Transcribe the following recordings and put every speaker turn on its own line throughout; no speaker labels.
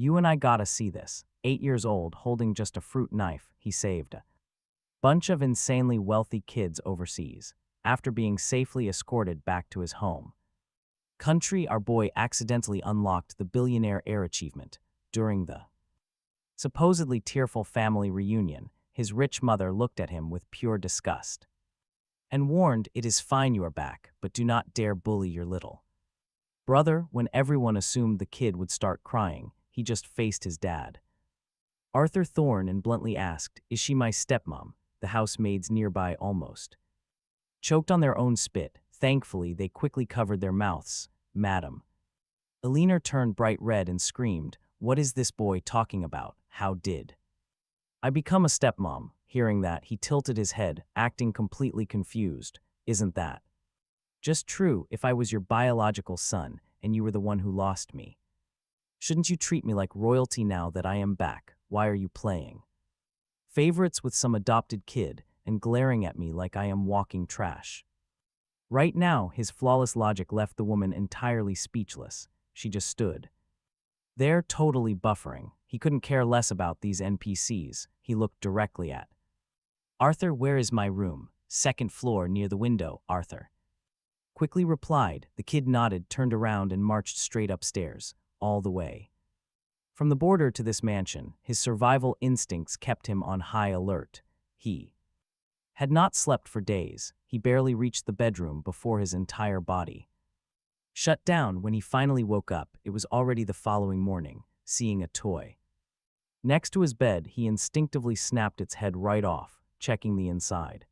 You and I gotta see this. 8 years old, holding just a fruit knife, he saved a bunch of insanely wealthy kids overseas, after being safely escorted back to his home country. Our boy accidentally unlocked the billionaire heir achievement. During the supposedly tearful family reunion, his rich mother looked at him with pure disgust and warned, "It is fine you are back, but do not dare bully your little brother." When everyone assumed the kid would start crying, he just faced his dad, Arthur Thorne, and bluntly asked, "Is she my stepmom?" The housemaids nearby almost choked on their own spit. Thankfully, they quickly covered their mouths. "Madam." Alina turned bright red and screamed, "What is this boy talking about? How did I become a stepmom?" Hearing that, he tilted his head, acting completely confused. "Isn't that just true? If I was your biological son, and you were the one who lost me, shouldn't you treat me like royalty now that I am back? Why are you playing favorites with some adopted kid and glaring at me like I am walking trash?" Right now, his flawless logic left the woman entirely speechless. She just stood there, totally buffering. He couldn't care less about these NPCs. He looked directly at Arthur. "Where is my room?" "Second floor, near the window," Arthur quickly replied. The kid nodded, turned around, and marched straight upstairs, all the way from the border to this mansion. His survival instincts kept him on high alert. He had not slept for days. He barely reached the bedroom before his entire body shut down. When he finally woke up, it was already the following morning. Seeing a toy next to his bed, he instinctively snapped its head right off, checking the inside.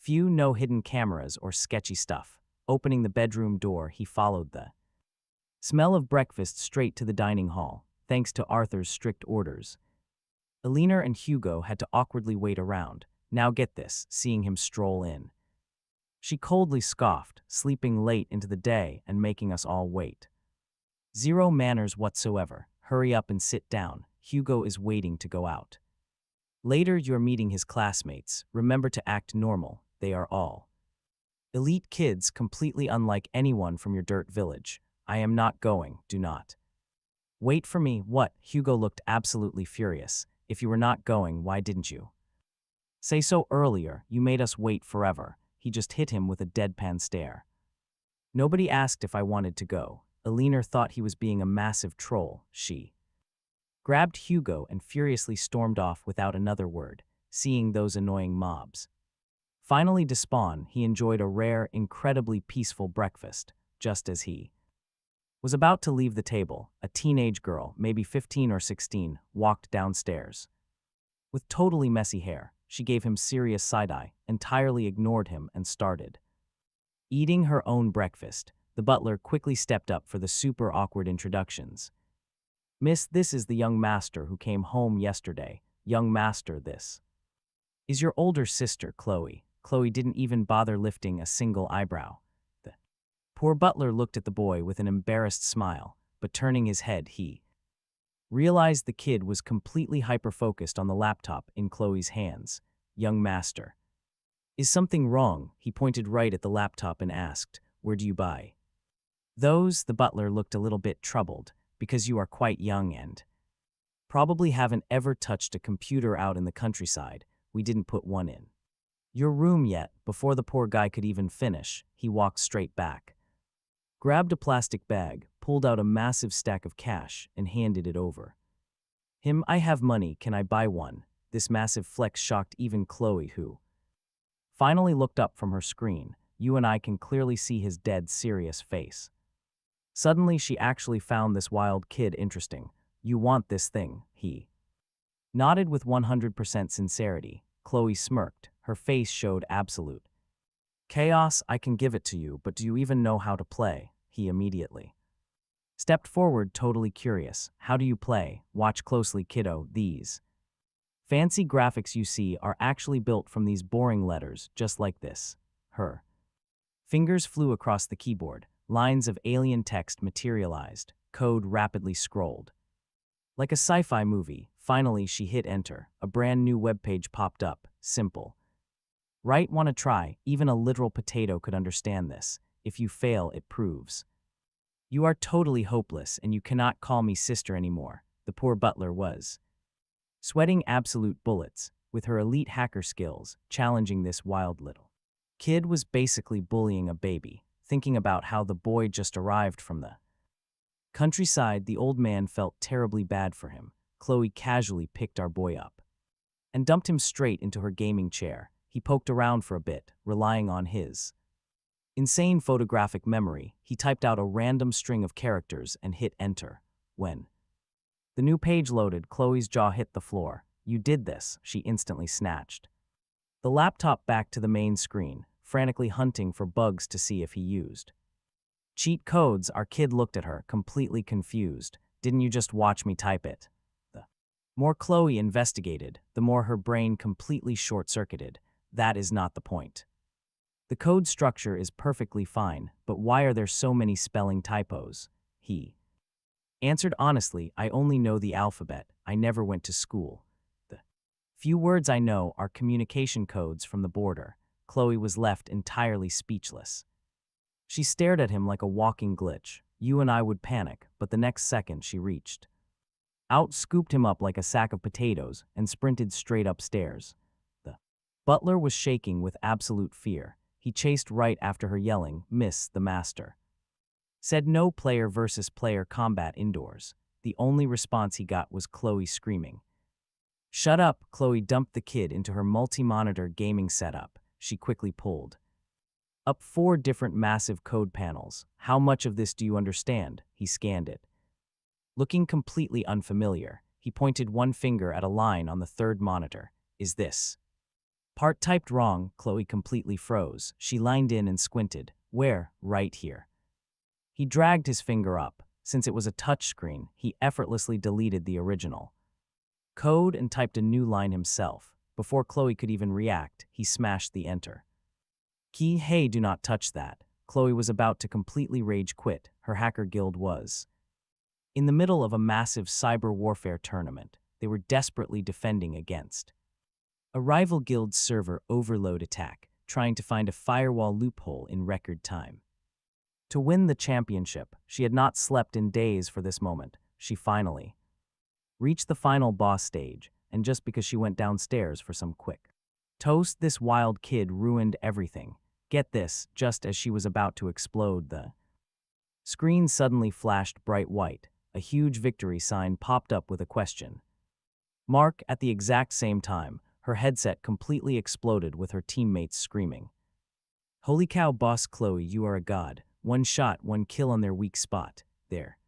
No hidden cameras or sketchy stuff. Opening the bedroom door, he followed the smell of breakfast straight to the dining hall. Thanks to Arthur's strict orders, Alina and Hugo had to awkwardly wait around. Now get this, seeing him stroll in, she coldly scoffed, "Sleeping late into the day and making us all wait. Zero manners whatsoever. Hurry up and sit down. Hugo is waiting to go out. Later you're meeting his classmates. Remember to act normal. They are all elite kids, completely unlike anyone from your dirt village. I am not going. Do not wait for me." "What?" Hugo looked absolutely furious. "If you were not going, why didn't you say so earlier? You made us wait forever." He just hit him with a deadpan stare. "Nobody asked if I wanted to go." Alina thought he was being a massive troll. She grabbed Hugo and furiously stormed off without another word. Seeing those annoying mobs finally despawn, he enjoyed a rare, incredibly peaceful breakfast. Just as he was about to leave the table, a teenage girl, maybe 15 or 16, walked downstairs with totally messy hair. She gave him serious side-eye, entirely ignored him, and started eating her own breakfast. The butler quickly stepped up for the super awkward introductions. "Miss, this is the young master who came home yesterday. Young master, this is your older sister, Chloe." Chloe didn't even bother lifting a single eyebrow. The poor butler looked at the boy with an embarrassed smile, but turning his head, he realized the kid was completely hyper-focused on the laptop in Chloe's hands. "Young master, is something wrong?" He pointed right at the laptop and asked, "Where do you buy those?" The butler looked a little bit troubled. "Because you are quite young and probably haven't ever touched a computer out in the countryside. We didn't put one in your room yet." Before the poor guy could even finish, he walked straight back, grabbed a plastic bag, pulled out a massive stack of cash, and handed it over him. "I have money, can I buy one?" This massive flex shocked even Chloe, who finally looked up from her screen. You and I can clearly see his dead serious face. Suddenly, she actually found this wild kid interesting. "You want this thing?" He nodded with 100% sincerity. Chloe smirked. Her face showed absolute chaos. "I can give it to you, but do you even know how to play?" He immediately stepped forward, totally curious. "How do you play?" "Watch closely, kiddo. These fancy graphics you see are actually built from these boring letters, just like this." Her fingers flew across the keyboard. Lines of alien text materialized. Code rapidly scrolled like a sci-fi movie. Finally, she hit enter. A brand new webpage popped up. Simple. Right? "Wanna try?" Even a literal potato could understand this. "If you fail, it proves you are totally hopeless and you cannot call me sister anymore." The poor butler was sweating absolute bullets, with her elite hacker skills challenging this wild little kid was basically bullying a baby, thinking about how the boy just arrived from the countryside. The old man felt terribly bad for him. Chloe casually picked our boy up and dumped him straight into her gaming chair. He poked around for a bit, relying on his insane photographic memory. He typed out a random string of characters and hit enter. When the new page loaded, Chloe's jaw hit the floor. "You did this," she instantly snatched the laptop back to the main screen, frantically hunting for bugs to see if he used cheat codes. Our kid looked at her, completely confused. "Didn't you just watch me type it?" The more Chloe investigated, the more her brain completely short-circuited. That is not the point. The code structure is perfectly fine, but why are there so many spelling typos? He answered honestly, "I only know the alphabet. I never went to school. The few words I know are communication codes from the border." Chloe was left entirely speechless. She stared at him like a walking glitch. You and I would panic, but the next second she reached out, scooped him up like a sack of potatoes, and sprinted straight upstairs. The butler was shaking with absolute fear. He chased right after her, yelling, "Miss, the master said no player versus player combat indoors." The only response he got was Chloe screaming, "Shut up!" Chloe dumped the kid into her multi-monitor gaming setup. She quickly pulled up 4 different massive code panels. "How much of this do you understand?" He scanned it. Looking completely unfamiliar, he pointed one finger at a line on the 3rd monitor. "Is this part typed wrong?" Chloe completely froze. She lined in and squinted. "Where?" "Right here." He dragged his finger up. Since it was a touchscreen, he effortlessly deleted the original code and typed a new line himself. Before Chloe could even react, he smashed the enter key. "Hey, do not touch that." Chloe was about to completely rage quit. Her hacker guild was in the middle of a massive cyber warfare tournament. They were desperately defending against a rival guild's server overload attack, trying to find a firewall loophole in record time to win the championship. She had not slept in days for this moment. She finally reached the final boss stage, and just because she went downstairs for some quick toast, this wild kid ruined everything. Get this, just as she was about to explode, the screen suddenly flashed bright white. A huge victory sign popped up with a question mark. At the exact same time, her headset completely exploded with her teammates screaming, "Holy cow, boss Chloe, you are a god. One shot, one kill on their weak spot. Their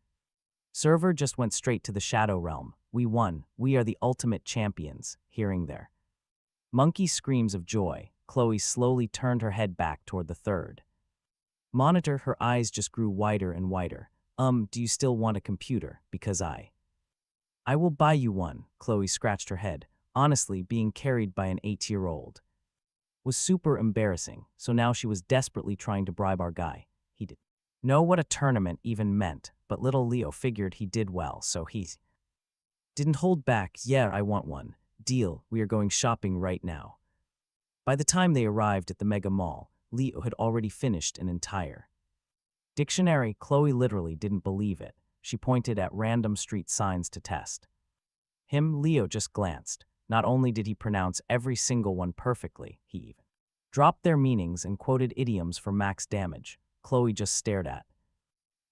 server just went straight to the Shadow Realm. We won. We are the ultimate champions." Hearing their monkey screams of joy, Chloe slowly turned her head back toward the 3rd monitor. Her eyes just grew wider and wider. Do you still want a computer? Because I will buy you one." Chloe scratched her head. Honestly, being carried by an 8-year-old was super embarrassing, so now she was desperately trying to bribe our guy. He didn't know what a tournament even meant, but little Leo figured he did well, so he didn't hold back. "Yeah, I want one. Deal, we are going shopping right now." By the time they arrived at the mega mall, Leo had already finished an entire dictionary. Chloe literally didn't believe it. She pointed at random street signs to test him. Leo just glanced. Not only did he pronounce every single one perfectly, he even dropped their meanings and quoted idioms for max damage. Chloe just stared at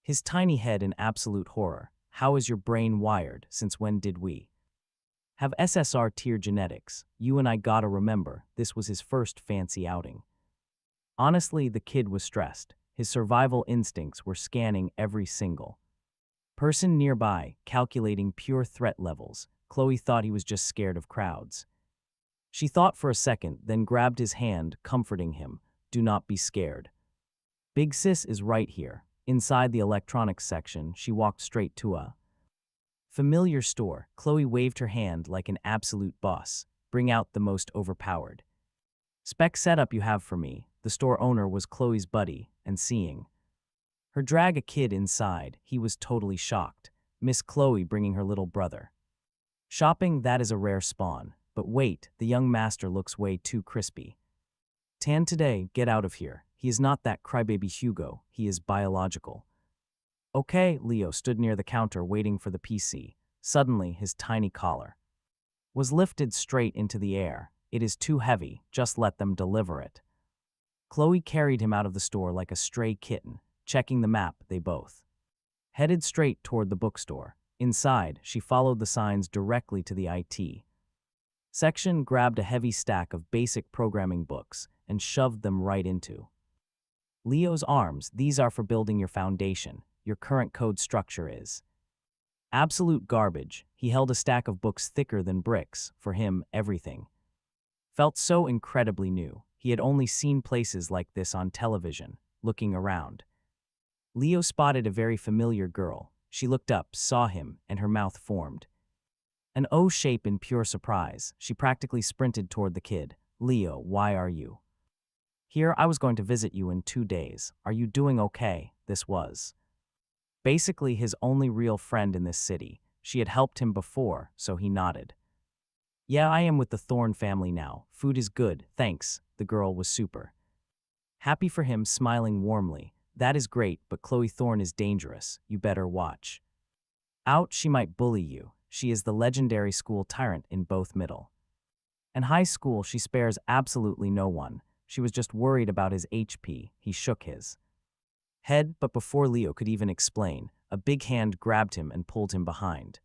his tiny head in absolute horror. "How is your brain wired? Since when did we have SSR tier genetics? You and I gotta remember, this was his first fancy outing." Honestly, the kid was stressed. His survival instincts were scanning every single person nearby, calculating pure threat levels. Chloe thought he was just scared of crowds. She thought for a second, then grabbed his hand, comforting him. "Do not be scared. Big sis is right here." Inside the electronics section, she walked straight to a familiar store. Chloe waved her hand like an absolute boss. "Bring out the most overpowered spec setup you have for me." The store owner was Chloe's buddy, and seeing her drag a kid inside, he was totally shocked. Miss Chloe bringing her little brother shopping? That is a rare spawn. But wait, the young master looks way too crispy tan today. Get out of here. He is not that crybaby Hugo. He is biological. Okay, Leo stood near the counter waiting for the PC. Suddenly, his tiny collar was lifted straight into the air. It is too heavy, just let them deliver it. Chloe carried him out of the store like a stray kitten. Checking the map, they both headed straight toward the bookstore. Inside, she followed the signs directly to the IT section, grabbed a heavy stack of basic programming books, and shoved them right into Leo's arms. These are for building your foundation. Your current code structure is absolute garbage. He held a stack of books thicker than bricks. For him, everything felt so incredibly new. He had only seen places like this on television. Looking around, Leo spotted a very familiar girl. She looked up, saw him, and her mouth formed an O shape in pure surprise. She practically sprinted toward the kid. Leo, why are you here? I was going to visit you in 2 days. Are you doing okay? This was basically his only real friend in this city. She had helped him before, so he nodded. Yeah, I am with the Thorn family now. Food is good, thanks. The girl was super happy for him, smiling warmly. That is great, but Chloe Thorn is dangerous. You better watch out. She might bully you. She is the legendary school tyrant in both middle and high school. She spares absolutely no one. She was just worried about his HP. He shook his head, but before Leo could even explain, a big hand grabbed him and pulled him behind.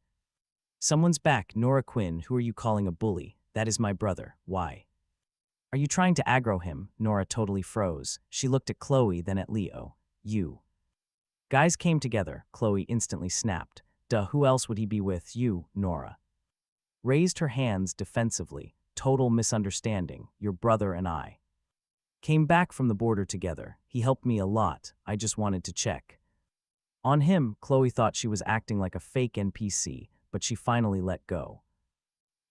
Someone's back. Nora Quinn, who are you calling a bully? That is my brother. Why are you trying to aggro him? Nora totally froze. She looked at Chloe, then at Leo. You guys came together. Chloe instantly snapped. Duh, who else would he be with? You, Nora raised her hands defensively. Total misunderstanding. Your brother and I came back from the border together. He helped me a lot. I just wanted to check on him. Chloe thought she was acting like a fake NPC, but she finally let go.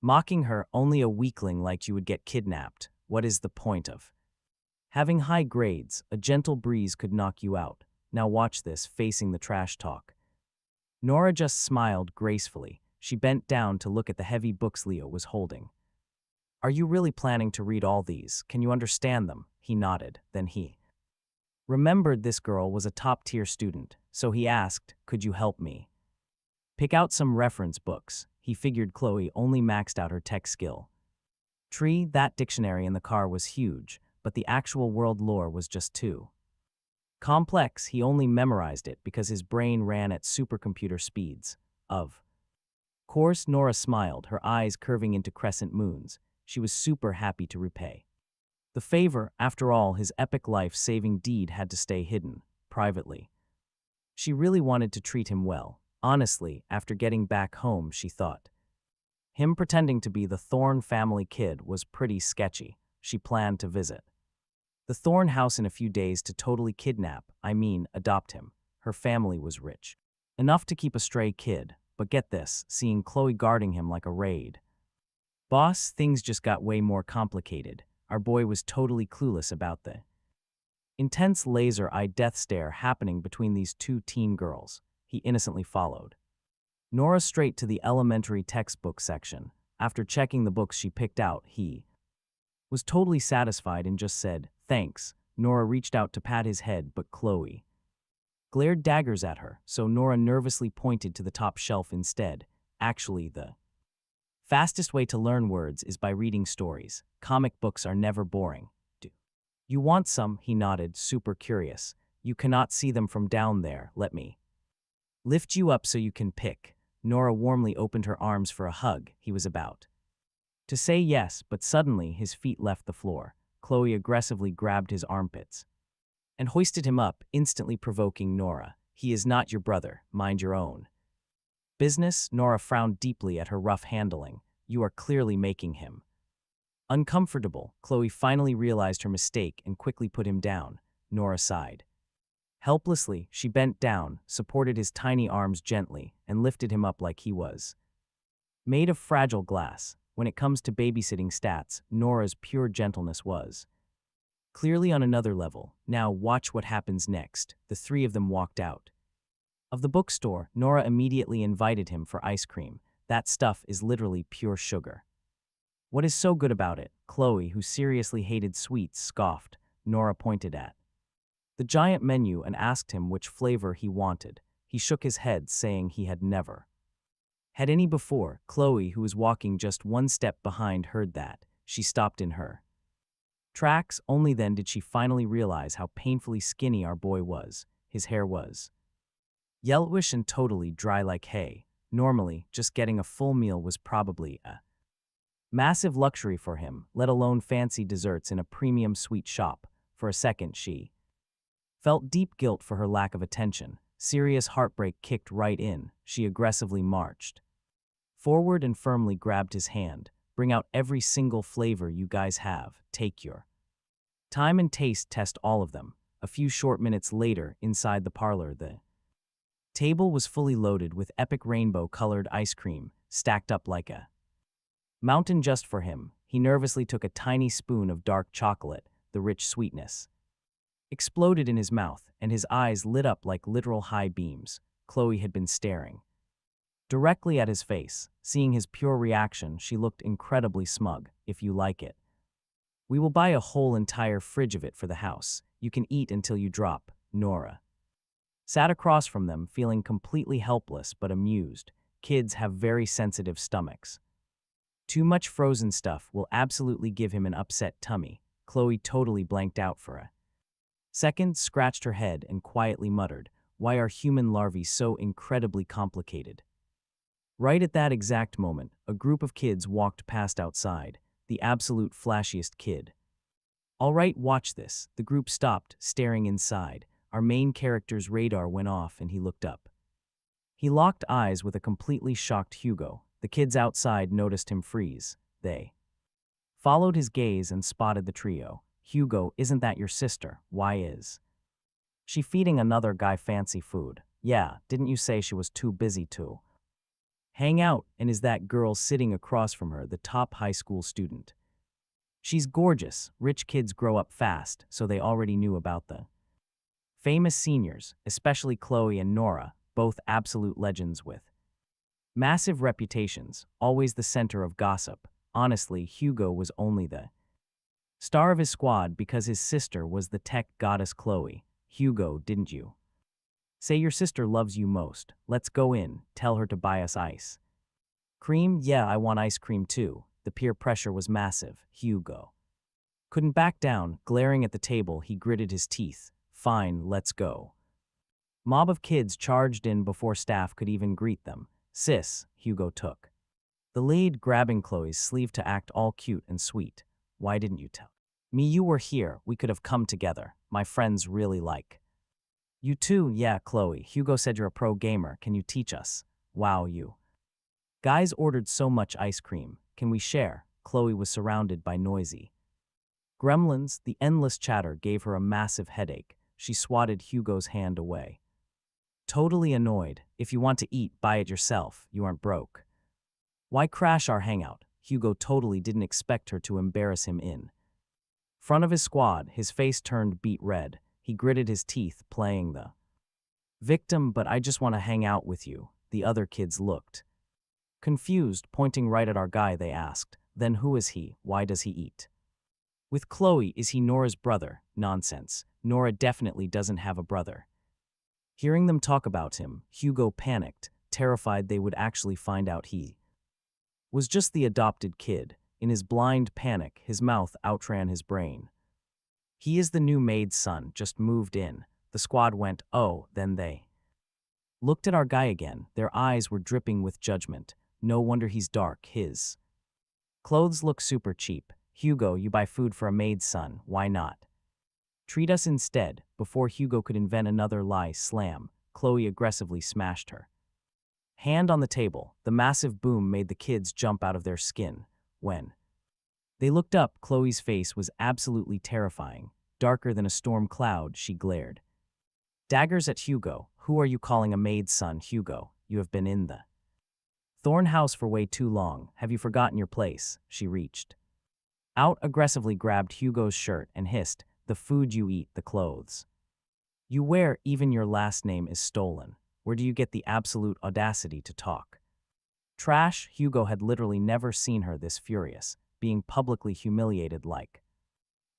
Mocking her, only a weakling like you would get kidnapped. What is the point of having high grades? A gentle breeze could knock you out. Now watch this. Facing the trash talk, Nora just smiled gracefully. She bent down to look at the heavy books Leo was holding. Are you really planning to read all these? Can you understand them? He nodded. Then he remembered this girl was a top-tier student, so he asked, could you help me pick out some reference books? He figured Chloe only maxed out her tech skill tree. That dictionary in the car was huge, but the actual world lore was just too complex. He only memorized it because his brain ran at supercomputer speeds. Of course, Nora smiled, her eyes curving into crescent moons. She was super happy to repay the favor. After all, his epic life-saving deed had to stay hidden, privately. She really wanted to treat him well. Honestly, after getting back home, she thought him pretending to be the Thorn family kid was pretty sketchy. She planned to visit the Thorn house in a few days to totally adopt him. Her family was rich enough to keep a stray kid, but get this, seeing Chloe guarding him like a raid boss, things just got way more complicated. Our boy was totally clueless about the intense laser-eye death stare happening between these two teen girls. He innocently followed Nora straight to the elementary textbook section. After checking the books she picked out, he was totally satisfied and just said, thanks. Nora reached out to pat his head, but Chloe glared daggers at her, so Nora nervously pointed to the top shelf instead. Actually, the fastest way to learn words is by reading stories. Comic books are never boring. Do you want some? He nodded, super curious. You cannot see them from down there. Let me lift you up so you can pick. Nora warmly opened her arms for a hug. He was about to say yes, but suddenly his feet left the floor. Chloe aggressively grabbed his armpits and hoisted him up, instantly provoking Nora. He is not your brother. Mind your own business. Nora frowned deeply at her rough handling. You are clearly making him uncomfortable. Chloe finally realized her mistake and quickly put him down. Nora sighed. Helplessly, she bent down, supported his tiny arms gently, and lifted him up like he was made of fragile glass. When it comes to babysitting stats, Nora's pure gentleness was clearly on another level. Now watch what happens next. The three of them walked out of the bookstore. Nora immediately invited him for ice cream. That stuff is literally pure sugar. What is so good about it? Chloe, who seriously hated sweets, scoffed. Nora pointed at the giant menu and asked him which flavor he wanted. He shook his head, saying he had never Had any before, Chloe, who was walking just one step behind, heard that. She stopped in her tracks. Only then did she finally realize how painfully skinny our boy was. His hair was yellowish and totally dry like hay. Normally, just getting a full meal was probably a massive luxury for him, let alone fancy desserts in a premium sweet shop. For a second, she felt deep guilt for her lack of attention. Serious heartbreak kicked right in. She aggressively marched forward and firmly grabbed his hand. Bring out every single flavor you guys have. Take your time and taste test all of them. A few short minutes later, inside the parlor, the table was fully loaded with epic rainbow-colored ice cream, stacked up like a mountain just for him. He nervously took a tiny spoon of dark chocolate. The rich sweetness exploded in his mouth, and his eyes lit up like literal high beams. Chloe had been staring directly at his face. Seeing his pure reaction, she looked incredibly smug. If you like it, we will buy a whole entire fridge of it for the house. You can eat until you drop. Nora sat across from them, feeling completely helpless but amused. Kids have very sensitive stomachs. Too much frozen stuff will absolutely give him an upset tummy. Chloe totally blanked out for a second, scratched her head, and quietly muttered, "Why are human larvae so incredibly complicated?" Right at that exact moment, a group of kids walked past outside. The absolute flashiest kid. "All right, watch this." The group stopped, staring inside. Our main character's radar went off and he looked up. He locked eyes with a completely shocked Hugo. The kids outside noticed him freeze. They followed his gaze and spotted the trio. "Hugo, isn't that your sister? Why is she feeding another guy fancy food?" "Yeah, didn't you say she was too busy to hang out? And is that girl sitting across from her the top high school student?" "She's gorgeous." Rich kids grow up fast, so they already knew about the famous seniors, especially Chloe and Nora, both absolute legends with massive reputations, always the center of gossip. Honestly, Hugo was only the star of his squad because his sister was the tech goddess Chloe. "Hugo, didn't you say your sister loves you most? Let's go in, tell her to buy us ice cream." "Yeah, I want ice cream too." The peer pressure was massive. Hugo couldn't back down. Glaring at the table, he gritted his teeth. "Fine, let's go." Mob of kids charged in before staff could even greet them. "Sis," Hugo took the lead, grabbing Chloe's sleeve to act all cute and sweet. "Why didn't you tell me you were here? We could have come together. My friends really like you too." "Yeah, Chloe, Hugo said you're a pro gamer. Can you teach us?" "Wow, you guys ordered so much ice cream. Can we share?" Chloe was surrounded by noisy gremlins. The endless chatter gave her a massive headache. She swatted Hugo's hand away, totally annoyed. "If you want to eat, buy it yourself. You aren't broke. Why crash our hangout?" Hugo totally didn't expect her to embarrass him in front of his squad. His face turned beet red. He gritted his teeth, playing the victim. "But I just want to hang out with you." The other kids looked confused. Pointing right at our guy, they asked, "Then who is he? Why does he eat with Chloe? Is he Nora's brother?" "Nonsense. Nora definitely doesn't have a brother." Hearing them talk about him, Hugo panicked, terrified they would actually find out he was just the adopted kid. In his blind panic, his mouth outran his brain. "He is the new maid's son, just moved in." The squad went, "Oh." Then they looked at our guy again. Their eyes were dripping with judgment. "No wonder he's dark. His clothes look super cheap." "Hugo, you buy food for a maid's son. Why not treat us instead?" Before Hugo could invent another lie, slam, Chloe aggressively smashed her hand on the table. The massive boom made the kids jump out of their skin. When they looked up, Chloe's face was absolutely terrifying. Darker than a storm cloud, she glared daggers at Hugo. "Who are you calling a maid's son, Hugo? You have been in the Thorn house for way too long. Have you forgotten your place?" She reached out, aggressively grabbed Hugo's shirt and hissed, "The food you eat, the clothes you wear, even your last name is stolen. Where do you get the absolute audacity to talk trash?" Hugo had literally never seen her this furious, being publicly humiliated like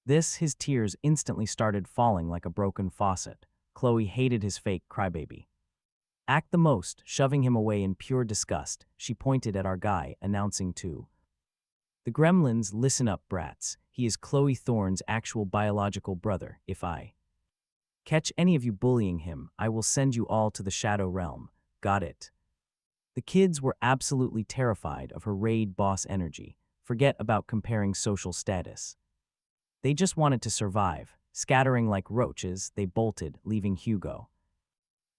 this. His tears instantly started falling like a broken faucet. Chloe hated his fake crybaby Act the most, shoving him away in pure disgust. She pointed at our guy, announcing to the gremlins, listen up, brats. He is Chloe Thorne's actual biological brother. If I catch any of you bullying him, I will send you all to the Shadow Realm. Got it? The kids were absolutely terrified of her raid boss energy. Forget about comparing social status. They just wanted to survive. Scattering like roaches, they bolted, leaving Hugo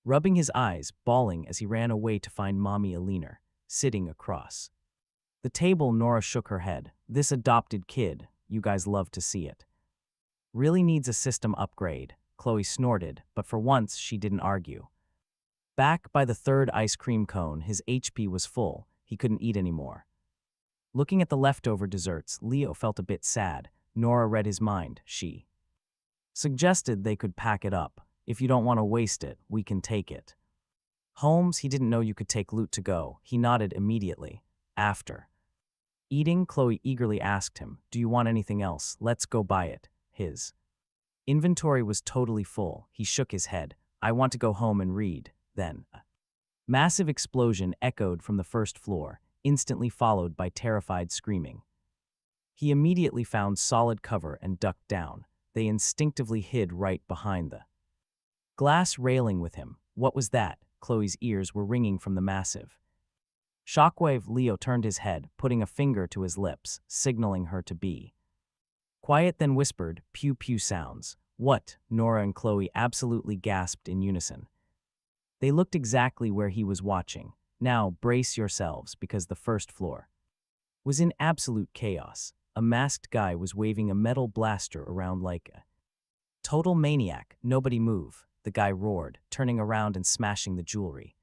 rubbing his eyes, bawling as he ran away to find Mommy Alina, sitting across the table. Nora shook her head. This adopted kid, you guys love to see it, really needs a system upgrade. Chloe snorted, but for once she didn't argue. Back by the third ice cream cone, his HP was full. He couldn't eat anymore. Looking at the leftover desserts, Leo felt a bit sad. Nora read his mind. She suggested they could pack it up. If you don't want to waste it, we can take it. Holmes, he didn't know you could take loot to go. He nodded immediately. After eating, Chloe eagerly asked him, do you want anything else? Let's go buy it. His inventory was totally full. He shook his head. I want to go home and read. Then a massive explosion echoed from the first floor, instantly followed by terrified screaming. He immediately found solid cover and ducked down. They instinctively hid right behind the glass railing with him. What was that? Chloe's ears were ringing from the massive shockwave. Leo turned his head, putting a finger to his lips, signaling her to be quiet, then whispered, pew pew sounds. What? Nora and Chloe absolutely gasped in unison. They looked exactly where he was watching. Now brace yourselves, because the first floor was in absolute chaos. A masked guy was waving a metal blaster around like a total maniac. Nobody move, the guy roared, turning around and smashing the jewelry.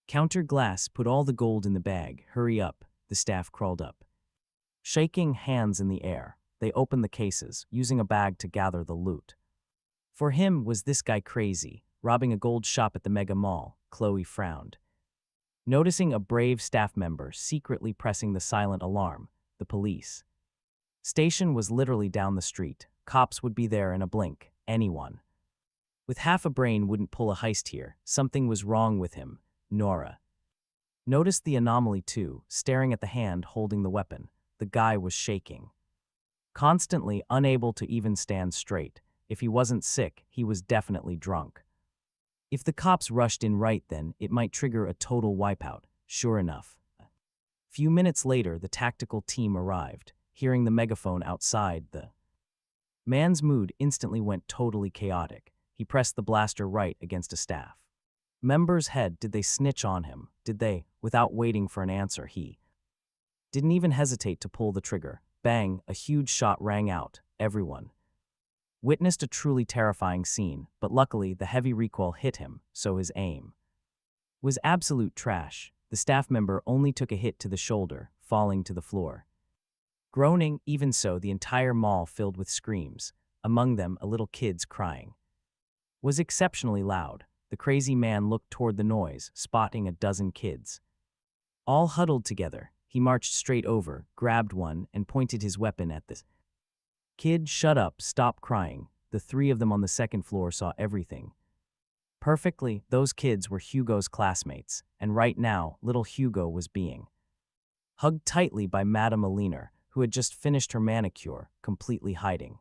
Counter glass, put all the gold in the bag. Hurry up. The staff crawled up, shaking hands in the air. They opened the cases, using a bag to gather the loot. For him, was this guy crazy, robbing a gold shop at the mega mall? Chloe frowned, noticing a brave staff member secretly pressing the silent alarm. The police station was literally down the street. Cops would be there in a blink. Anyone with half a brain wouldn't pull a heist here. Something was wrong with him. Nora noticed the anomaly too, staring at the hand holding the weapon. The guy was shaking, constantly unable to even stand straight. If he wasn't sick, he was definitely drunk. If the cops rushed in right then, it might trigger a total wipeout. Sure enough, a few minutes later, the tactical team arrived. Hearing the megaphone outside, the man's mood instantly went totally chaotic. He pressed the blaster right against a staff member's head. Did they snitch on him? Did they? Without waiting for an answer, he didn't even hesitate to pull the trigger. Bang, a huge shot rang out. Everyone witnessed a truly terrifying scene, but luckily the heavy recoil hit him, so his aim was absolute trash. The staff member only took a hit to the shoulder, falling to the floor, groaning. Even so, the entire mall filled with screams, among them a little kid's crying was exceptionally loud. The crazy man looked toward the noise, spotting a dozen kids all huddled together. He marched straight over, grabbed one, and pointed his weapon at the kid. Shut up, stop crying. The three of them on the second floor saw everything perfectly. Those kids were Hugo's classmates, and right now, little Hugo was being hugged tightly by Madame Alina, who had just finished her manicure, completely hiding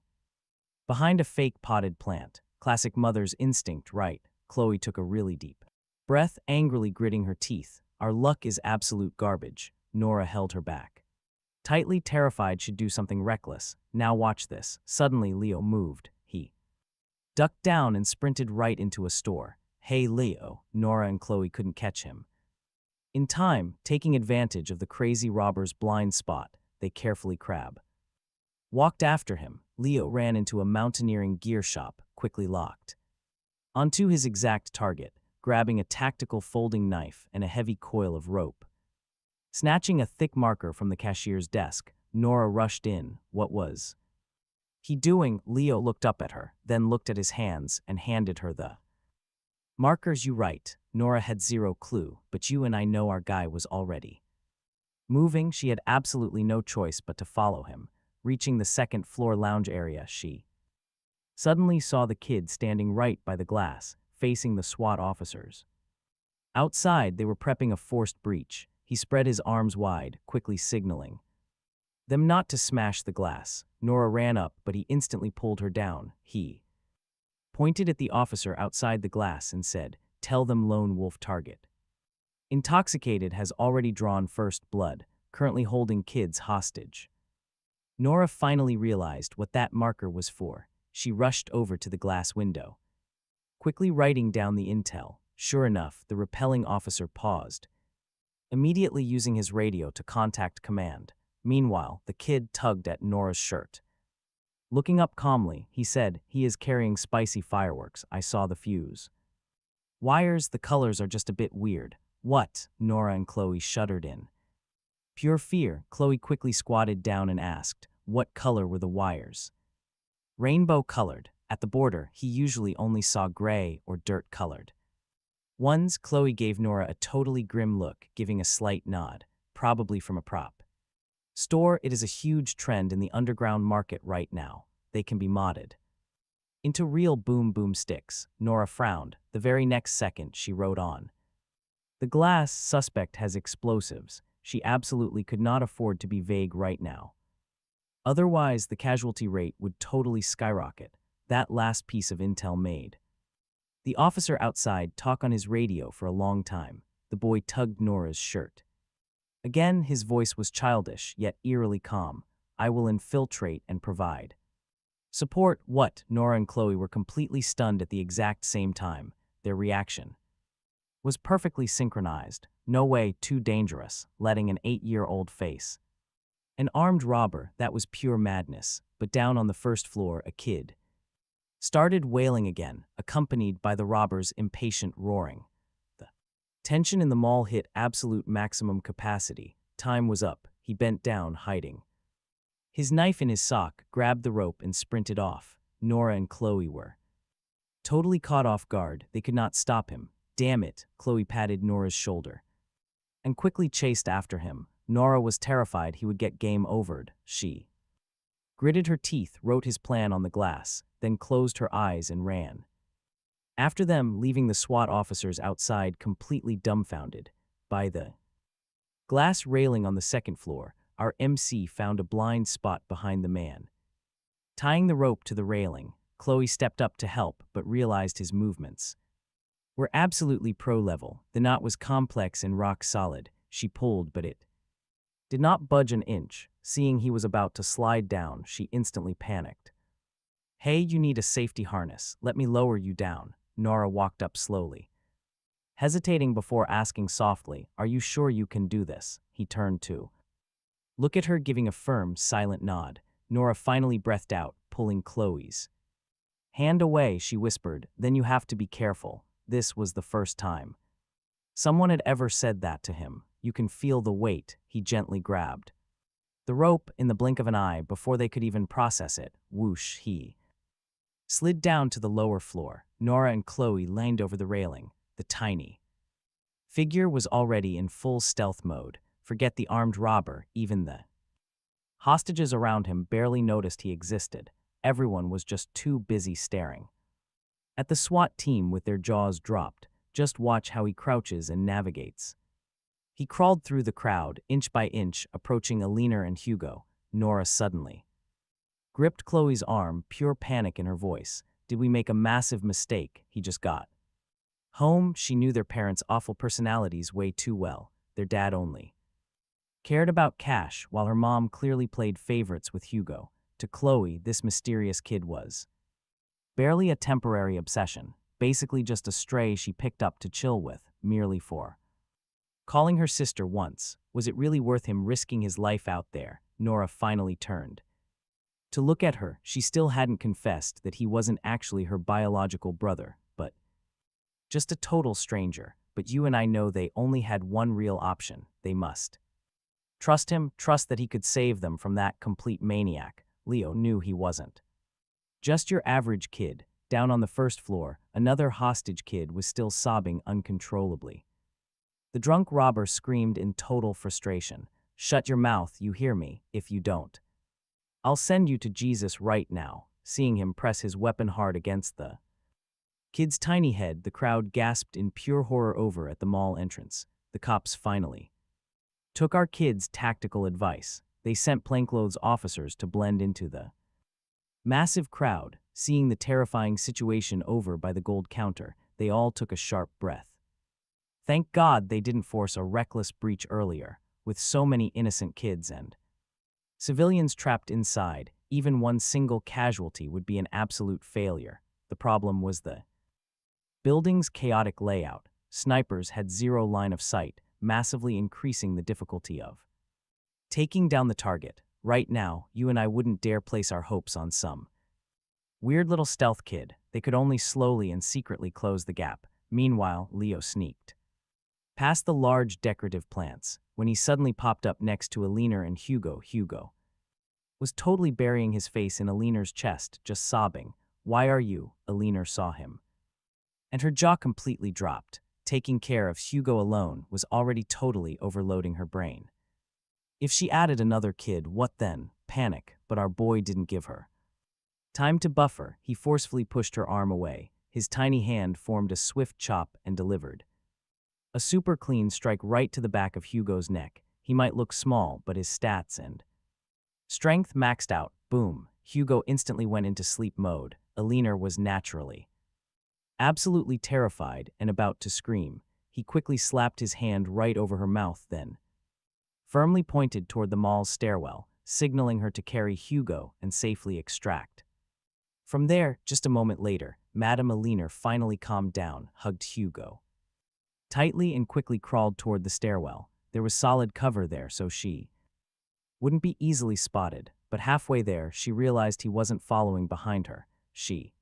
behind a fake potted plant. Classic mother's instinct, right? Chloe took a really deep breath, angrily gritting her teeth. Our luck is absolute garbage. Nora held her back tightly, terrified she'd do something reckless. Now watch this. Suddenly, Leo moved. He ducked down and sprinted right into a store. Hey, Leo. Nora and Chloe couldn't catch him in time. Taking advantage of the crazy robber's blind spot, they carefully walked after him. Leo ran into a mountaineering gear shop, quickly locked onto his exact target, grabbing a tactical folding knife and a heavy coil of rope. Snatching a thick marker from the cashier's desk, Nora rushed in. What was he doing? Leo looked up at her, then looked at his hands and handed her the markers. You right. Nora had zero clue, but you and I know our guy was already moving. She had absolutely no choice but to follow him. Reaching the second floor lounge area, she suddenly saw the kid standing right by the glass, facing the SWAT officers. Outside, they were prepping a forced breach. He spread his arms wide, quickly signaling them not to smash the glass. Nora ran up, but he instantly pulled her down. He pointed at the officer outside the glass and said, "Tell them lone wolf target. Intoxicated, has already drawn first blood, currently holding kids hostage." Nora finally realized what that marker was for. She rushed over to the glass window, quickly writing down the intel. Sure enough, the repelling officer paused, immediately using his radio to contact command. Meanwhile, the kid tugged at Nora's shirt. Looking up calmly, he said, "He is carrying spicy fireworks. I saw the fuse. Wires, the colors are just a bit weird." "What?" Nora and Chloe shuddered in pure fear. Chloe quickly squatted down and asked, "What color were the wires?" "Rainbow-colored. At the border, he usually only saw gray or dirt-colored ones." Chloe gave Nora a totally grim look, giving a slight nod. "Probably from a prop store. It is a huge trend in the underground market right now. They can be modded into real boom sticks." Nora frowned. The very next second, she wrote on, "The glass suspect has explosives." She absolutely could not afford to be vague right now. Otherwise, the casualty rate would totally skyrocket. That last piece of intel made the officer outside talk on his radio for a long time. The boy tugged Nora's shirt. Again, his voice was childish, yet eerily calm. "I will infiltrate and provide support." "What?" Nora and Chloe were completely stunned at the exact same time. Their reaction was perfectly synchronized. No way, too dangerous, letting an 8-year-old face an armed robber. That was pure madness. But down on the first floor, a kid started wailing again, accompanied by the robber's impatient roaring. The tension in the mall hit absolute maximum capacity. Time was up. He bent down, hiding his knife in his sock, grabbed the rope, and sprinted off. Nora and Chloe were totally caught off guard. They could not stop him. "Damn it!" Chloe patted Nora's shoulder and quickly chased after him. Nora was terrified he would get game overed. She gritted her teeth, wrote his plan on the glass, then closed her eyes and ran after them, leaving the SWAT officers outside completely dumbfounded. By the glass railing on the second floor, our MC found a blind spot behind the man. Tying the rope to the railing, Chloe stepped up to help but realized his movements were absolutely pro-level. The knot was complex and rock solid. She pulled, but it did not budge an inch. Seeing he was about to slide down, she instantly panicked. "Hey, you need a safety harness. Let me lower you down." Nora walked up slowly, hesitating before asking softly, "Are you sure you can do this?" He turned to look at her, giving a firm, silent nod. Nora finally breathed out, pulling Chloe's hand away. She whispered, "Then you have to be careful." This was the first time someone had ever said that to him. "You can feel the weight." He gently grabbed the rope. In the blink of an eye, before they could even process it, whoosh, he slid down to the lower floor. Nora and Chloe leaned over the railing. The tiny figure was already in full stealth mode. Forget the armed robber, even the hostages around him barely noticed he existed. Everyone was just too busy staring at the SWAT team with their jaws dropped. Just watch how he crouches and navigates. He crawled through the crowd, inch by inch, approaching Alina and Hugo. Nora suddenly gripped Chloe's arm, pure panic in her voice. "Did we make a massive mistake? He just got home." She knew their parents' awful personalities way too well. Their dad only cared about cash, while her mom clearly played favorites with Hugo. To Chloe, this mysterious kid was barely a temporary obsession, basically just a stray she picked up to chill with, merely for calling her sister once. Was it really worth him risking his life out there? Nora finally turned to look at her. She still hadn't confessed that he wasn't actually her biological brother, but just a total stranger. "But you and I know they only had one real option. They must trust him, trust that he could save them from that complete maniac." Leo knew he wasn't just your average kid. Down on the first floor, another hostage kid was still sobbing uncontrollably. The drunk robber screamed in total frustration, "Shut your mouth, you hear me? If you don't, I'll send you to Jesus right now." Seeing him press his weapon hard against the Kid's tiny head, the crowd gasped in pure horror over at the mall entrance. The cops finally took our kids' tactical advice. They sent plainclothes officers to blend into the massive crowd. Seeing the terrifying situation over by the gold counter, they all took a sharp breath. Thank God they didn't force a reckless breach earlier, with so many innocent kids and civilians trapped inside. Even one single casualty would be an absolute failure. The problem was the building's chaotic layout. Snipers had zero line of sight, massively increasing the difficulty of taking down the target. Right now, you and I wouldn't dare place our hopes on some weird little stealth kid. They could only slowly and secretly close the gap. Meanwhile, Leo sneaked past the large decorative plants when he suddenly popped up next to Alina and Hugo. Hugo was totally burying his face in Alina's chest, just sobbing. "Why are you?" Alina saw him, and her jaw completely dropped. Taking care of Hugo alone was already totally overloading her brain. If she added another kid, what then? Panic, but our boy didn't give her time to buffer. He forcefully pushed her arm away. His tiny hand formed a swift chop and delivered a super clean strike right to the back of Hugo's neck. He might look small, but his stats and strength maxed out. Boom. Hugo instantly went into sleep mode. Alina was naturally absolutely terrified and about to scream. He quickly slapped his hand right over her mouth, then firmly pointed toward the mall's stairwell, signaling her to carry Hugo and safely extract. From there, just a moment later, Madame Alina finally calmed down, hugged Hugo tightly and quickly crawled toward the stairwell. There was solid cover there, so she wouldn't be easily spotted, but halfway there, she realized he wasn't following behind her. She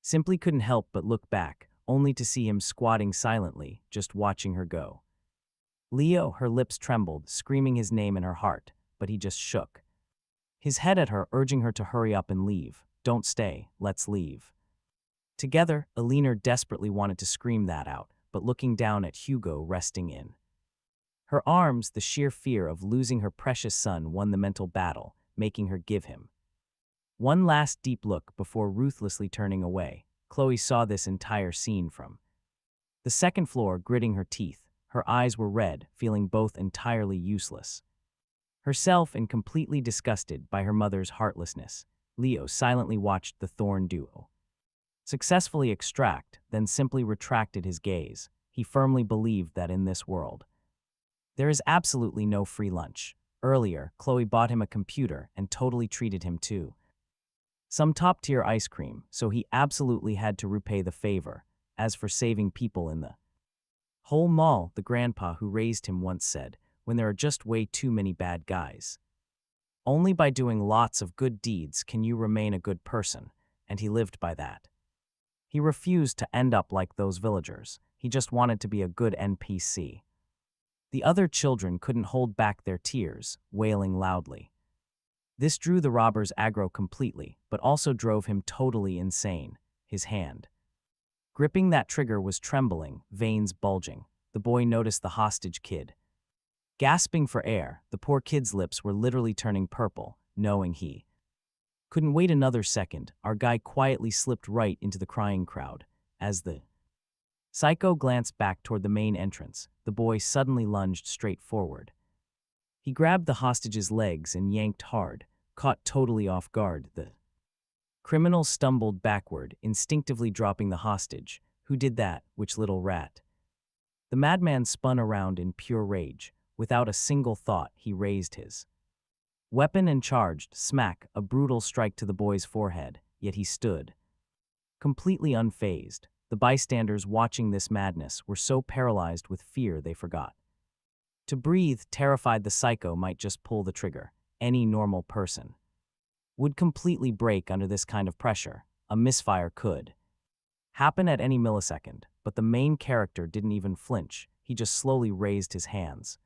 simply couldn't help but look back, only to see him squatting silently, just watching her go. Leo, her lips trembled, screaming his name in her heart, but he just shook his head at her, urging her to hurry up and leave. "Don't stay, let's leave." Together, Alina desperately wanted to scream that out, but looking down at Hugo resting in her arms, the sheer fear of losing her precious son won the mental battle, making her give him one last deep look before ruthlessly turning away. Chloe saw this entire scene from the second floor, gritting her teeth. Her eyes were red, feeling both entirely useless herself and completely disgusted by her mother's heartlessness. Leo silently watched the Thorn duo successfully extract, then simply retracted his gaze. He firmly believed that in this world, there is absolutely no free lunch. Earlier, Chloe bought him a computer and totally treated him to some top-tier ice cream, so he absolutely had to repay the favor. As for saving people in the whole mall, the grandpa who raised him once said, when there are just way too many bad guys, only by doing lots of good deeds can you remain a good person, and he lived by that. He refused to end up like those villagers. He just wanted to be a good NPC. The other children couldn't hold back their tears, wailing loudly. This drew the robber's aggro completely, but also drove him totally insane. His hand gripping that trigger was trembling, veins bulging. The boy noticed the hostage kid gasping for air. The poor kid's lips were literally turning purple, knowing he couldn't wait another second. Our guy quietly slipped right into the crying crowd. As the psycho glanced back toward the main entrance, the boy suddenly lunged straight forward. He grabbed the hostage's legs and yanked hard, caught totally off guard. The criminal stumbled backward, instinctively dropping the hostage. Who did that? Which little rat? The madman spun around in pure rage. Without a single thought, he raised his weapon and charged. Smack, a brutal strike to the boy's forehead, yet he stood completely unfazed. The bystanders watching this madness were so paralyzed with fear they forgot to breathe, terrified the psycho might just pull the trigger. Any normal person would completely break under this kind of pressure. A misfire could happen at any millisecond, but the main character didn't even flinch. He just slowly raised his hands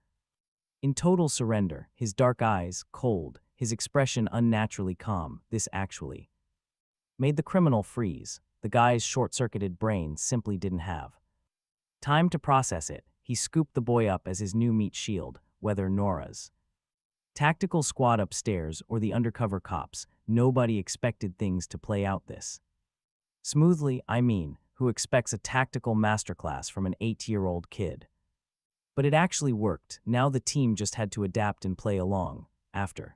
in total surrender, his dark eyes cold, his expression unnaturally calm. This actually made the criminal freeze. The guy's short-circuited brain simply didn't have time to process it. He scooped the boy up as his new meat shield. Whether Nora's tactical squad upstairs or the undercover cops, nobody expected things to play out this smoothly. who expects a tactical masterclass from an 8-year-old kid. But it actually worked. Now the team just had to adapt and play along. After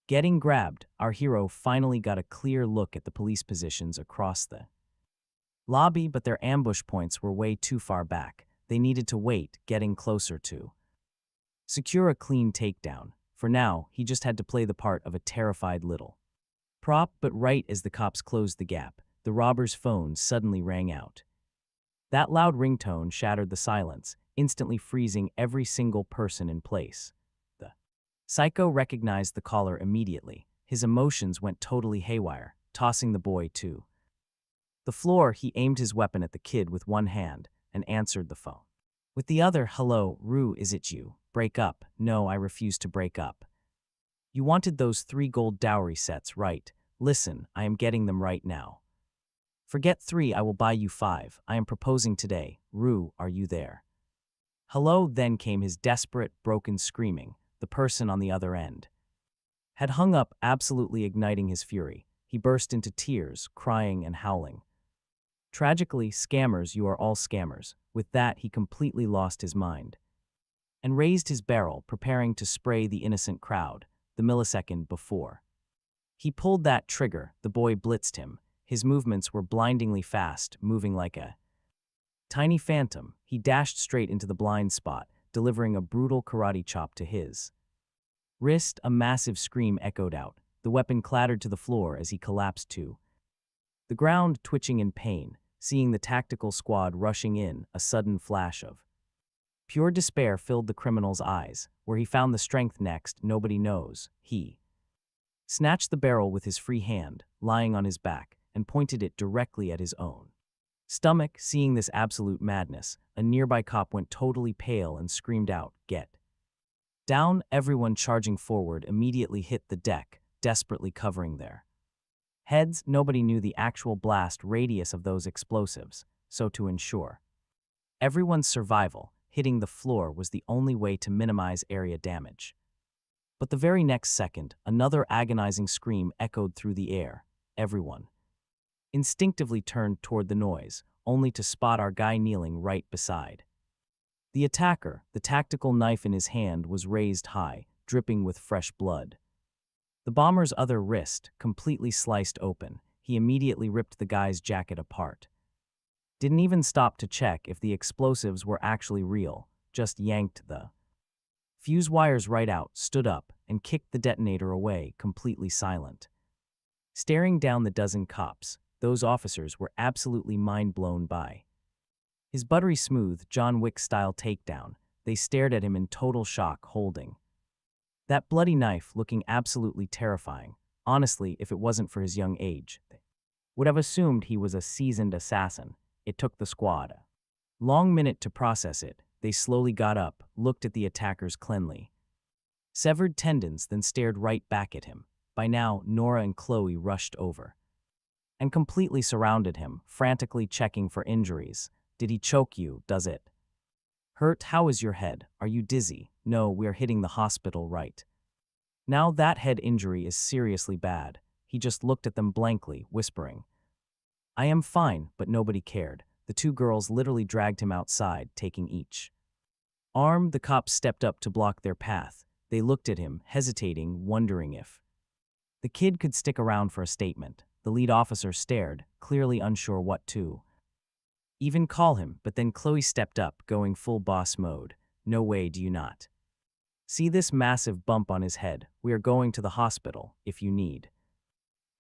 getting grabbed, our hero finally got a clear look at the police positions across the lobby, but their ambush points were way too far back. They needed to wait, getting closer to secure a clean takedown. For now, he just had to play the part of a terrified little prop, but right as the cops closed the gap, the robber's phone suddenly rang out. That loud ringtone shattered the silence, instantly freezing every single person in place. The psycho recognized the caller immediately. His emotions went totally haywire, tossing the boy to the floor. He aimed his weapon at the kid with one hand and answered the phone with the other. "Hello, Rue, is it you? Break up." "No, I refuse to break up. You wanted those 3 gold dowry sets, right? Listen, I am getting them right now. Forget 3, I will buy you 5. I am proposing today. Rue, are you there?" "Hello?" Then came his desperate, broken screaming. The person on the other end had hung up, absolutely igniting his fury. He burst into tears, crying and howling. Tragically, scammers, you are all scammers. With that, he completely lost his mind and raised his barrel, preparing to spray the innocent crowd. The millisecond before he pulled that trigger, the boy blitzed him. His movements were blindingly fast, moving like a tiny phantom. He dashed straight into the blind spot, delivering a brutal karate chop to his wrist. A massive scream echoed out. The weapon clattered to the floor as he collapsed to the ground, twitching in pain. Seeing the tactical squad rushing in, a sudden flash of pure despair filled the criminal's eyes. Where he found the strength next, nobody knows. He snatched the barrel with his free hand, lying on his back, and pointed it directly at his own stomach. Seeing this absolute madness, a nearby cop went totally pale and screamed out, "Get down!" Everyone charging forward immediately hit the deck, desperately covering their heads. Nobody knew the actual blast radius of those explosives, so to ensure everyone's survival, hitting the floor was the only way to minimize area damage. But the very next second, another agonizing scream echoed through the air. Everyone instinctively turned toward the noise, only to spot our guy kneeling right beside the attacker. The tactical knife in his hand was raised high, dripping with fresh blood. The bomber's other wrist, completely sliced open. He immediately ripped the guy's jacket apart. Didn't even stop to check if the explosives were actually real, just yanked the fuse wires right out, stood up, and kicked the detonator away, completely silent. Staring down the dozen cops, those officers were absolutely mind-blown by his buttery smooth, John Wick-style takedown. They stared at him in total shock, holding that bloody knife, looking absolutely terrifying. Honestly, if it wasn't for his young age, they would have assumed he was a seasoned assassin. It took the squad a long minute to process it. They slowly got up, looked at the attacker's cleanly severed tendons, then stared right back at him. By now, Nora and Chloe rushed over and completely surrounded him, frantically checking for injuries. "Did he choke you? Does it hurt? How is your head? Are you dizzy?" "No, we're hitting the hospital right now. That head injury is seriously bad." He just looked at them blankly, whispering, "I am fine," but nobody cared. The 2 girls literally dragged him outside, taking each arm. The cops stepped up to block their path. They looked at him, hesitating, wondering if the kid could stick around for a statement. The lead officer stared, clearly unsure what to even call him, but then Chloe stepped up, going full boss mode. "No way, do you not see this massive bump on his head? We are going to the hospital. If you need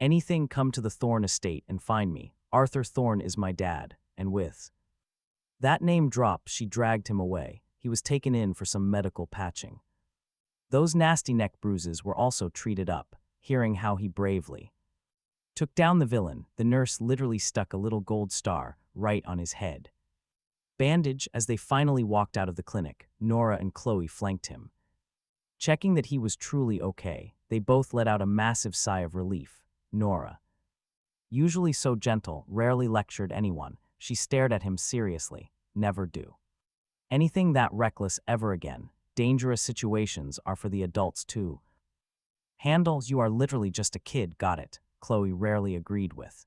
anything, come to the Thorne estate and find me. Arthur Thorne is my dad." And with that name drop, she dragged him away. He was taken in for some medical patching. Those nasty neck bruises were also treated up. Hearing how he bravely took down the villain, the nurse literally stuck a little gold star right on his head. Bandage. As they finally walked out of the clinic, Nora and Chloe flanked him. Checking that he was truly okay, they both let out a massive sigh of relief. Nora, usually so gentle, rarely lectured anyone. She stared at him seriously. "Never do anything that reckless ever again. Dangerous situations are for the adults too. Handles, you are literally just a kid, got it?" Chloe rarely agreed with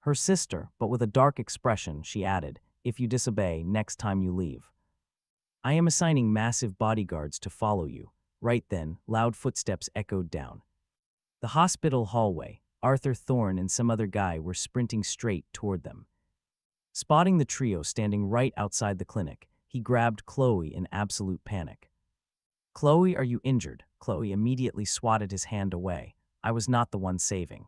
Her sister, but with a dark expression, she added, "If you disobey, next time you leave, I am assigning massive bodyguards to follow you." Right then, loud footsteps echoed down the hospital hallway. Arthur Thorne and some other guy were sprinting straight toward them. Spotting the trio standing right outside the clinic, he grabbed Chloe in absolute panic. "Chloe, are you injured?" Chloe immediately swatted his hand away. "I was not the one saving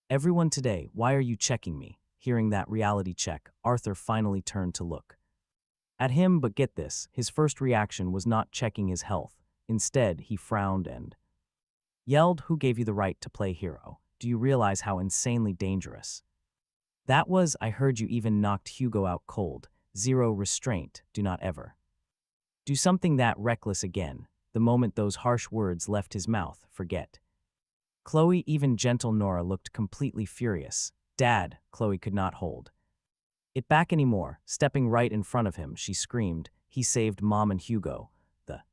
everyone today. Why are you checking me?" Hearing that reality check, Arthur finally turned to look at him, but get this, his first reaction was not checking his health. Instead, he frowned and yelled, "Who gave you the right to play hero? Do you realize how insanely dangerous that was? I heard you even knocked Hugo out cold. Zero restraint. Do not ever do something that reckless again." The moment those harsh words left his mouth, forget Chloe, even gentle Nora looked completely furious. "Dad," Chloe could not hold it back anymore. Stepping right in front of him, she screamed, "He saved Mom and Hugo. The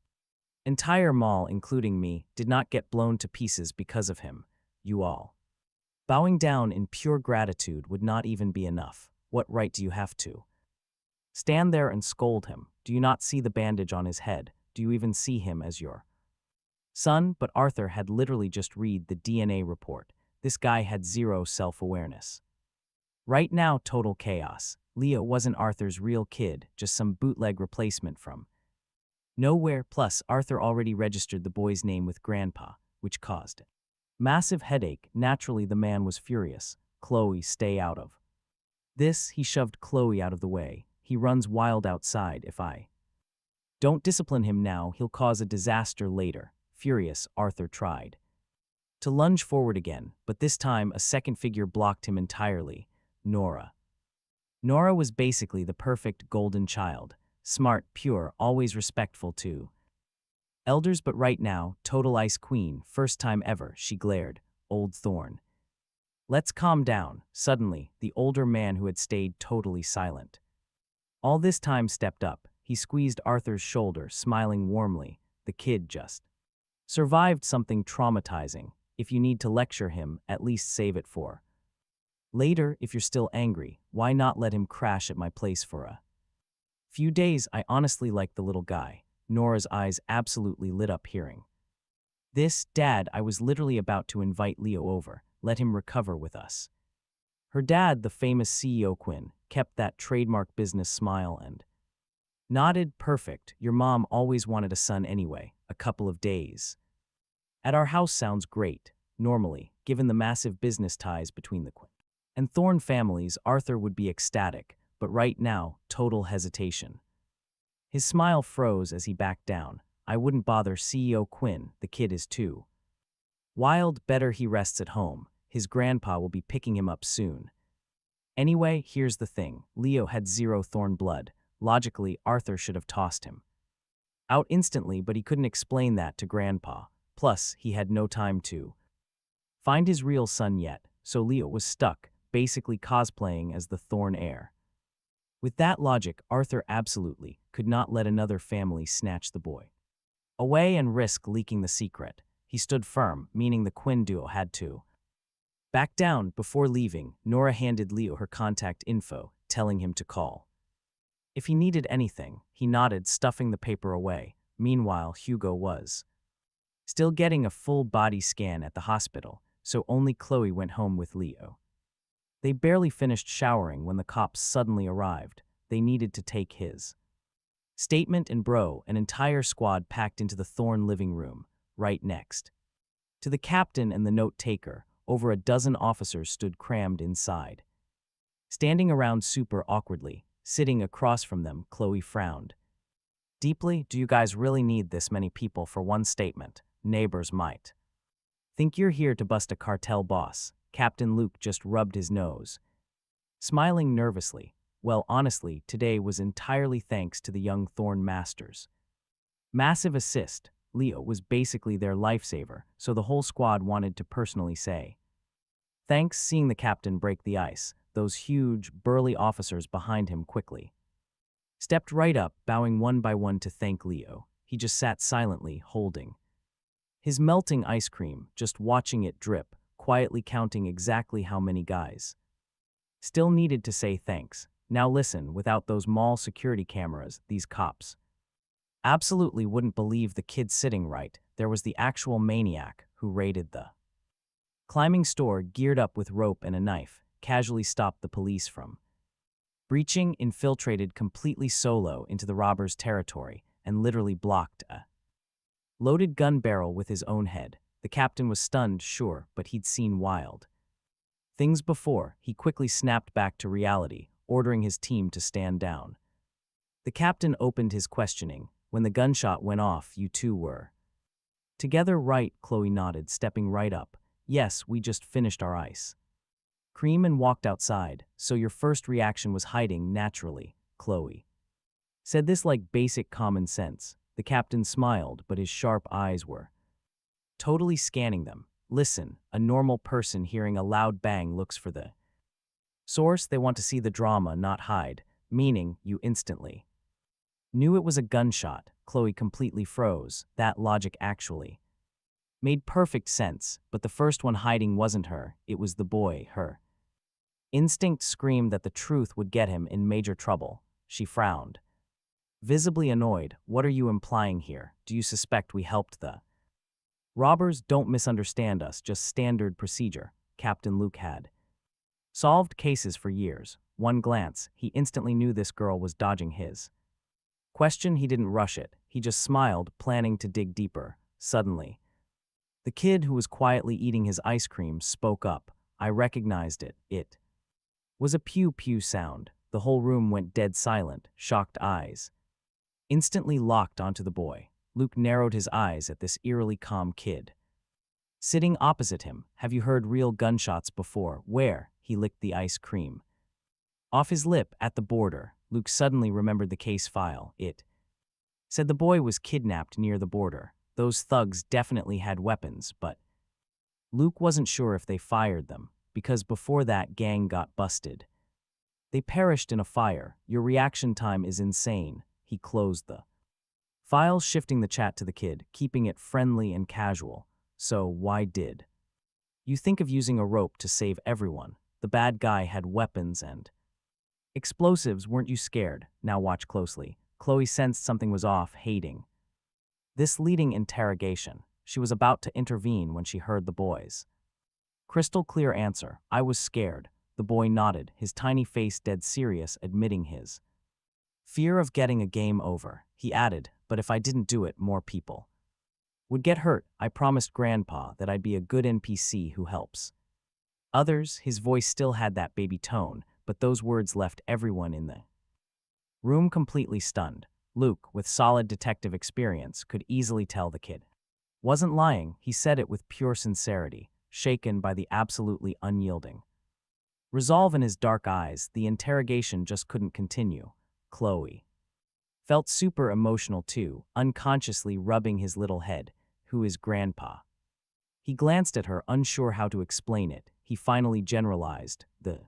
entire mall, including me, did not get blown to pieces because of him. You all." Bowing down in pure gratitude would not even be enough. What right do you have to stand there and scold him? Do you not see the bandage on his head? Do you even see him as your son? But Arthur had literally just read the DNA report. This guy had zero self-awareness. Right now, total chaos. Leo wasn't Arthur's real kid, just some bootleg replacement from nowhere. Plus, Arthur already registered the boy's name with Grandpa, which caused massive headache. Naturally, the man was furious. "Chloe, stay out of this." He shoved Chloe out of the way. "He runs wild outside. If I don't discipline him now, he'll cause a disaster later." Furious, Arthur tried to lunge forward again, but this time a second figure blocked him entirely. Nora. Nora was basically the perfect golden child. Smart, pure, always respectful to elders, but right now, total ice queen. First time ever, she glared. "Old Thorne, let's calm down." Suddenly, the older man who had stayed totally silent all this time stepped up. He squeezed Arthur's shoulder, smiling warmly. "The kid just survived something traumatizing. If you need to lecture him, at least save it for later. If you're still angry, why not let him crash at my place for a few days? I honestly like the little guy." Nora's eyes absolutely lit up hearing this. "Dad, I was literally about to invite Leo over. Let him recover with us." Her dad, the famous CEO Quinn, kept that trademark business smile and nodded. "Perfect. Your mom always wanted a son anyway. A couple of days at our house sounds great." Normally, given the massive business ties between the Quinn and Thorne families, Arthur would be ecstatic, but right now, total hesitation. His smile froze as he backed down. "I wouldn't bother CEO Quinn. The kid is too wild. Better he rests at home. His grandpa will be picking him up soon. Anyway, here's the thing. Leo had zero Thorne blood. Logically, Arthur should have tossed him out instantly, but he couldn't explain that to Grandpa. Plus, he had no time to find his real son yet, so Leo was stuck, basically cosplaying as the Thorne heir. With that logic, Arthur absolutely could not let another family snatch the boy away and risk leaking the secret. He stood firm, meaning the Quinn duo had to back down. Before leaving, Nora handed Leo her contact info, telling him to call if he needed anything. He nodded, stuffing the paper away. Meanwhile, Hugo was still getting a full body scan at the hospital, so only Chloe went home with Leo. They barely finished showering when the cops suddenly arrived. They needed to take his statement, and an entire squad packed into the Thorne living room, right next to the captain and the note taker. Over a dozen officers stood crammed inside, standing around super awkwardly. Sitting across from them, Chloe frowned deeply. "Do you guys really need this many people for one statement? Neighbors might think you're here to bust a cartel boss." Captain Luke just rubbed his nose, smiling nervously. "Well, honestly, today was entirely thanks to the young Thorne masters. Massive assist. Leo was basically their lifesaver, so the whole squad wanted to personally say thanks." Seeing the captain break the ice, those huge, burly officers behind him quickly stepped right up, bowing one by one to thank Leo. He just sat silently, holding his melting ice cream, just watching it drip, quietly counting exactly how many guys Still needed to say thanks. Now listen, without those mall security cameras, these cops absolutely wouldn't believe the kid sitting right. There was the actual maniac who raided the climbing store, geared up with rope and a knife, casually stopped the police from breaching, infiltrated completely solo into the robber's territory, and literally blocked a loaded gun barrel with his own head. The captain was stunned, sure, but he'd seen wild things before. He quickly snapped back to reality, ordering his team to stand down. The captain opened his questioning. When the gunshot went off, you two were together, right? Chloe nodded, stepping right up. Yes, we just finished our ice cream and walked outside. So your first reaction was hiding, naturally, Chloe said this like basic common sense. The captain smiled, but his sharp eyes were totally scanning them. Listen, a normal person hearing a loud bang looks for the source. They want to see the drama, not hide, meaning you instantly knew it was a gunshot. Chloe completely froze. That logic actually made perfect sense, but the first one hiding wasn't her, it was the boy. Her instinct screamed that the truth would get him in major trouble. She frowned, visibly annoyed. What are you implying here? Do you suspect we helped the robbers? Don't misunderstand us, just standard procedure. Captain Luke had solved cases for years. One glance, he instantly knew this girl was dodging his question. He didn't rush it. He just smiled, planning to dig deeper. Suddenly, the kid who was quietly eating his ice cream spoke up. I recognized it. It was a pew-pew sound. The whole room went dead silent, shocked eyes instantly locked onto the boy. Luke narrowed his eyes at this eerily calm kid sitting opposite him. Have you heard real gunshots before? Where? He licked the ice cream off his lip. At the border. Luke suddenly remembered the case file. It said the boy was kidnapped near the border. Those thugs definitely had weapons, but Luke wasn't sure if they fired them, because before that gang got busted, they perished in a fire. Your reaction time is insane. He closed the file, shifting the chat to the kid, keeping it friendly and casual. So why did you think of using a rope to save everyone? The bad guy had weapons and explosives. Weren't you scared? Now watch closely. Chloe sensed something was off, hating this leading interrogation. She was about to intervene when she heard the boy's crystal clear answer. I was scared. The boy nodded, his tiny face dead serious, admitting his fear of getting a game over. He added, but if I didn't do it, more people would get hurt. I promised Grandpa that I'd be a good NPC who helps others. His voice still had that baby tone, but those words left everyone in the room completely stunned. Luke, with solid detective experience, could easily tell the kid wasn't lying. He said it with pure sincerity, shaken by the absolutely unyielding resolve in his dark eyes. The interrogation just couldn't continue. Chloe felt super emotional too, unconsciously rubbing his little head. Who is Grandpa? He glanced at her, unsure how to explain it. He finally generalized, the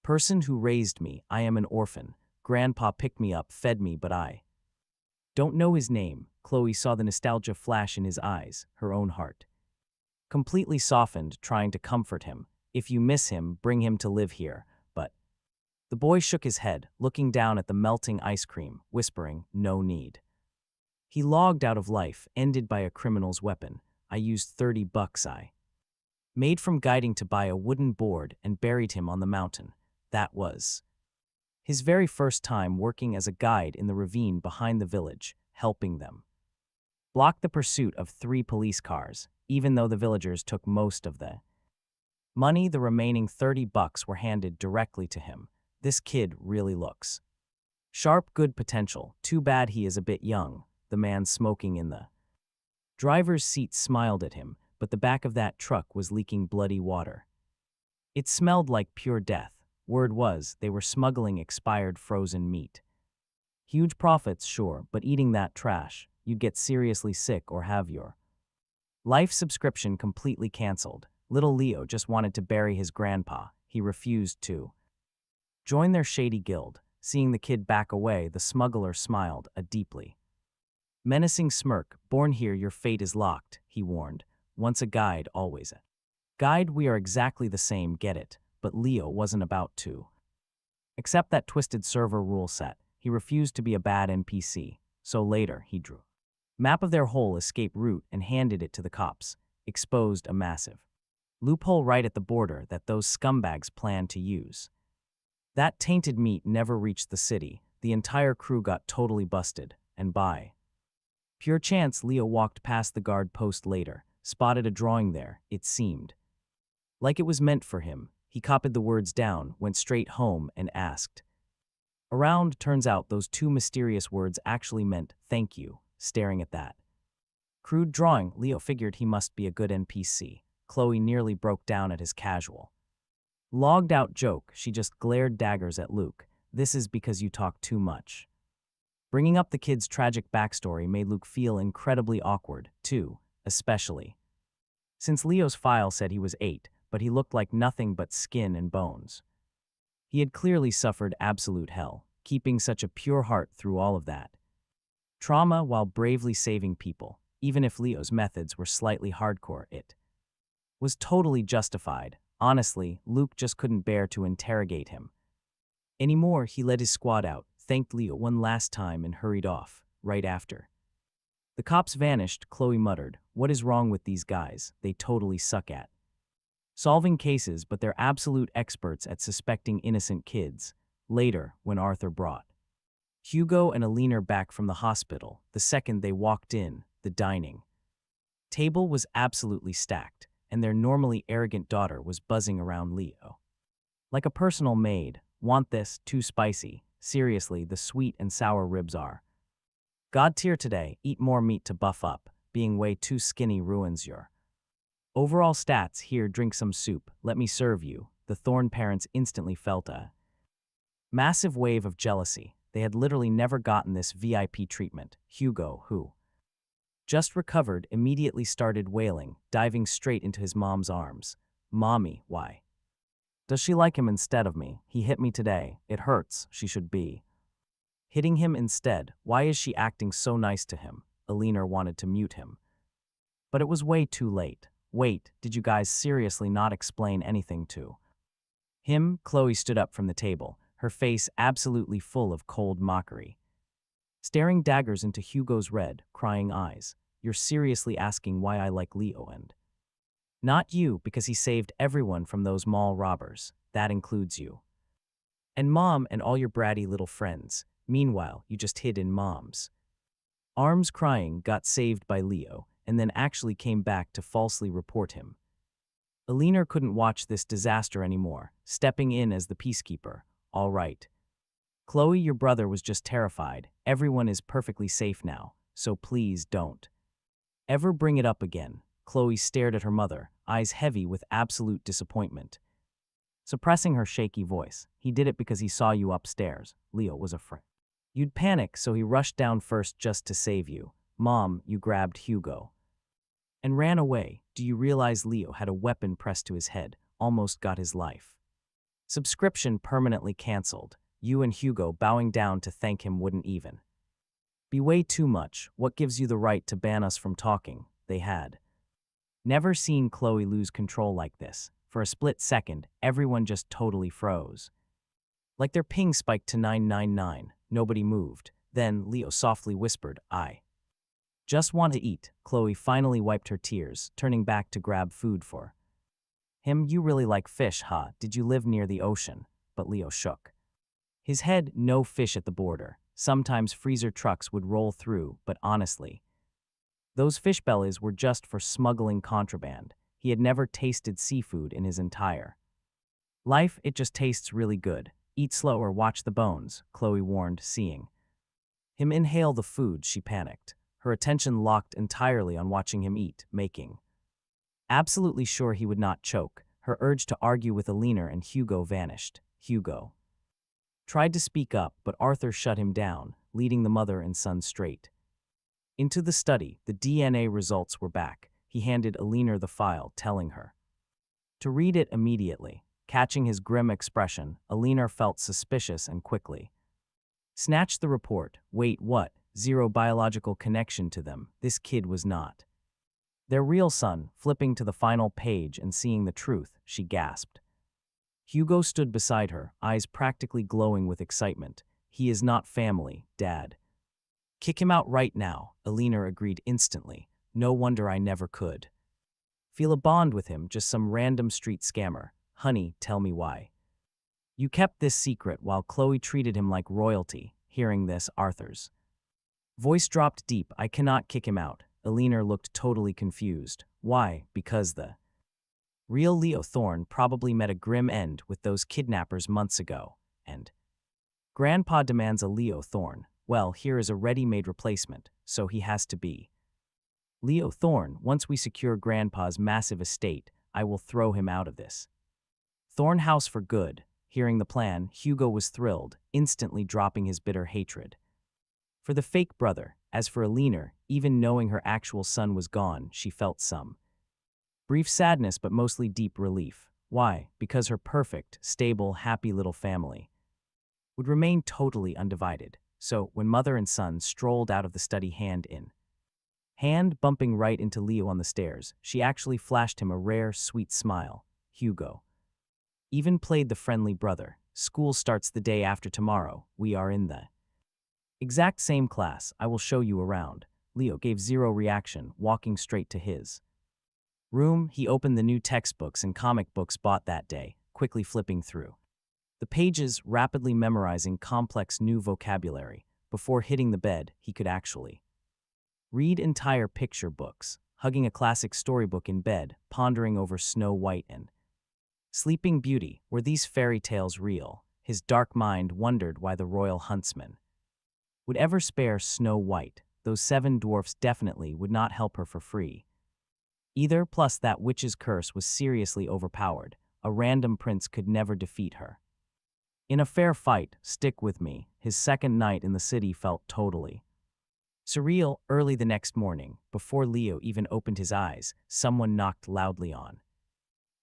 person who raised me. I am an orphan. Grandpa picked me up, fed me, but I don't know his name. Chloe saw the nostalgia flash in his eyes, her own heart completely softened, trying to comfort him. If you miss him, bring him to live here. But the boy shook his head, looking down at the melting ice cream, whispering, no need. He logged out of life, ended by a criminal's weapon. I used $30 I made from guiding to buy a wooden board and buried him on the mountain. That was his very first time working as a guide in the ravine behind the village, helping them block the pursuit of 3 police cars. Even though the villagers took most of the money, the remaining $30 were handed directly to him. This kid really looks sharp, good potential. Too bad he is a bit young. The man smoking in the driver's seat smiled at him, but the back of that truck was leaking bloody water. It smelled like pure death. Word was they were smuggling expired frozen meat. Huge profits, sure, but eating that trash, you'd get seriously sick or have your life subscription completely canceled. Little Leo just wanted to bury his grandpa. He refused to join their shady guild. Seeing the kid back away, the smuggler smiled, a deeply menacing smirk. Born here, your fate is locked, he warned. Once a guide, always a guide. We are exactly the same, get it? but Leo wasn't about to accept that twisted server rule set. He refused to be a bad NPC, so later he drew a map of their whole escape route and handed it to the cops, exposed a massive loophole right at the border that those scumbags planned to use. That tainted meat never reached the city. The entire crew got totally busted, and by pure chance Leo walked past the guard post later, spotted a drawing there, it seemed like it was meant for him. He copied the words down, went straight home, and asked around. Turns out those two mysterious words actually meant thank you. Staring at that crude drawing, Leo figured he must be a good NPC. Chloe nearly broke down at his casual, logged out joke. She just glared daggers at Luke. This is because you talk too much. Bringing up the kid's tragic backstory made Luke feel incredibly awkward, too, especially since Leo's file said he was 8, but he looked like nothing but skin and bones. He had clearly suffered absolute hell, keeping such a pure heart through all of that trauma while bravely saving people. Even if Leo's methods were slightly hardcore, it was totally justified. Honestly, Luke just couldn't bear to interrogate him anymore. He led his squad out, thanked Leo one last time, and hurried off. Right after the cops vanished, Chloe muttered, "What is wrong with these guys? They totally suck at solving cases, but they're absolute experts at suspecting innocent kids." Later, when Arthur brought Hugo and Alina back from the hospital, the second they walked in, the dining table was absolutely stacked, and their normally arrogant daughter was buzzing around Leo like a personal maid. "Want this? Too spicy. Seriously, the sweet and sour ribs are god tier today. Eat more meat to buff up. Being way too skinny ruins your overall stats. Here, drink some soup. Let me serve you." The Thorne parents instantly felt a massive wave of jealousy. They had literally never gotten this VIP treatment. Hugo, who just recovered, immediately started wailing, diving straight into his mom's arms. "Mommy, why does she like him instead of me? He hit me today. It hurts. She should be hitting him instead. Why is she acting so nice to him?" Alina wanted to mute him, but it was way too late. "Wait, did you guys seriously not explain anything to him?" Chloe stood up from the table, her face absolutely full of cold mockery, staring daggers into Hugo's red, crying eyes. "You're seriously asking why I like Leo and not you? Because he saved everyone from those mall robbers. That includes you and Mom and all your bratty little friends. Meanwhile, you just hid in Mom's arms crying, got saved by Leo, and then actually came back to falsely report him." Alina couldn't watch this disaster anymore, stepping in as the peacekeeper. "All right, Chloe, your brother was just terrified. Everyone is perfectly safe now, so please don't ever bring it up again." Chloe stared at her mother, eyes heavy with absolute disappointment. Suppressing her shaky voice, "He did it because he saw you upstairs. Leo was afraid you'd panic, so he rushed down first just to save you. Mom, you grabbed Hugo and ran away. Do you realize Leo had a weapon pressed to his head, almost got his life subscription permanently canceled. You and Hugo bowing down to thank him wouldn't even be way too much. What gives you the right to ban us from talking?" They had never seen Chloe lose control like this. For a split second, everyone just totally froze, like their ping spiked to 999. Nobody moved. Then Leo softly whispered, "I just want to eat." Chloe finally wiped her tears, turning back to grab food for him. "You really like fish, huh? Did you live near the ocean?" But Leo shook his head. "No fish at the border. Sometimes freezer trucks would roll through, but honestly, those fish bellies were just for smuggling contraband." He had never tasted seafood in his entire life. "It just tastes really good. Eat slow or watch the bones," Chloe warned, seeing him inhale the food. She panicked, her attention locked entirely on watching him eat, making absolutely sure he would not choke. Her urge to argue with Alina and Hugo vanished. Hugo tried to speak up, but Arthur shut him down, leading the mother and son straight into the study. The DNA results were back. He handed Alina the file, telling her to read it immediately. Catching his grim expression, Alina felt suspicious and quickly snatched the report. "Wait, what? Zero biological connection to them. This kid was not their real son." Flipping to the final page and seeing the truth, she gasped, Hugo stood beside her, eyes practically glowing with excitement. He is not family, Dad. Kick him out right now, Alina agreed instantly. No wonder I never could. Feel a bond with him, just some random street scammer. Honey, tell me why. You kept this secret while Chloe treated him like royalty. Hearing this, Arthur's voice dropped deep. I cannot kick him out. Alina looked totally confused. Why? Because the real Leo Thorne probably met a grim end with those kidnappers months ago. And Grandpa demands a Leo Thorne. Well, here is a ready-made replacement, so he has to be Leo Thorne. Once we secure Grandpa's massive estate, I will throw him out of this Thorne house for good. Hearing the plan, Hugo was thrilled, instantly dropping his bitter hatred for the fake brother. As for Alina, even knowing her actual son was gone, she felt some brief sadness but mostly deep relief. Why? Because her perfect, stable, happy little family would remain totally undivided. So, when mother and son strolled out of the study hand in hand, bumping right into Leo on the stairs, she actually flashed him a rare, sweet smile. Hugo even played the friendly brother. School starts the day after tomorrow. We are in the exact same class. I will show you around. Leo gave zero reaction, walking straight to his room. He opened the new textbooks and comic books bought that day, quickly flipping through the pages, rapidly memorizing complex new vocabulary. Before hitting the bed, he could actually read entire picture books, hugging a classic storybook in bed, pondering over Snow White and Sleeping Beauty. Were these fairy tales real? His dark mind wondered why the royal huntsman would ever spare Snow White. Those 7 dwarfs definitely would not help her for free either, plus that witch's curse was seriously overpowered. A random prince could never defeat her in a fair fight. Stick with me. His second night in the city felt totally surreal. Early the next morning, before Leo even opened his eyes, someone knocked loudly on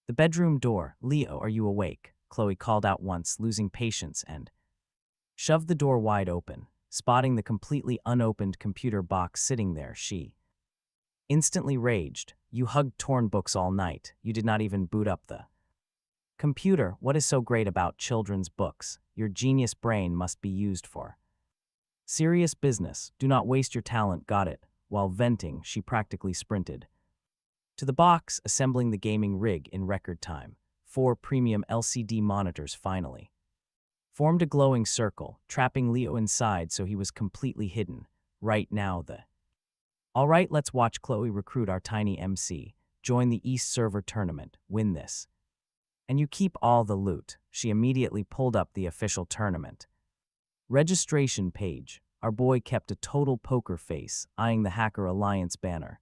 the bedroom door. Leo, are you awake? Chloe called out once, losing patience, and shoved the door wide open. Spotting the completely unopened computer box sitting there, she instantly raged. You hugged torn books all night. You did not even boot up the computer. What is so great about children's books? Your genius brain must be used for serious business. Do not waste your talent. Got it. While venting, she practically sprinted to the box, assembling the gaming rig in record time. 4 premium LCD monitors finally formed a glowing circle, trapping Leo inside so he was completely hidden. Right now all right, let's watch Chloe recruit our tiny MC. Join the East server tournament. Win this and you keep all the loot. She immediately pulled up the official tournament registration page. Our boy kept a total poker face, eyeing the Hacker Alliance banner,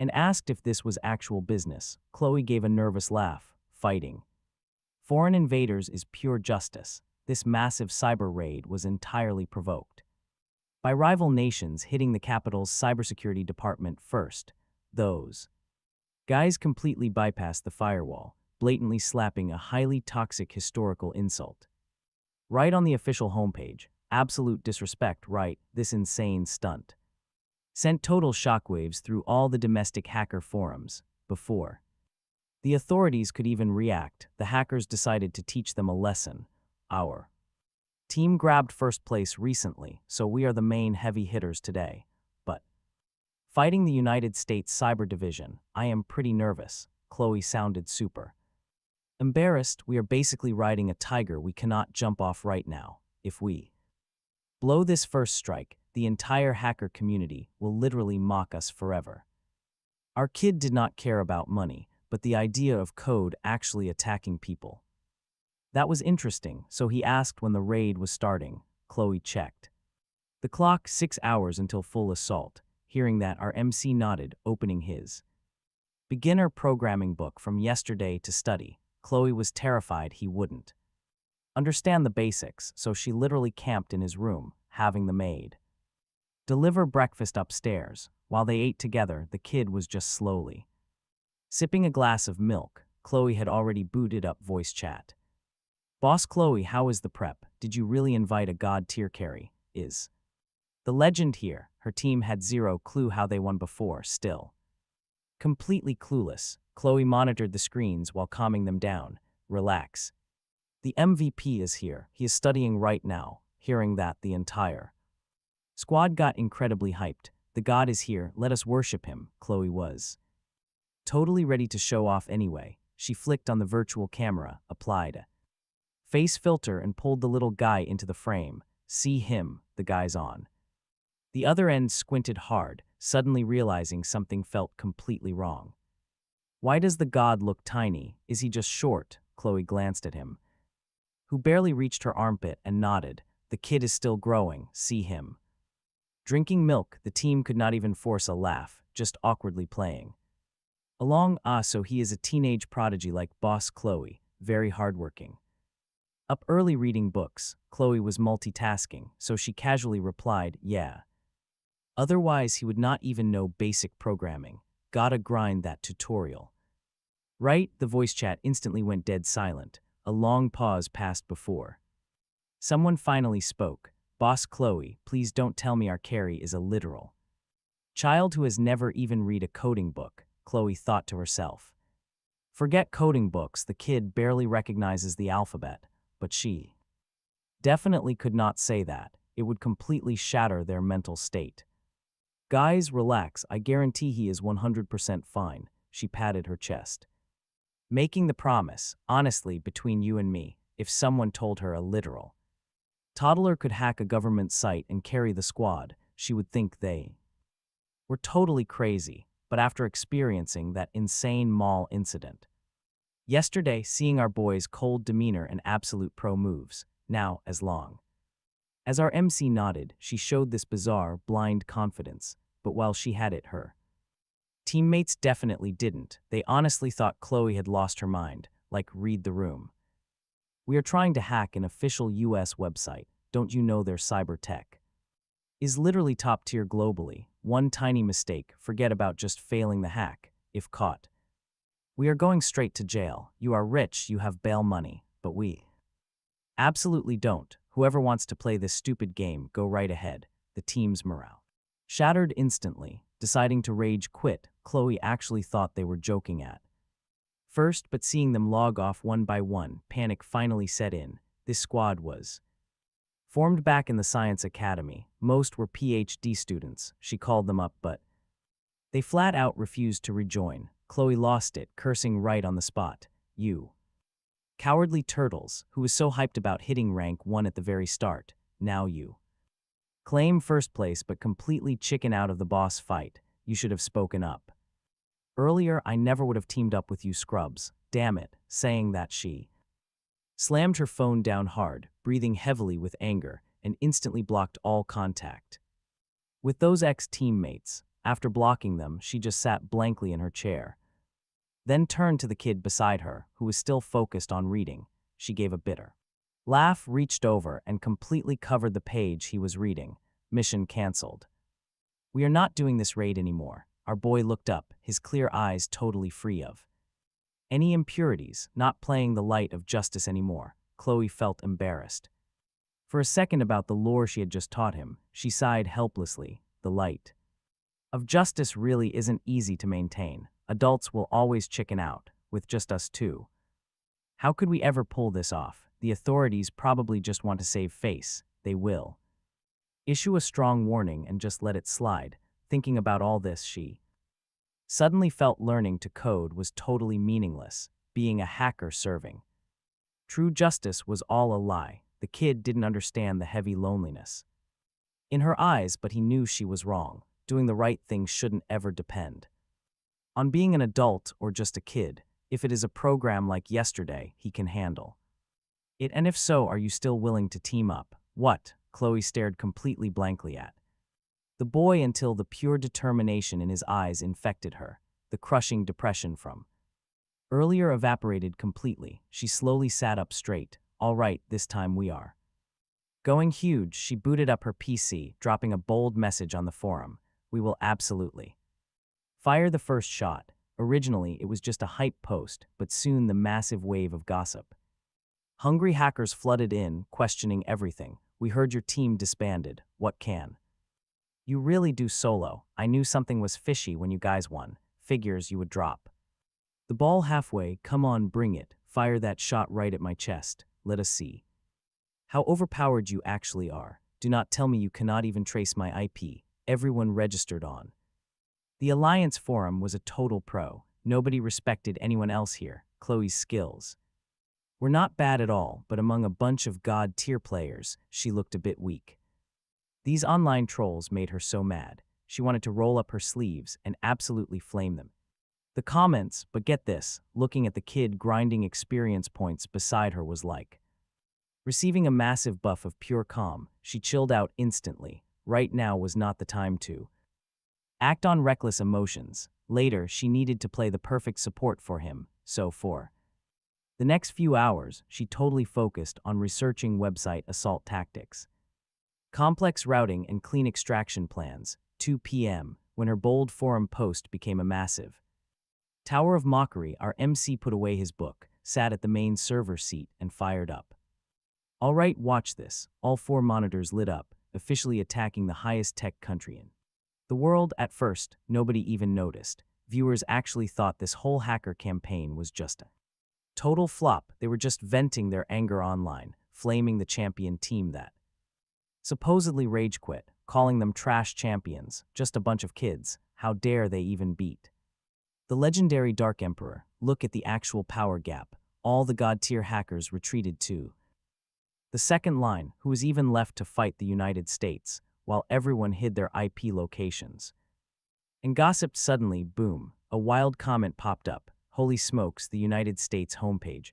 and asked if this was actual business. Chloe gave a nervous laugh. Fighting foreign invaders is pure justice. This massive cyber raid was entirely provoked by rival nations hitting the capital's cybersecurity department first. Those guys completely bypassed the firewall, blatantly slapping a highly toxic historical insult right on the official homepage. Absolute disrespect, right? This insane stunt sent total shockwaves through all the domestic hacker forums. Before the authorities could even react, the hackers decided to teach them a lesson. Our team grabbed first place recently, so we are the main heavy hitters today. But fighting the United States Cyber Division, I am pretty nervous. Chloe sounded super embarrassed. We are basically riding a tiger we cannot jump off right now. If we blow this first strike, the entire hacker community will literally mock us forever. Our kid did not care about money, but the idea of code actually attacking people. That was interesting, so he asked when the raid was starting. Chloe checked the clock. 6 hours until full assault. Hearing that, our MC nodded, opening his beginner programming book from yesterday to study. Chloe was terrified he wouldn't understand the basics, so she literally camped in his room, having the maid deliver breakfast upstairs. While they ate together, the kid was just slowly sipping a glass of milk. Chloe had already booted up voice chat. Boss Chloe, how is the prep? Did you really invite a god tier carry? Is the legend here? Her team had zero clue how they won before. Still completely clueless, Chloe monitored the screens while calming them down. Relax. The MVP is here. He is studying right now. Hearing that, the entire squad got incredibly hyped. The god is here. Let us worship him. Chloe was totally ready to show off anyway. She flicked on the virtual camera, applied a face filter and pulled the little guy into the frame. See him, the guy's on. The other end squinted hard, suddenly realizing something felt completely wrong. Why does the god look tiny? Is he just short? Chloe glanced at him, who barely reached her armpit, and nodded. The kid is still growing. See him. Drinking milk, the team could not even force a laugh, just awkwardly playing along. So he is a teenage prodigy like boss Chloe, very hardworking. Up early reading books. Chloe was multitasking, so she casually replied, yeah. Otherwise he would not even know basic programming. Gotta grind that tutorial. Right? The voice chat instantly went dead silent. A long pause passed before someone finally spoke. Boss Chloe, please don't tell me our carry is a literal child who has never even read a coding book, Chloe thought to herself. Forget coding books, the kid barely recognizes the alphabet, but she definitely could not say that. It would completely shatter their mental state. Guys, relax, I guarantee he is 100% fine. She patted her chest, making the promise, honestly, between you and me, if someone told her a literal toddler could hack a government site and carry the squad, she would think they were totally crazy. But after experiencing that insane mall incident yesterday, seeing our boys' cold demeanor and absolute pro moves, now, as long as our MC nodded, she showed this bizarre, blind confidence. But while she had it, her teammates definitely didn't. They honestly thought Chloe had lost her mind, like read the room. We are trying to hack an official US website. Don't you know their cyber tech is literally top tier globally? One tiny mistake, forget about just failing the hack, if caught. We are going straight to jail. You are rich, you have bail money, but we absolutely don't. Whoever wants to play this stupid game, go right ahead. The team's morale shattered instantly. Deciding to rage quit, Chloe actually thought they were joking at first, but seeing them log off one by one, panic finally set in. This squad was formed back in the Science Academy. Most were PhD students. She called them up, but they flat out refused to rejoin. Chloe lost it, cursing right on the spot. You cowardly turtles, who was so hyped about hitting rank 1 at the very start. Now you claim first place but completely chicken out of the boss fight. You should have spoken up earlier. I never would have teamed up with you scrubs. Damn it. Saying that, she slammed her phone down hard, breathing heavily with anger, and instantly blocked all contact with those ex-teammates. After blocking them, she just sat blankly in her chair, then turned to the kid beside her, who was still focused on reading. She gave a bitter laugh, reached over, and completely covered the page he was reading. Mission canceled. We are not doing this raid anymore. Our boy looked up, his clear eyes totally free of any impurities, not playing the light of justice anymore. Chloe felt embarrassed for a second about the lore she had just taught him. She sighed helplessly. The light of justice really isn't easy to maintain. Adults will always chicken out, with just us two. How could we ever pull this off? The authorities probably just want to save face. They will issue a strong warning and just let it slide. Thinking about all this, she suddenly felt learning to code was totally meaningless. Being a hacker serving true justice was all a lie. The kid didn't understand the heavy loneliness in her eyes, but he knew she was wrong. Doing the right thing shouldn't ever depend on being an adult or just a kid. If it is a program like yesterday, he can handle it. And if so, are you still willing to team up? What? Chloe stared completely blankly at the boy until the pure determination in his eyes infected her. The crushing depression from earlier evaporated completely. She slowly sat up straight. All right, this time we are going huge. She booted up her PC, dropping a bold message on the forum. We will absolutely fire the first shot. Originally, it was just a hype post, but soon the massive wave of gossip. Hungry hackers flooded in, questioning everything. We heard your team disbanded. What can you really do solo? I knew something was fishy when you guys won. Figures you would drop the ball halfway. Come on, bring it. Fire that shot right at my chest. let us see how overpowered you actually are. Do not tell me you cannot even trace my IP. Everyone registered on. The Alliance forum was a total pro. Nobody respected anyone else here. Chloe's skills were not bad at all, but among a bunch of god-tier players, she looked a bit weak. These online trolls made her so mad. She wanted to roll up her sleeves and absolutely flame them. The comments, but get this, looking at the kid grinding experience points beside her was like receiving a massive buff of pure calm. She chilled out instantly. Right now was not the time to act on reckless emotions. Later, she needed to play the perfect support for him, so for the next few hours, she totally focused on researching website assault tactics, complex routing and clean extraction plans. 2 p.m., when her bold forum post became a massive tower of mockery, our MC put away his book, sat at the main server seat, and fired up. All right, watch this. All 4 monitors lit up, officially attacking the highest tech country in the world. At first, nobody even noticed. Viewers actually thought this whole hacker campaign was just a total flop. They were just venting their anger online, flaming the champion team that supposedly rage quit, calling them trash champions, just a bunch of kids. How dare they even beat the legendary Dark Emperor? Look at the actual power gap. All the god-tier hackers retreated to the second line, who was even left to fight the United States, while everyone hid their IP locations. And gossiped. Suddenly, boom, a wild comment popped up. Holy smokes, the United States homepage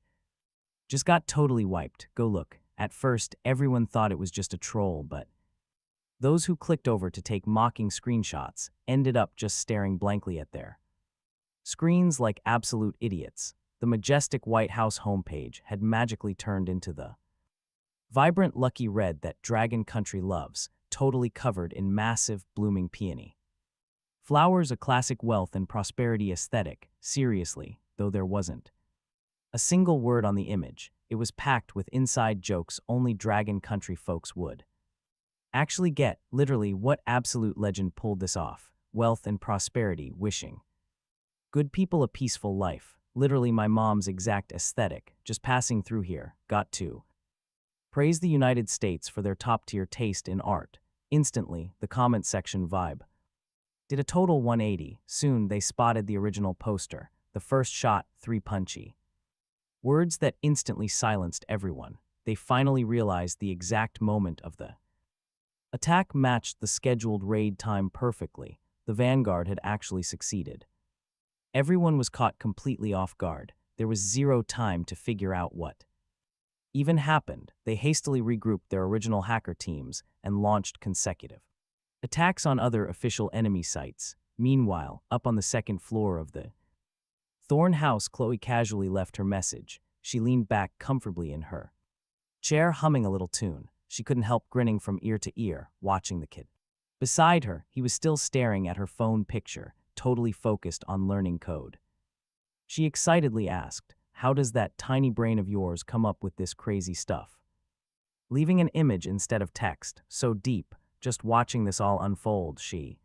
just got totally wiped. Go look. At first, everyone thought it was just a troll, but those who clicked over to take mocking screenshots ended up just staring blankly at their screens like absolute idiots. The majestic White House homepage had magically turned into the vibrant lucky red that Dragon Country loves, totally covered in massive, blooming peony flowers, a classic wealth and prosperity aesthetic. Seriously, though, there wasn't a single word on the image. It was packed with inside jokes only Dragon Country folks would actually get. Literally, what absolute legend pulled this off? Wealth and prosperity, wishing good people a peaceful life. Literally my mom's exact aesthetic. Just passing through here, got to praise the United States for their top-tier taste in art. Instantly, the comment section vibe did a total 180. Soon they spotted the original poster. The first shot, 3 punchy words that instantly silenced everyone. They finally realized the exact moment of the attack matched the scheduled raid time perfectly. The Vanguard had actually succeeded. Everyone was caught completely off guard. There was zero time to figure out what even happened. They hastily regrouped their original hacker teams and launched consecutive attacks on other official enemy sites. Meanwhile, up on the second floor of the Thorn House, Chloe casually left her message. She leaned back comfortably in her chair, humming a little tune. She couldn't help grinning from ear to ear, watching the kid beside her. He was still staring at her phone picture, totally focused on learning code. She excitedly asked, "How does that tiny brain of yours come up with this crazy stuff?" Leaving an image instead of text, so deep, just watching this all unfold. She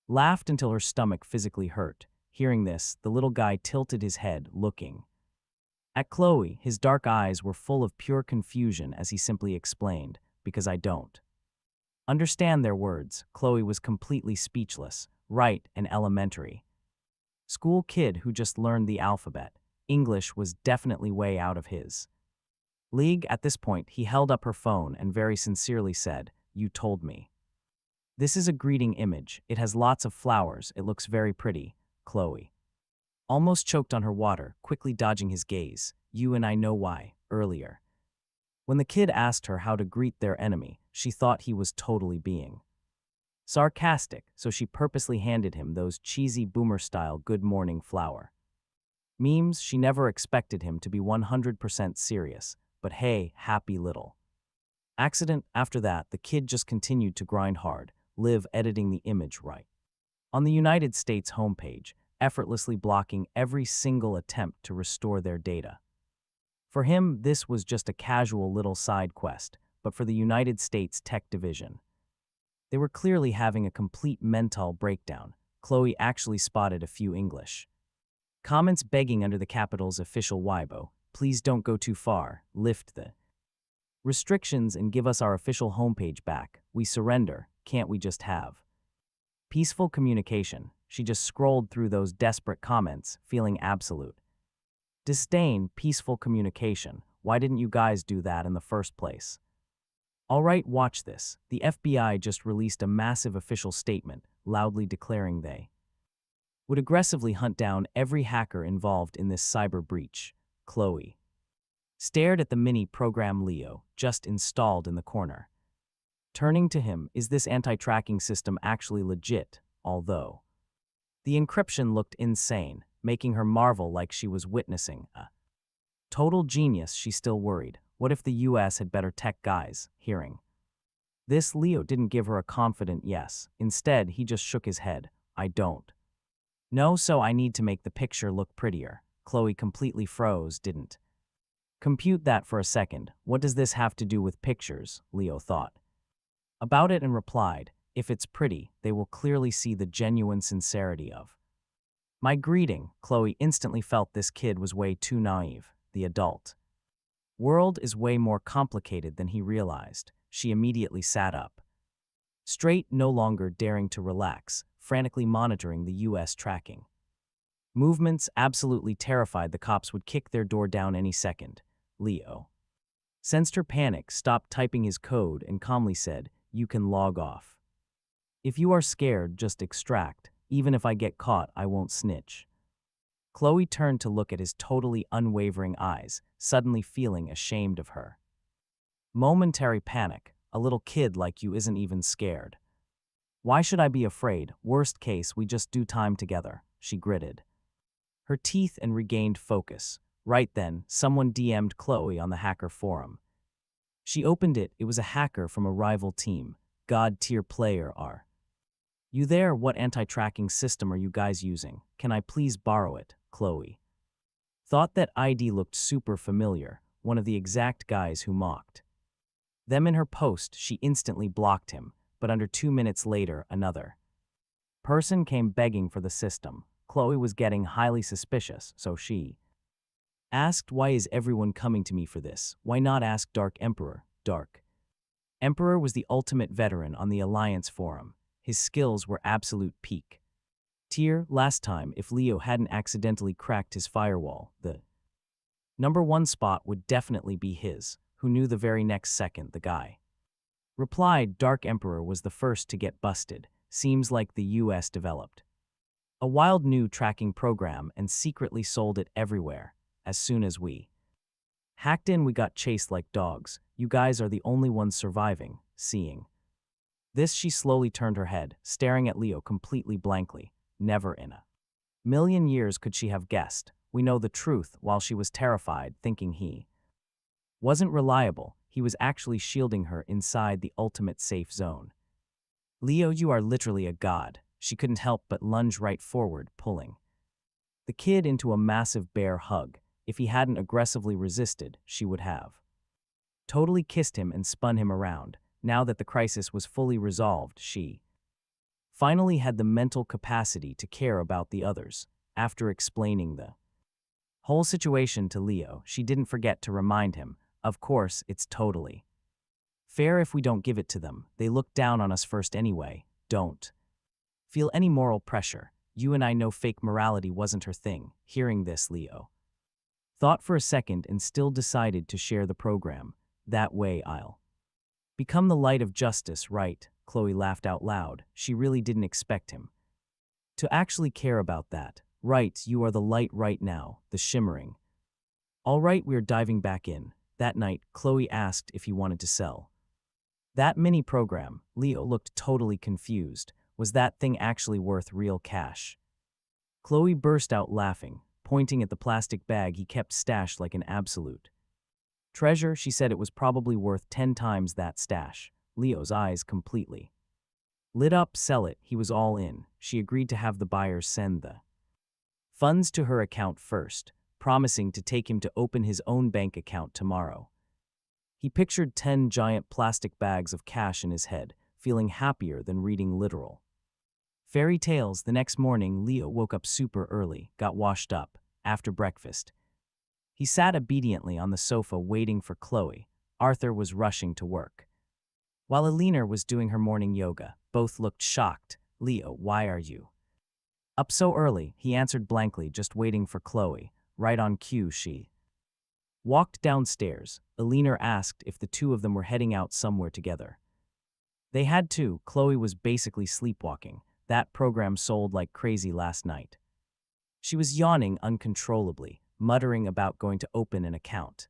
laughed until her stomach physically hurt. Hearing this, the little guy tilted his head, looking at Chloe. His dark eyes were full of pure confusion as he simply explained, "Because I don't understand their words." Chloe was completely speechless. Right, an elementary school kid who just learned the alphabet. English was definitely way out of his league. At this point, he held up her phone and very sincerely said, "You told me. This is a greeting image. It has lots of flowers. It looks very pretty." Chloe almost choked on her water, quickly dodging his gaze. "You and I know why." Earlier, when the kid asked her how to greet their enemy, she thought he was totally being sarcastic, so she purposely handed him those cheesy boomer-style good morning flower memes. She never expected him to be 100% serious, but hey, happy little accident. After that, the kid just continued to grind hard, live editing the image right on the United States homepage, effortlessly blocking every single attempt to restore their data. For him, this was just a casual little side quest, but for the United States tech division, they were clearly having a complete mental breakdown. Chloe actually spotted a few English comments begging under the Capitol's official Weibo, please don't go too far, lift the restrictions and give us our official homepage back. We surrender, can't we just have peaceful communication? She just scrolled through those desperate comments, feeling absolute disdain. Peaceful communication. Why didn't you guys do that in the first place? All right, watch this. The FBI just released a massive official statement, loudly declaring they would aggressively hunt down every hacker involved in this cyber breach. Chloe stared at the mini program Leo just installed in the corner. Turning to him, is this anti-tracking system actually legit? Although the encryption looked insane, making her marvel like she was witnessing a total genius. She still worried. What if the US had better tech guys? Hearing this, Leo didn't give her a confident yes. Instead, he just shook his head. I don't know, so I need to make the picture look prettier. Chloe completely froze. Didn't compute that for a second. What does this have to do with pictures? Leo thought about it and replied, if it's pretty, they will clearly see the genuine sincerity of my greeting. Chloe instantly felt this kid was way too naive. The adult world is way more complicated than he realized. She immediately sat up straight, no longer daring to relax, frantically monitoring the US tracking movements. Absolutely terrified the cops would kick their door down any second. Leo sensed her panic, stopped typing his code, and calmly said, you can log off. If you are scared, just extract. Even if I get caught, I won't snitch. Chloe turned to look at his totally unwavering eyes, suddenly feeling ashamed of her. Momentary panic. A little kid like you isn't even scared. Why should I be afraid? Worst case, we just do time together, she gritted her teeth and regained focus. Right then, someone DM'd Chloe on the hacker forum. She opened it. It was a hacker from a rival team. God-tier player. Are you there? What anti-tracking system are you guys using? Can I please borrow it? Chloe thought that ID looked super familiar, one of the exact guys who mocked them in her post. She instantly blocked him, but under 2 minutes later, another person came begging for the system. Chloe was getting highly suspicious, so she asked, why is everyone coming to me for this? Why not ask Dark Emperor? Dark Emperor was the ultimate veteran on the Alliance forum. His skills were absolute peak tier. Last time, if Leo hadn't accidentally cracked his firewall, the #1 spot would definitely be his. Who knew the very next second? The guy replied, Dark Emperor was the first to get busted. Seems like the US developed a wild new tracking program and secretly sold it everywhere. As soon as we hacked in, we got chased like dogs. You guys are the only ones surviving. Seeing this, she slowly turned her head, staring at Leo completely blankly. Never in a million years could she have guessed. We know the truth. While she was terrified, thinking he wasn't reliable, he was actually shielding her inside the ultimate safe zone. Leo, you are literally a god. She couldn't help but lunge right forward, pulling the kid into a massive bear hug. If he hadn't aggressively resisted, she would have totally kissed him and spun him around. Now that the crisis was fully resolved, she finally had the mental capacity to care about the others. After explaining the whole situation to Leo, she didn't forget to remind him, of course, it's totally fair if we don't give it to them. They look down on us first anyway. Don't feel any moral pressure. You and I know fake morality wasn't her thing. Hearing this, Leo thought for a second and still decided to share the program. That way I'll become the light of justice, right? Chloe laughed out loud. She really didn't expect him to actually care about that. Right, you are the light right now, the shimmering. All right, we're diving back in. That night, Chloe asked if he wanted to sell that mini program. Leo looked totally confused. Was that thing actually worth real cash? Chloe burst out laughing, pointing at the plastic bag he kept stashed like an absolute treasure. She said it was probably worth 10 times that stash. Leo's eyes completely lit up. Sell it. He was all in. She agreed to have the buyers send the funds to her account first, promising to take him to open his own bank account tomorrow. He pictured 10 giant plastic bags of cash in his head, feeling happier than reading literal fairy tales. The next morning, Leo woke up super early, got washed up. After breakfast, He sat obediently on the sofa waiting for Chloe. Arthur was rushing to work. While Alina was doing her morning yoga, both looked shocked. "Leo, why are you up so early?" He answered blankly, just waiting for Chloe. Right on cue, she walked downstairs. Alina asked if the two of them were heading out somewhere together. They had to. Chloe was basically sleepwalking. That program sold like crazy last night. She was yawning uncontrollably, muttering about going to open an account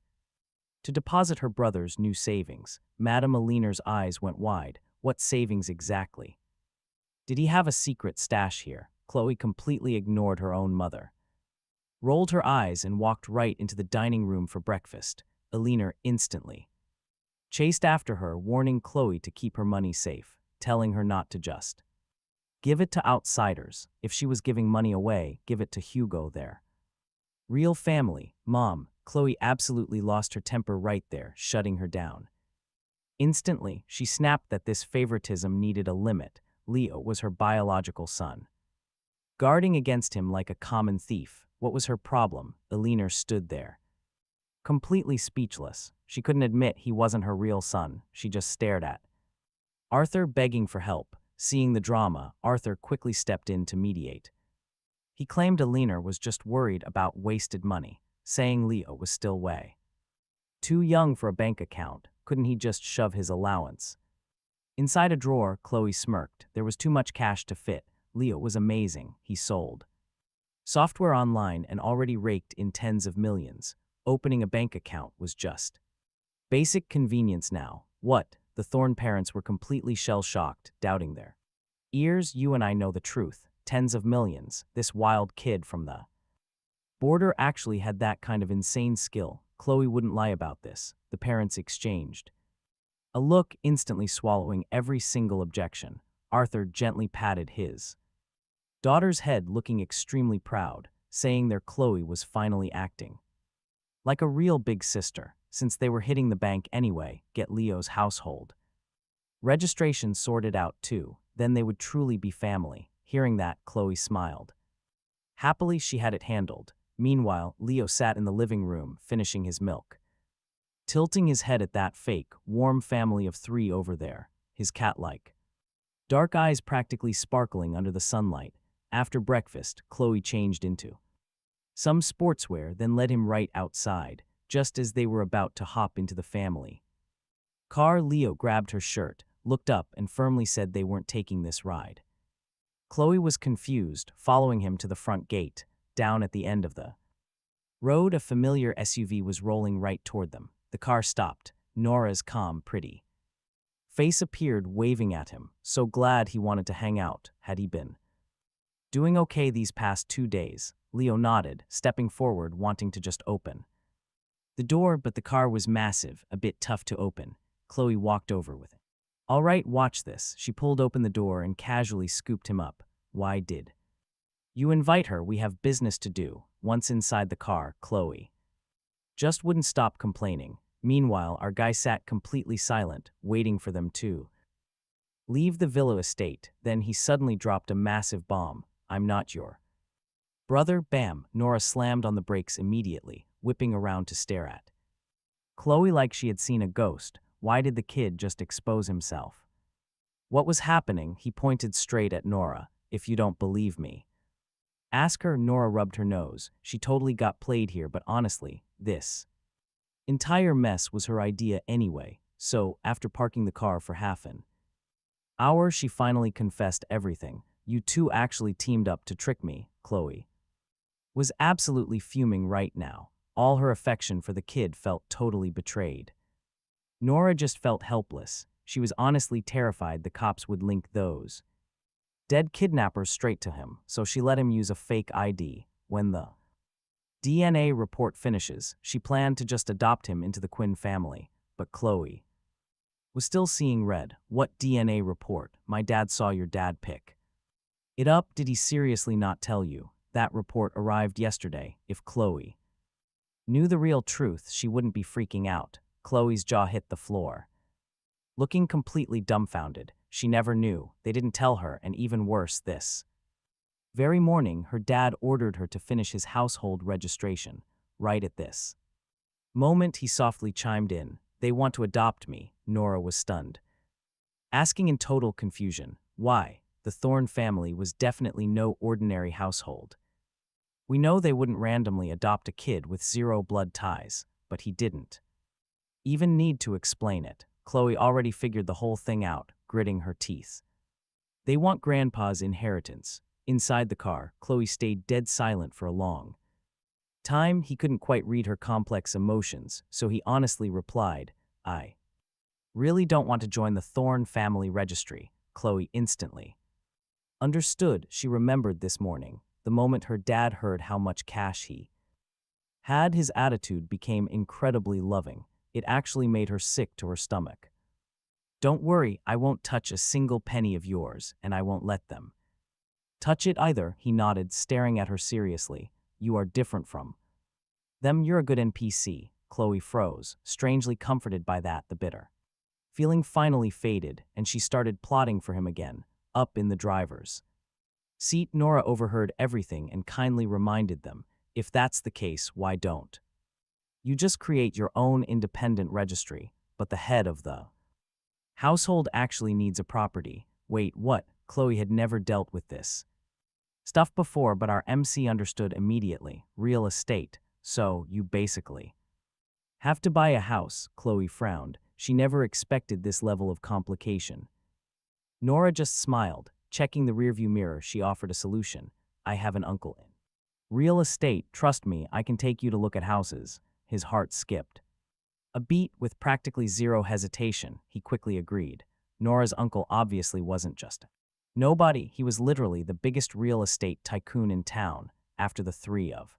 to deposit her brother's new savings. Madame Alina's eyes went wide. What savings exactly? Did he have a secret stash here? Chloe completely ignored her own mother, rolled her eyes and walked right into the dining room for breakfast. Alina instantly chased after her, warning Chloe to keep her money safe, telling her not to just give it to outsiders. If she was giving money away, give it to Hugo there. Real family. Mom. Chloe absolutely lost her temper right there, shutting her down. Instantly, she snapped that this favoritism needed a limit. Leo was her biological son, guarding against him like a common thief. What was her problem? Alina stood there, completely speechless. She couldn't admit he wasn't her real son. She just stared at Arthur, begging for help. Seeing the drama, Arthur quickly stepped in to mediate. He claimed Alina was just worried about wasted money, saying Leo was still way too young for a bank account. Couldn't he just shove his allowance inside a drawer? Chloe smirked. There was too much cash to fit. Leo was amazing. He sold software online and already raked in tens of millions. Opening a bank account was just basic convenience now. What? The Thorne parents were completely shell-shocked, doubting their ears. You and I know the truth. Tens of millions. This wild kid from the border actually had that kind of insane skill. Chloe wouldn't lie about this. The parents exchanged a look, instantly swallowing every single objection. Arthur gently patted his daughter's head, looking extremely proud, saying their Chloe was finally acting like a real big sister. Since they were hitting the bank anyway, get Leo's household registration sorted out too, then they would truly be family. Hearing that, Chloe smiled. Happily, she had it handled. Meanwhile, Leo sat in the living room, finishing his milk, tilting his head at that fake, warm family of three over there, his cat-like dark eyes practically sparkling under the sunlight. After breakfast, Chloe changed into some sportswear, then led him right outside. Just as they were about to hop into the family car, Leo grabbed her shirt, looked up, and firmly said they weren't taking this ride. Chloe was confused, following him to the front gate. Down at the end of the road, a familiar SUV was rolling right toward them. The car stopped. Nora's calm, pretty face appeared, waving at him. So glad he wanted to hang out. Had he been doing okay these past 2 days? Leo nodded, stepping forward, wanting to just open the door, but the car was massive, a bit tough to open. Chloe walked over with it. "All right, watch this." She pulled open the door and casually scooped him up. "Why did you invite her? We have business to do." Once inside the car, Chloe just wouldn't stop complaining. Meanwhile, our guy sat completely silent, waiting for them to leave the villa estate. Then he suddenly dropped a massive bomb. "I'm not your brother." Bam! Nora slammed on the brakes immediately, whipping around to stare at Chloe like she had seen a ghost. Why did the kid just expose himself? What was happening? He pointed straight at Nora. "If you don't believe me, ask her." Nora rubbed her nose. She totally got played here, but honestly, this entire mess was her idea anyway. So, after parking the car for half an hour, she finally confessed everything. "You two actually teamed up to trick me." Chloe was absolutely fuming right now. All her affection for the kid felt totally betrayed. Nora just felt helpless. She was honestly terrified the cops would link those dead kidnappers straight to him, so she let him use a fake ID. When the DNA report finishes, she planned to just adopt him into the Quinn family, but Chloe was still seeing red. "What DNA report? My dad saw your dad pick it up." "Did he seriously not tell you? That report arrived yesterday." If Chloe knew the real truth, she wouldn't be freaking out. Chloe's jaw hit the floor, looking completely dumbfounded. She never knew. They didn't tell her, and even worse, this very morning, her dad ordered her to finish his household registration. right at this moment he softly chimed in. They want to adopt me. Nora was stunned, asking in total confusion. Why? The Thorne family was definitely no ordinary household. We know they wouldn't randomly adopt a kid with zero blood ties, but he didn't even need to explain it. Chloe already figured the whole thing out, gritting her teeth. They want Grandpa's inheritance. Inside the car, Chloe stayed dead silent for a long time. He couldn't quite read her complex emotions, so he honestly replied, I really don't want to join the Thorne family registry. Chloe instantly understood. She remembered this morning, the moment her dad heard how much cash he had. His attitude became incredibly loving. It actually made her sick to her stomach. Don't worry, I won't touch a single penny of yours, and I won't let them touch it either, he nodded, staring at her seriously. You are different from them. You're a good NPC. Chloe froze, strangely comforted by that. The bitter feeling finally faded, and she started plotting for him again, up in the driver's seat. Nora overheard everything and kindly reminded them, if that's the case, why don't you just create your own independent registry? But the head of the household actually needs a property. Wait, what? Chloe had never dealt with this stuff before, but our MC understood immediately. Real estate. So, you basically have to buy a house. Chloe frowned. She never expected this level of complication. Nora just smiled. Checking the rearview mirror, she offered a solution. I have an uncle in real estate. Trust me, I can take you to look at houses. His heart skipped a beat. With practically zero hesitation, he quickly agreed. Nora's uncle obviously wasn't just nobody. He was literally the biggest real estate tycoon in town. After the three of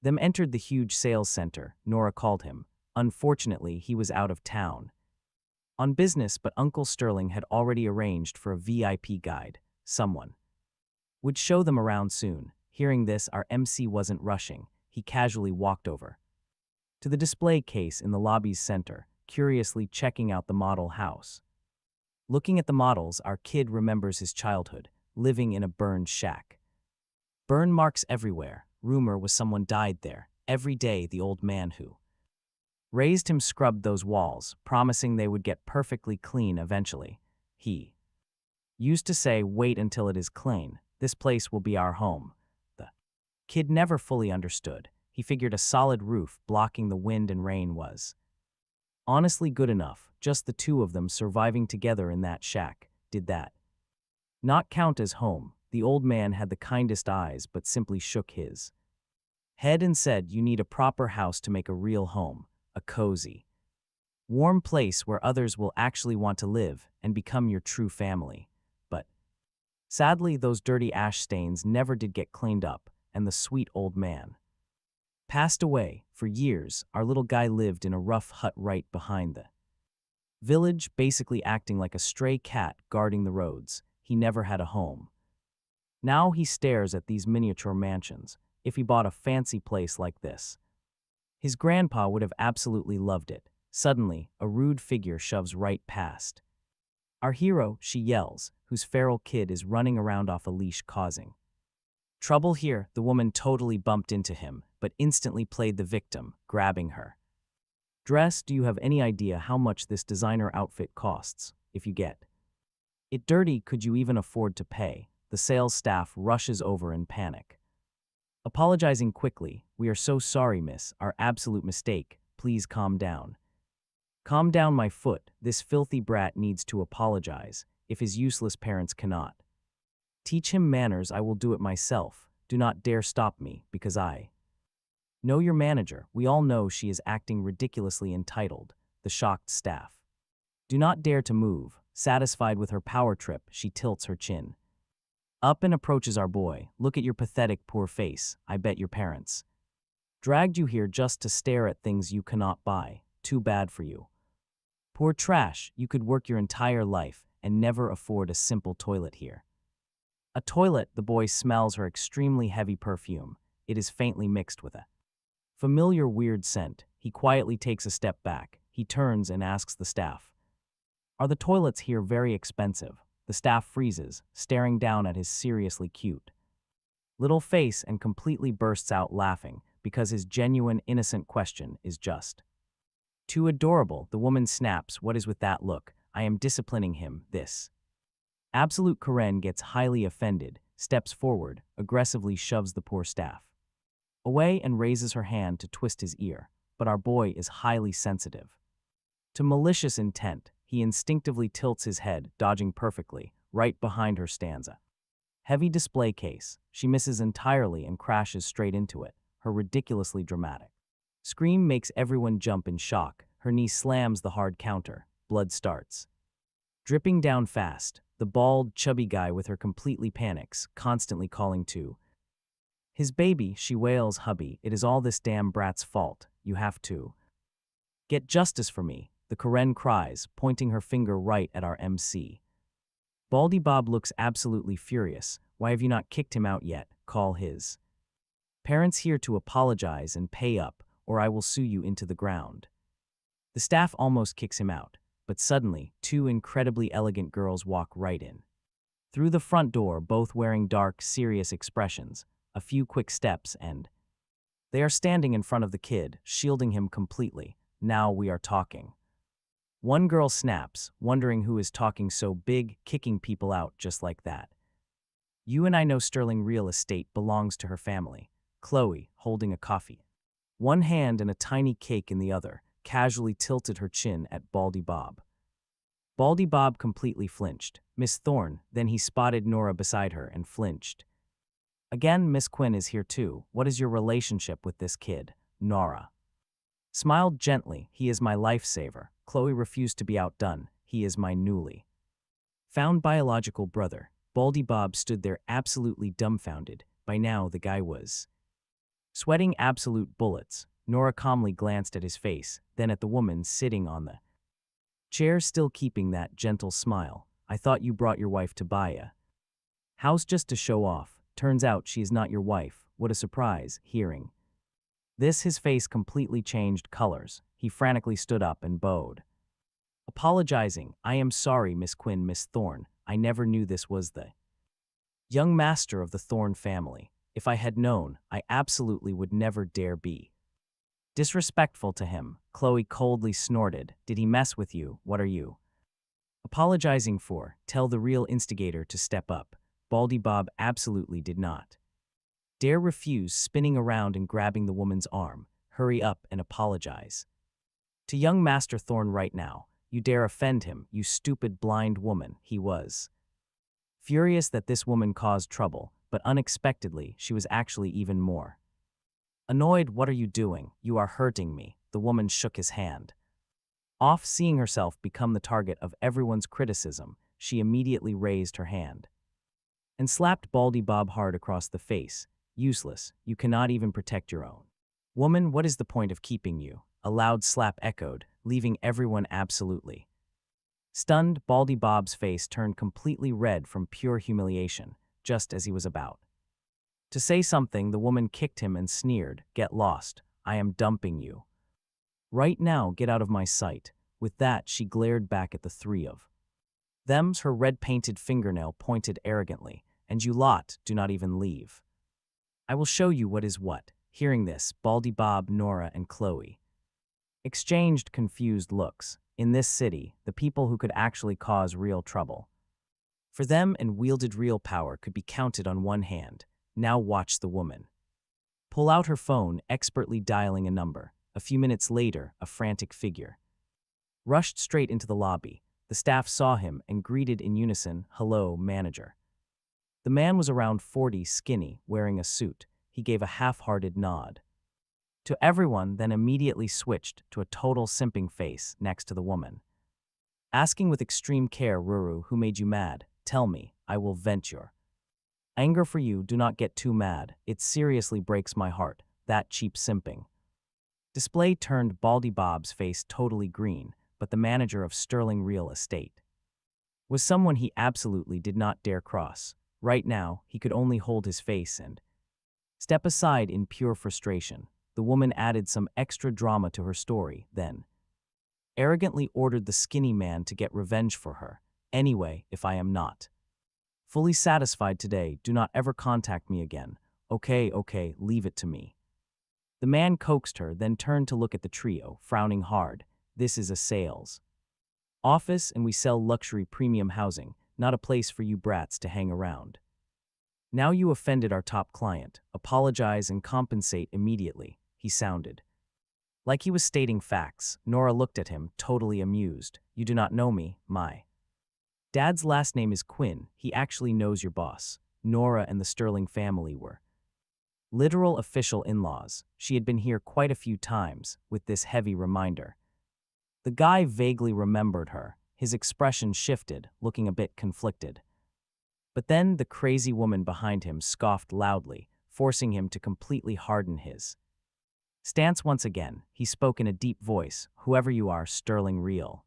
them entered the huge sales center, Nora called him. Unfortunately, he was out of town on business, but Uncle Sterling had already arranged for a VIP guide. Someone would show them around soon. Hearing this, our MC wasn't rushing. He casually walked over to the display case in the lobby's center, curiously checking out the model house. Looking at the models, our kid remembers his childhood, living in a burned shack. Burn marks everywhere. Rumor was someone died there. Every day, the old man who raised him scrubbed those walls, promising they would get perfectly clean eventually. He used to say, wait until it is clean. This place will be our home. The kid never fully understood. He figured a solid roof blocking the wind and rain was honestly good enough. Just the two of them surviving together in that shack. Did that not count as home? The old man had the kindest eyes, but simply shook his head and said, you need a proper house to make a real home. A cozy, warm place where others will actually want to live and become your true family. But sadly, those dirty ash stains never did get cleaned up, and the sweet old man passed away. For years, our little guy lived in a rough hut right behind the village, basically acting like a stray cat guarding the roads. He never had a home. Now he stares at these miniature mansions. If he bought a fancy place like this, his grandpa would have absolutely loved it. Suddenly, a rude figure shoves right past our hero, she yells, whose feral kid is running around off a leash causing trouble here. The woman totally bumped into him, but instantly played the victim, grabbing her dress. Do you have any idea how much this designer outfit costs? If you get it dirty, could you even afford to pay? The sales staff rushes over in panic, apologizing quickly. We are so sorry, miss. Our absolute mistake. Please calm down. Calm down, my foot. This filthy brat needs to apologize. If his useless parents cannot teach him manners, I will do it myself. Do not dare stop me, because I know your manager. We all know she is acting ridiculously entitled. The shocked staff do not dare to move. Satisfied with her power trip, she tilts her chin up and approaches our boy. Look at your pathetic poor face. I bet your parents dragged you here just to stare at things you cannot buy. Too bad for you. Poor trash. You could work your entire life and never afford a simple toilet here. A toilet. The boy smells her extremely heavy perfume. It is faintly mixed with a familiar weird scent. He quietly takes a step back. He turns and asks the staff, are the toilets here very expensive? The staff freezes, staring down at his seriously cute little face, and completely bursts out laughing. because his genuine, innocent question is just too adorable. The woman snaps, "What is with that look? I am disciplining him, this." Absolute Karen gets highly offended, steps forward, aggressively shoves the poor staff away and raises her hand to twist his ear, but our boy is highly sensitive to malicious intent. He instinctively tilts his head, dodging perfectly. Right behind her stands a heavy display case. She misses entirely and crashes straight into it, her ridiculously dramatic scream makes everyone jump in shock. Her knee slams the hard counter. Blood starts dripping down fast. The bald, chubby guy with her completely panics, constantly calling to his baby. She wails, "Hubby, it is all this damn brat's fault. You have to get justice for me." The Karen cries, pointing her finger right at our MC. Baldy Bob looks absolutely furious. "Why have you not kicked him out yet? Call his parents here to apologize and pay up, or I will sue you into the ground." The staff almost kicks him out, but suddenly, two incredibly elegant girls walk right in through the front door, both wearing dark, serious expressions. A few quick steps and they are standing in front of the kid, shielding him completely. "Now we are talking." One girl snaps, wondering who is talking so big, kicking people out just like that. "You and I know Sterling Real Estate belongs to her family." Chloe, holding a coffee, one hand and a tiny cake in the other, casually tilted her chin at Baldy Bob. Baldy Bob completely flinched. "Miss Thorne," then he spotted Nora beside her and flinched. "Again, Miss Quinn is here too. What is your relationship with this kid?" Nora smiled gently. "He is my lifesaver." Chloe refused to be outdone. "He is my newly found biological brother." Baldy Bob stood there absolutely dumbfounded. By now, the guy was sweating absolute bullets. Nora calmly glanced at his face, then at the woman sitting on the chair, still keeping that gentle smile. "I thought you brought your wife to buy a house just to show off. Turns out she is not your wife." What a surprise. Hearing this, his face completely changed colors. He frantically stood up and bowed, apologizing. "I am sorry, Miss Quinn, Miss Thorne. I never knew this was the young master of the Thorne family. If I had known, I absolutely would never dare be disrespectful to him." Chloe coldly snorted. "Did he mess with you? What are you apologizing for? Tell the real instigator to step up." Baldy Bob absolutely did not dare refuse, spinning around and grabbing the woman's arm. "Hurry up and apologize to young Master Thorne right now. You dare offend him, you stupid blind woman." He was furious that this woman caused trouble, but unexpectedly, she was actually even more annoyed. "What are you doing? You are hurting me." The woman shook his hand off, seeing herself become the target of everyone's criticism. She immediately raised her hand and slapped Baldy Bob hard across the face. "Useless. You cannot even protect your own woman. What is the point of keeping you?" A loud slap echoed, leaving everyone absolutely stunned. Baldy Bob's face turned completely red from pure humiliation. Just as he was about to say something, the woman kicked him and sneered, "Get lost. I am dumping you right now. Get out of my sight." With that, she glared back at the three of them, her red-painted fingernail pointed arrogantly. "And you lot, do not even leave. I will show you what is what." Hearing this, Baldy Bob, Nora, and Chloe exchanged confused looks. In this city, the people who could actually cause real trouble for them and wielded real power could be counted on one hand. Now watch the woman pull out her phone, expertly dialing a number. A few minutes later, a frantic figure rushed straight into the lobby. The staff saw him and greeted in unison, "Hello, manager." The man was around 40, skinny, wearing a suit. He gave a half-hearted nod to everyone, then immediately switched to a total simping face next to the woman, asking with extreme care, "Ruru, who made you mad? Tell me, I will vent your anger for you. Do not get too mad. It seriously breaks my heart, that cheap simping." Display turned Baldy Bob's face totally green, but the manager of Sterling Real Estate was someone he absolutely did not dare cross. Right now, he could only hold his face and step aside in pure frustration. The woman added some extra drama to her story, then arrogantly ordered the skinny man to get revenge for her. "Anyway, if I am not fully satisfied today, do not ever contact me again. Okay, leave it to me." The man coaxed her, then turned to look at the trio, frowning hard. This is a sales office and we sell luxury premium housing, not a place for you brats to hang around. Now you offended our top client. Apologize and compensate immediately, he sounded. Like he was stating facts. Nora looked at him, totally amused. You do not know me, my dad's last name is Quinn. He actually knows your boss. Nora and the Sterling family were literal official in-laws. She had been here quite a few times, with this heavy reminder. The guy vaguely remembered her. His expression shifted, looking a bit conflicted. But then the crazy woman behind him scoffed loudly, forcing him to completely harden his stance once again. He spoke in a deep voice. Whoever you are, Sterling real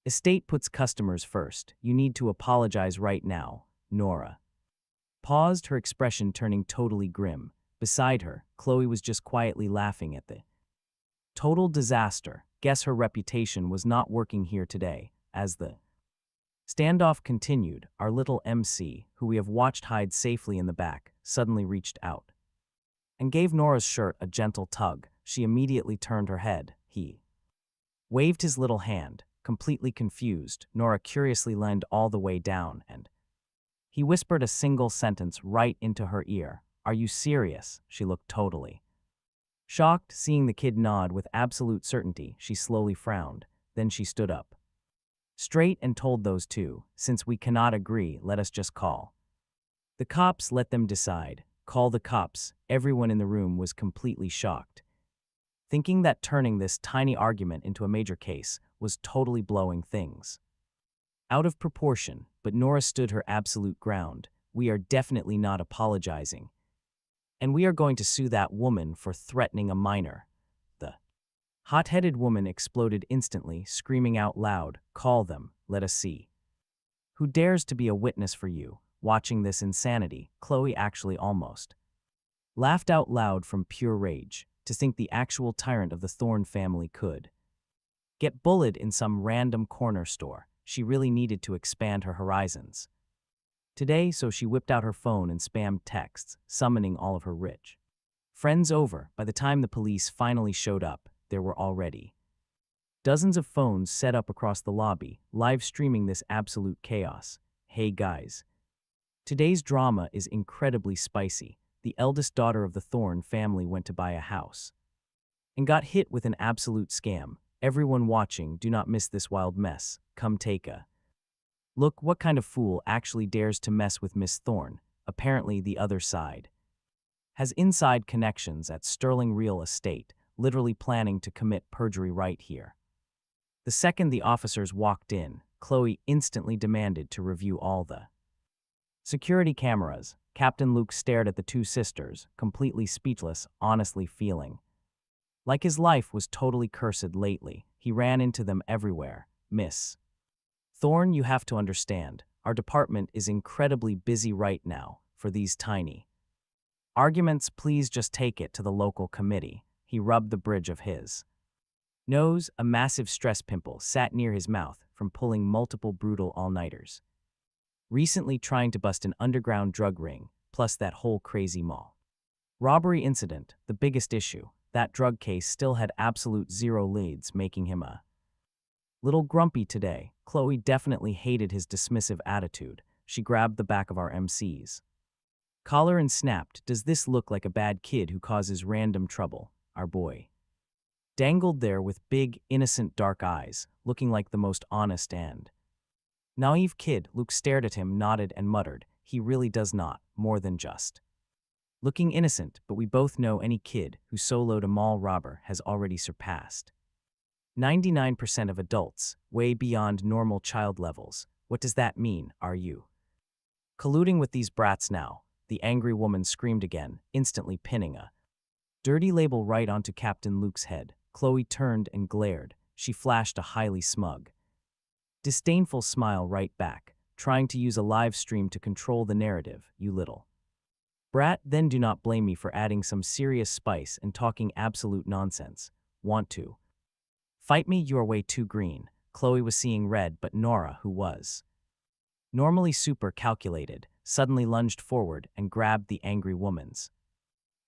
estate puts customers first. You need to apologize right now. Nora paused, her expression turning totally grim. Beside her, Chloe was just quietly laughing at the total disaster. Guess her reputation was not working here today. As the standoff continued, our little MC, who we have watched hide safely in the back, suddenly reached out and gave Nora's shirt a gentle tug. She immediately turned her head. He waved his little hand, completely confused. Nora curiously leaned all the way down and he whispered a single sentence right into her ear. Are you serious? She looked totally shocked. Seeing the kid nod with absolute certainty, she slowly frowned. Then she stood up straight and told those two, since we cannot agree, let us just call the cops. Let them decide. Call the cops. Everyone in the room was completely shocked, thinking that turning this tiny argument into a major case was totally blowing things out of proportion. But Nora stood her absolute ground. We are definitely not apologizing. And we are going to sue that woman for threatening a minor. The hot-headed woman exploded instantly, screaming out loud, call them, let us see who dares to be a witness for you. Watching this insanity, Chloe actually almost laughed out loud from pure rage. To think the actual tyrant of the Thorne family could get bullied in some random corner store. She really needed to expand her horizons today, so she whipped out her phone and spammed texts, summoning all of her rich friends over. By the time the police finally showed up, there were already dozens of phones set up across the lobby, live streaming this absolute chaos. Hey guys. Today's drama is incredibly spicy. The eldest daughter of the Thorne family went to buy a house and got hit with an absolute scam. Everyone watching, do not miss this wild mess. Come take a look. What kind of fool actually dares to mess with Miss Thorne? Apparently the other side has inside connections at Sterling Real Estate, literally planning to commit perjury right here. The second the officers walked in, Chloe instantly demanded to review all the security cameras. Captain Luke stared at the two sisters, completely speechless, honestly feeling like his life was totally cursed lately. He ran into them everywhere. Miss Thorne, you have to understand, our department is incredibly busy right now. For these tiny arguments, please just take it to the local committee. He rubbed the bridge of his nose. A massive stress pimple sat near his mouth from pulling multiple brutal all-nighters recently, trying to bust an underground drug ring, plus that whole crazy mall robbery incident. The biggest issue, that drug case still had absolute zero leads, making him a little grumpy today. Chloe definitely hated his dismissive attitude. She grabbed the back of our MC's collar and snapped, does this look like a bad kid who causes random trouble? Our boy dangled there with big, innocent dark eyes, looking like the most honest and naive kid. Luke stared at him, nodded and muttered, he really does not, more than just looking innocent, but we both know any kid who soloed a mall robber has already surpassed 99% of adults, way beyond normal child levels. What does that mean? Are you colluding with these brats now? The angry woman screamed again, instantly pinning a dirty label right onto Captain Luke's head. Chloe turned and glared. She flashed a highly smug, disdainful smile right back, trying to use a live stream to control the narrative. You little brat, then do not blame me for adding some serious spice and talking absolute nonsense. Want to fight me? You are way too green. Chloe was seeing red, but Nora, who was normally super calculated, suddenly lunged forward and grabbed the angry woman's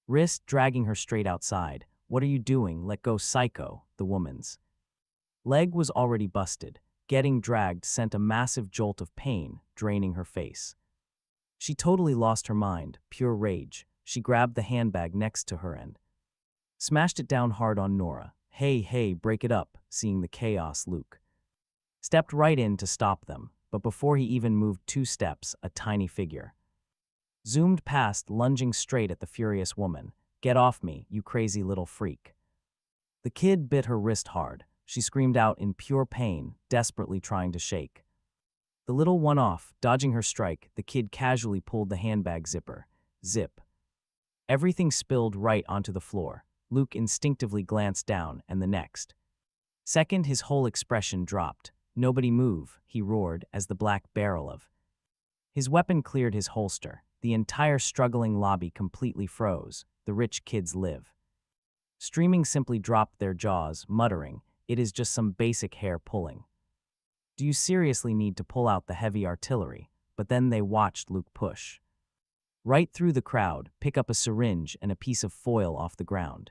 wrist dragging her straight outside. "What are you doing? Let go, psycho," the woman's leg was already busted. Getting dragged sent a massive jolt of pain, draining her face. She totally lost her mind, pure rage. She grabbed the handbag next to her and smashed it down hard on Nora. "Hey, hey, break it up," seeing the chaos, Luke stepped right in to stop them, but before he even moved 2 steps, a tiny figure zoomed past, lunging straight at the furious woman. "Get off me, you crazy little freak." The kid bit her wrist hard. She screamed out in pure pain, desperately trying to shake the little one off. Dodging her strike, the kid casually pulled the handbag zipper. Zip. Everything spilled right onto the floor. Luke instinctively glanced down, and the next second his whole expression dropped. "Nobody move," he roared as the black barrel of his weapon cleared his holster. The entire struggling lobby completely froze. The rich kids live streaming simply dropped their jaws, muttering, "It is just some basic hair pulling. Do you seriously need to pull out the heavy artillery?" But then they watched Luke push right through the crowd, pick up a syringe and a piece of foil off the ground.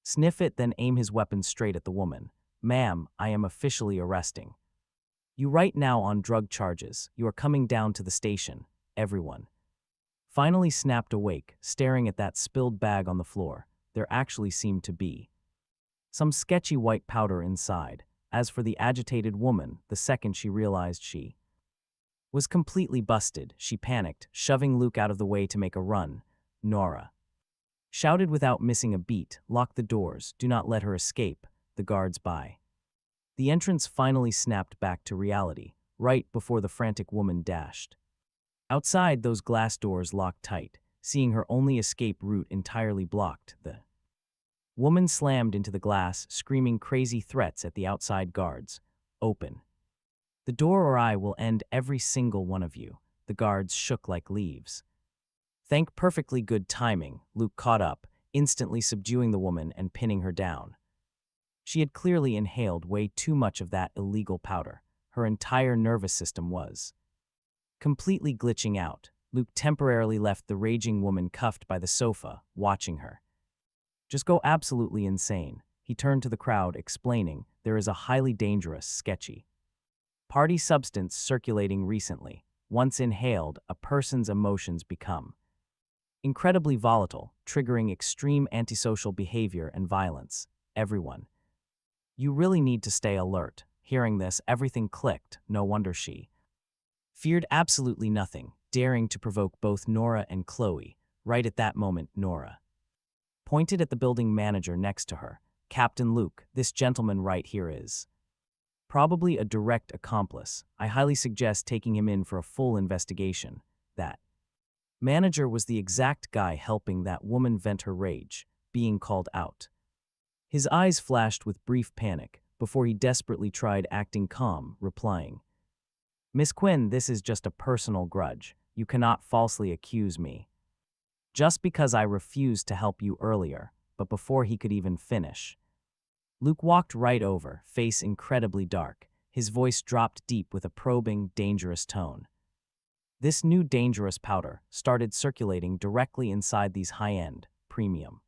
Sniff it, then aim his weapon straight at the woman. "Ma'am, I am officially arresting you right now on drug charges. You are coming down to the station." Everyone finally snapped awake, staring at that spilled bag on the floor. There actually seemed to be some sketchy white powder inside. As for the agitated woman, the second she realized she was completely busted, she panicked, shoving Luke out of the way to make a run. Nora shouted without missing a beat, "Lock the doors, do not let her escape." The guards by the entrance finally snapped back to reality, right before the frantic woman dashed outside. Those glass doors locked tight, seeing her only escape route entirely blocked. The woman slammed into the glass, screaming crazy threats at the outside guards. "Open the door or I will end every single one of you." The guards shook like leaves. Thank perfectly good timing, Luke caught up, instantly subduing the woman and pinning her down. She had clearly inhaled way too much of that illegal powder. Her entire nervous system was completely glitching out. Luke temporarily left the raging woman cuffed by the sofa, watching her just go absolutely insane. He turned to the crowd, explaining, "There is a highly dangerous, sketchy party substance circulating recently. Once inhaled, a person's emotions become incredibly volatile, triggering extreme antisocial behavior and violence. Everyone, you really need to stay alert." Hearing this, everything clicked. No wonder she feared absolutely nothing, daring to provoke both Nora and Chloe. Right at that moment, Nora pointed at the building manager next to her. "Captain Luke, this gentleman right here is probably a direct accomplice. I highly suggest taking him in for a full investigation." That manager was the exact guy helping that woman vent her rage, being called out. His eyes flashed with brief panic before he desperately tried acting calm, replying, "Miss Quinn, this is just a personal grudge. You cannot falsely accuse me just because I refused to help you earlier." But before he could even finish, Luke walked right over, face incredibly dark. His voice dropped deep with a probing, dangerous tone. This new dangerous powder started circulating directly inside these high-end, premium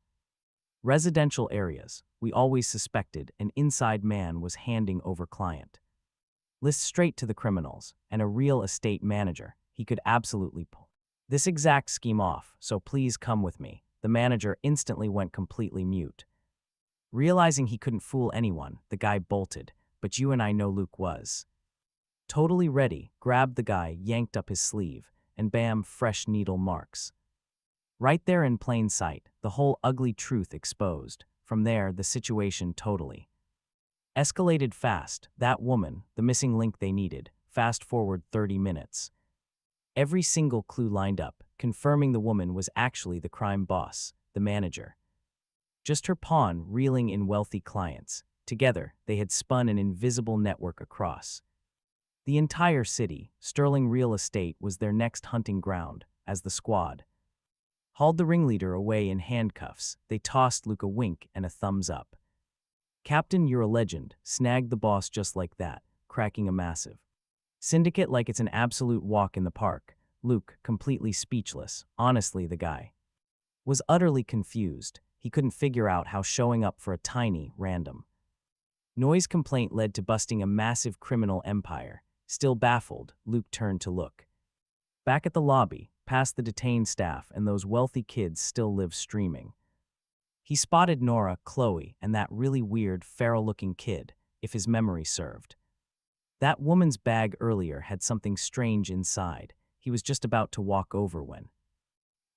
residential areas. We always suspected an inside man was handing over client lists straight to the criminals, and a real estate manager. He could absolutely pull this exact scheme off, so please come with me. The manager instantly went completely mute. Realizing he couldn't fool anyone, the guy bolted, but you and I know Luke was totally ready, grabbed the guy, yanked up his sleeve, and bam, fresh needle marks. Right there in plain sight, the whole ugly truth exposed. From there, the situation totally escalated fast. That woman, the missing link they needed. Fast forward 30 minutes. Every single clue lined up, confirming the woman was actually the crime boss, the manager. Just her pawn reeling in wealthy clients. Together, they had spun an invisible network across the entire city. Sterling Real Estate was their next hunting ground. As the squad hauled the ringleader away in handcuffs, they tossed Luke a wink and a thumbs up. "Captain, you're a legend. Snagged the boss just like that, cracking a massive syndicate like it's an absolute walk in the park." Luke, completely speechless. Honestly, the guy was utterly confused. He couldn't figure out how showing up for a tiny, random noise complaint led to busting a massive criminal empire. Still baffled, Luke turned to look. Back at the lobby, past the detained staff and those wealthy kids still lived streaming. He spotted Nora, Chloe, and that really weird, feral-looking kid, if his memory served. That woman's bag earlier had something strange inside. He was just about to walk over when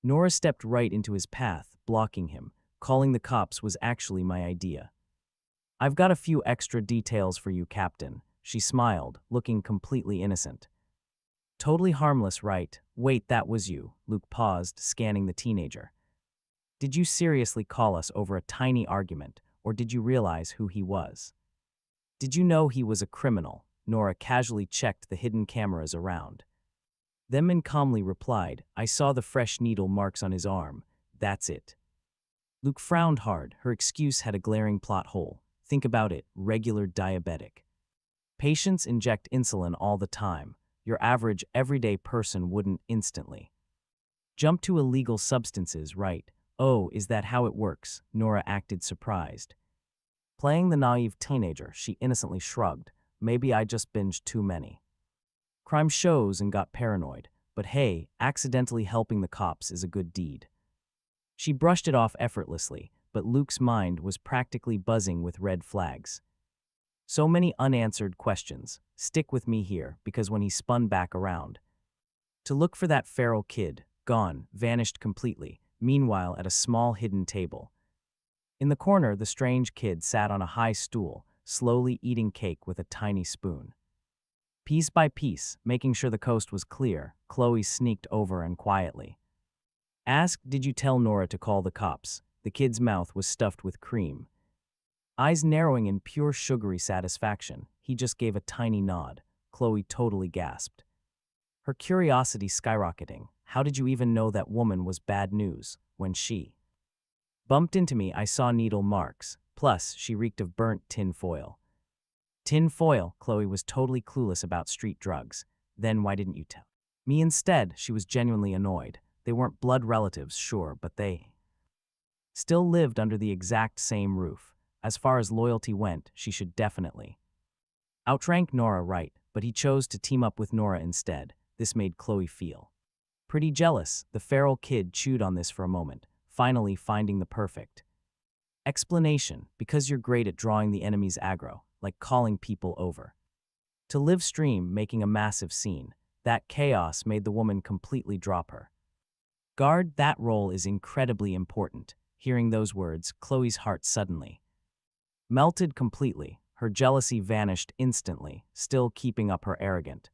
Nora stepped right into his path, blocking him. Calling the cops was actually my idea. I've got a few extra details for you, Captain. She smiled, looking completely innocent. Totally harmless, right? Wait, that was you. Luke paused, scanning the teenager. Did you seriously call us over a tiny argument, or did you realize who he was? Did you know he was a criminal? Nora casually checked the hidden cameras around. Then calmly replied, I saw the fresh needle marks on his arm. That's it. Luke frowned hard. Her excuse had a glaring plot hole. Think about it, regular diabetic. Patients inject insulin all the time. Your average, everyday person wouldn't instantly jump to illegal substances, right? Oh, is that how it works? Nora acted surprised. Playing the naive teenager, she innocently shrugged. Maybe I just binged too many crime shows and got paranoid. But hey, accidentally helping the cops is a good deed. She brushed it off effortlessly, but Luke's mind was practically buzzing with red flags. So many unanswered questions. Stick with me here, because when he spun back around to look for that feral kid, gone, vanished completely. Meanwhile, at a small hidden table in the corner, the strange kid sat on a high stool, slowly eating cake with a tiny spoon. Piece by piece, making sure the coast was clear, Chloe sneaked over and quietly asked, Did you tell Nora to call the cops? The kid's mouth was stuffed with cream, eyes narrowing in pure sugary satisfaction. He just gave a tiny nod. Chloe totally gasped, her curiosity skyrocketing. How did you even know that woman was bad news? When she bumped into me, I saw needle marks. Plus, she reeked of burnt tin foil. Tin foil? Chloe was totally clueless about street drugs. Then why didn't you tell me instead? She was genuinely annoyed. They weren't blood relatives, sure, but they still lived under the exact same roof. As far as loyalty went, she should definitely outrank Nora, right? But he chose to team up with Nora instead. This made Chloe feel pretty jealous. The feral kid chewed on this for a moment, finally finding the perfect explanation. Because you're great at drawing the enemy's aggro, like calling people over to live stream, making a massive scene. That chaos made the woman completely drop her guard. That role is incredibly important. Hearing those words, Chloe's heart suddenly melted completely. Her jealousy vanished instantly, still keeping up her arrogant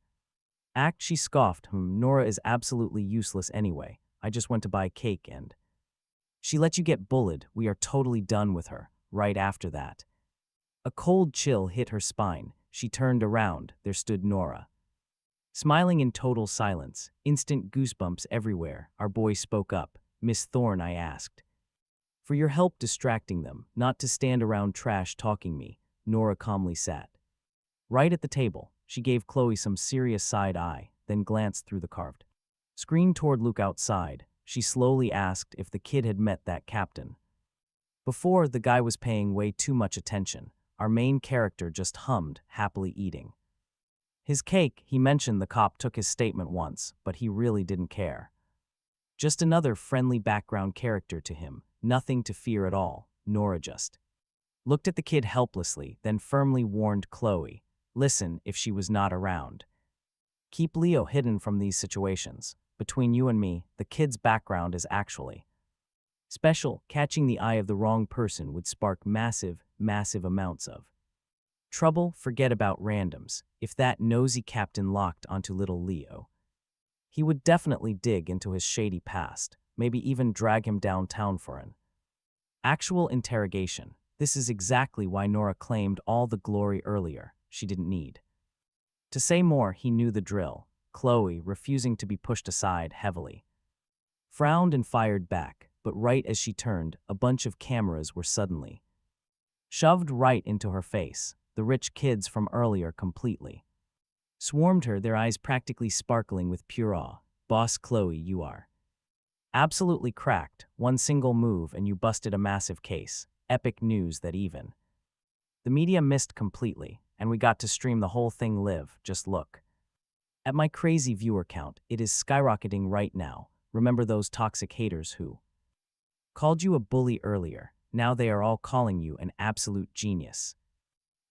act. She scoffed, Nora is absolutely useless anyway. I just went to buy cake and she let you get bullied. We are totally done with her. Right after that, a cold chill hit her spine. She turned around. There stood Nora, smiling in total silence. Instant goosebumps everywhere. Our boy spoke up. Miss Thorne, I asked for your help distracting them, not to stand around trash talking me. Nora calmly sat right at the table. She gave Chloe some serious side eye, then glanced through the carved screen toward Luke outside. She slowly asked if the kid had met that captain before. The guy was paying way too much attention. Our main character just hummed, happily eating his cake. He mentioned the cop took his statement once, but he really didn't care. Just another friendly background character to him. Nothing to fear at all. Nora just looked at the kid helplessly, then firmly warned Chloe, listen, if she was not around, keep Leo hidden from these situations. Between you and me, the kid's background is actually special. Catching the eye of the wrong person would spark massive amounts of trouble. Forget about randoms. If that nosy captain locked onto little Leo, he would definitely dig into his shady past, maybe even drag him downtown for an actual interrogation. This is exactly why Nora claimed all the glory earlier. She didn't need to say more. He knew the drill. Chloe, refusing to be pushed aside heavily, frowned and fired back. But right as she turned, a bunch of cameras were suddenly shoved right into her face. The rich kids from earlier completely swarmed her, their eyes practically sparkling with pure awe. Boss Chloe, you are Absolutely cracked. One single move and you busted a massive case. Epic news that even the media missed completely, and we got to stream the whole thing live. Just look. At my crazy viewer count, it is skyrocketing right now. Remember those toxic haters who called you a bully earlier? Now they are all calling you an absolute genius.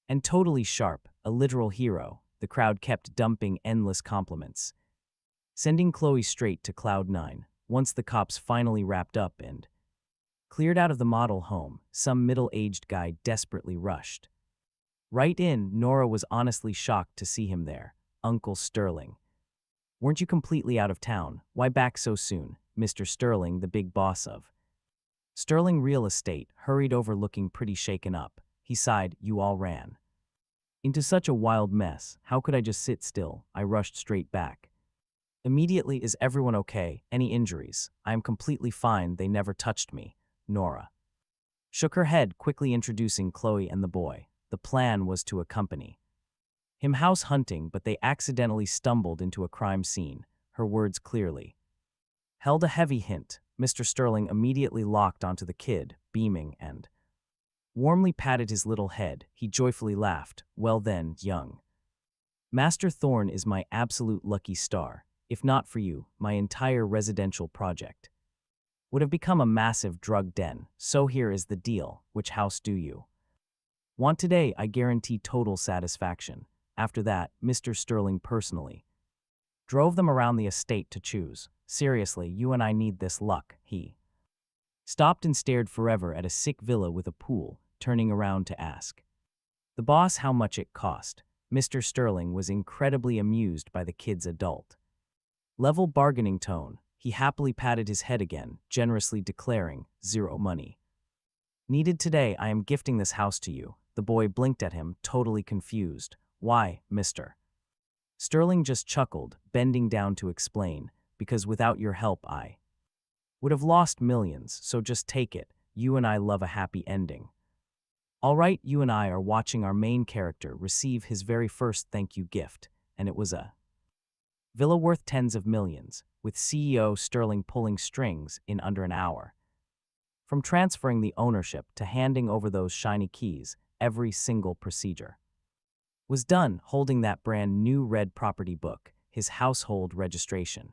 And totally sharp, a literal hero. The crowd kept dumping endless compliments, sending Chloe straight to Cloud 9. Once the cops finally wrapped up and cleared out of the model home, some middle-aged guy desperately rushed right in. Nora was honestly shocked to see him there. Uncle Sterling. Weren't you completely out of town? Why back so soon? Mr. Sterling, the big boss of Sterling Real Estate, hurried over looking pretty shaken up. He sighed. You all ran into such a wild mess. How could I just sit still? I rushed straight back. Immediately, is everyone okay? Any injuries? I am completely fine. They never touched me. Nora shook her head, quickly introducing Chloe and the boy. The plan was to accompany him house hunting, but they accidentally stumbled into a crime scene. Her words clearly held a heavy hint. Mr. Sterling immediately locked onto the kid, beaming, and warmly patted his little head. He joyfully laughed. Well then, young Master Thorne is my absolute lucky star. If not for you, my entire residential project would have become a massive drug den. So here is the deal. Which house do you want today? I guarantee total satisfaction. After that, Mr. Sterling personally drove them around the estate to choose. Seriously, you and I need this luck. He stopped and stared forever at a sick villa with a pool, turning around to ask the boss how much it cost. Mr. Sterling was incredibly amused by the kid's adult level bargaining tone. He happily patted his head again, generously declaring, zero money needed today. I am gifting this house to you. The boy blinked at him, totally confused. Why, Mr. Sterling just chuckled, bending down to explain, because without your help I would have lost millions, so just take it. You and I love a happy ending. All right, you and I are watching our main character receive his very first thank you gift, and it was a villa worth tens of millions, with CEO Sterling pulling strings in under an hour. From transferring the ownership to handing over those shiny keys, every single procedure was done. Holding that brand new red property book, his household registration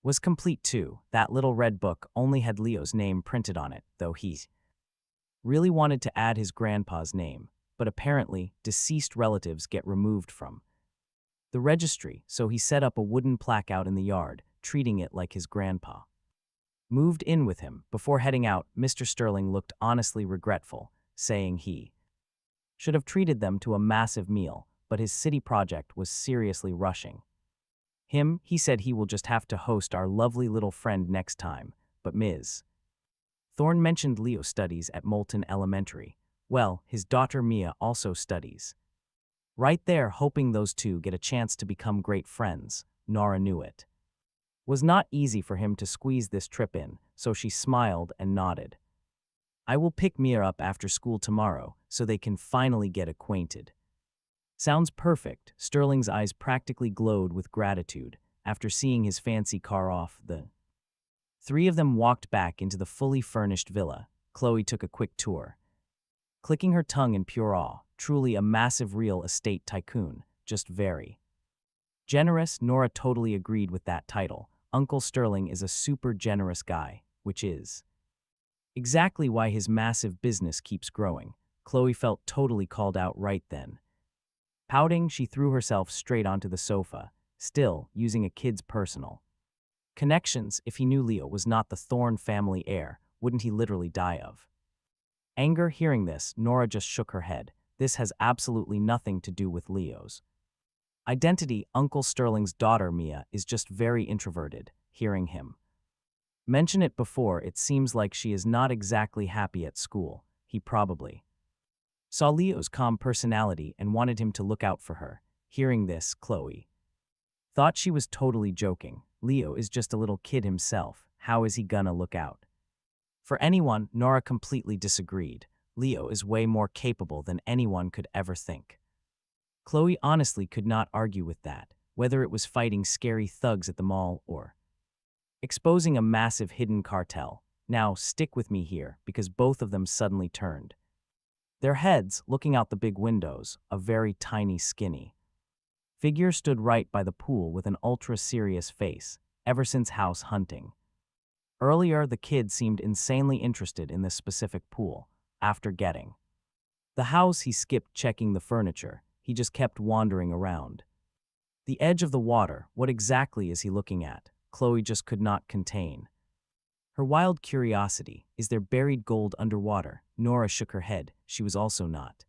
was complete too. That little red book only had Leo's name printed on it, though he really wanted to add his grandpa's name, but apparently deceased relatives get removed from the registry, so he set up a wooden plaque out in the yard, treating it like his grandpa moved in with him. Before heading out, Mr. Sterling looked honestly regretful, saying he should have treated them to a massive meal, but his city project was seriously rushing him. He said he will just have to host our lovely little friend next time. But Ms. Thorne mentioned Leo studies at Moulton Elementary. Well, his daughter Mia also studies right there, hoping those two get a chance to become great friends. Nora knew it was not easy for him to squeeze this trip in, so she smiled and nodded. I will pick Mia up after school tomorrow, so they can finally get acquainted. Sounds perfect. Sterling's eyes practically glowed with gratitude. After seeing his fancy car off, the three of them walked back into the fully furnished villa. Chloe took a quick tour, clicking her tongue in pure awe. Truly a massive real estate tycoon, just very generous. Nora totally agreed with that title. Uncle Sterling is a super generous guy, which is exactly why his massive business keeps growing. Chloe felt totally called out right then. Pouting, she threw herself straight onto the sofa, still using a kid's personal connections. If he knew Leo was not the Thorne family heir, wouldn't he literally die of anger? Hearing this, Nora just shook her head. This has absolutely nothing to do with Leo's identity. Uncle Sterling's daughter Mia is just very introverted. Hearing him mention it before, it seems like she is not exactly happy at school. He probably saw Leo's calm personality and wanted him to look out for her. Hearing this, Chloe thought she was totally joking. Leo is just a little kid himself. How is he gonna look out for anyone? Nora completely disagreed. Leo is way more capable than anyone could ever think. Chloe honestly could not argue with that, whether it was fighting scary thugs at the mall or exposing a massive hidden cartel. Now, stick with me here, because both of them suddenly turned. Their heads, looking out the big windows, a very tiny skinny figure stood right by the pool with an ultra-serious face, ever since house hunting. Earlier, the kid seemed insanely interested in this specific pool. After getting the house, he skipped checking the furniture. He just kept wandering around. The edge of the water, what exactly is he looking at? Chloe just could not contain her wild curiosity. Is there buried gold underwater? Nora shook her head. She was also not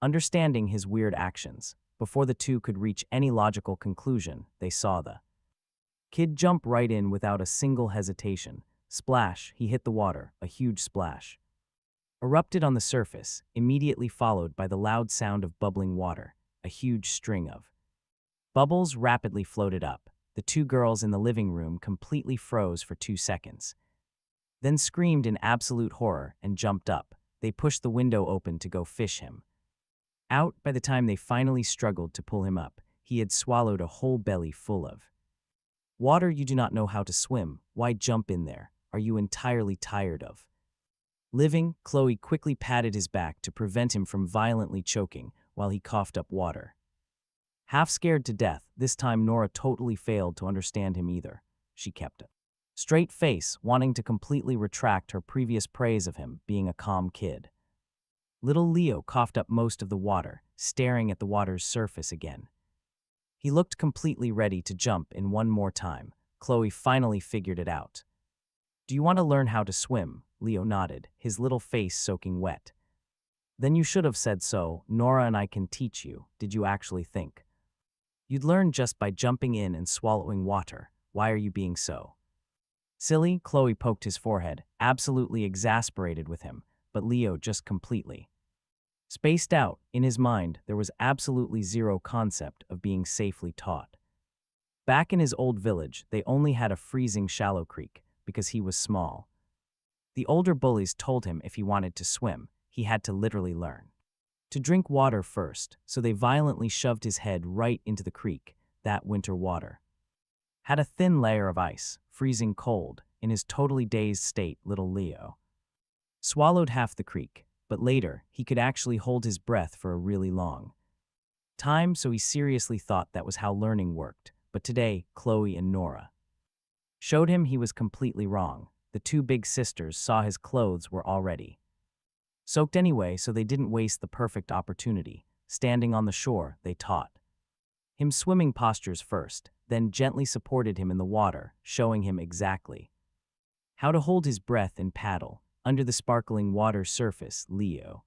understanding his weird actions. Before the two could reach any logical conclusion, they saw the kid jump right in without a single hesitation. Splash, he hit the water, a huge splash erupted on the surface, immediately followed by the loud sound of bubbling water. A huge string of bubbles rapidly floated up. The two girls in the living room completely froze for 2 seconds, then screamed in absolute horror and jumped up. They pushed the window open to go fish him out. By the time they finally struggled to pull him up, he had swallowed a whole belly full of water. You do not know how to swim. Why jump in there? Are you entirely tired of living? Chloe quickly patted his back to prevent him from violently choking while he coughed up water. Half scared to death, this time Nora totally failed to understand him either. She kept a straight face, wanting to completely retract her previous praise of him being a calm kid. Little Leo coughed up most of the water, staring at the water's surface again. He looked completely ready to jump in one more time. Chloe finally figured it out. Do you want to learn how to swim? Leo nodded, his little face soaking wet. Then you should have said so. Nora and I can teach you. Did you actually think you'd learn just by jumping in and swallowing water? Why are you being so silly? Chloe poked his forehead, absolutely exasperated with him, but Leo just completely spaced out. In his mind, there was absolutely zero concept of being safely taught. Back in his old village, they only had a freezing shallow creek because he was small. The older bullies told him if he wanted to swim, he had to literally learn to drink water first, so they violently shoved his head right into the creek. That winter water had a thin layer of ice, freezing cold. In his totally dazed state, little Leo swallowed half the creek, but later he could actually hold his breath for a really long time, so he seriously thought that was how learning worked. But today, Chloe and Nora showed him he was completely wrong. The two big sisters saw his clothes were already soaked anyway, so they didn't waste the perfect opportunity. Standing on the shore, they taught him swimming postures first, then gently supported him in the water, showing him exactly how to hold his breath and paddle. Under the sparkling water surface, Leo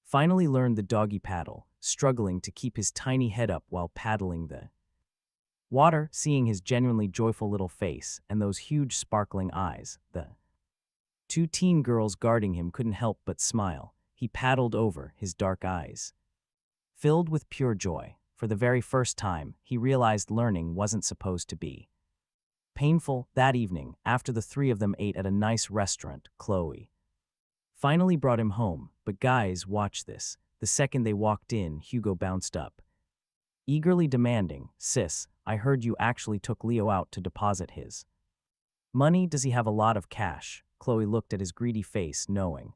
finally learned the doggy paddle, struggling to keep his tiny head up while paddling the water. Seeing his genuinely joyful little face and those huge sparkling eyes, the two teen girls guarding him couldn't help but smile. He paddled over, his dark eyes filled with pure joy. For the very first time, he realized learning wasn't supposed to be painful. That evening, after the three of them ate at a nice restaurant, Chloe finally brought him home. But guys, watch this. The second they walked in, Hugo bounced up, eagerly demanding, "Sis, I heard you actually took Leo out to deposit his money. Does he have a lot of cash?" Chloe looked at his greedy face, knowing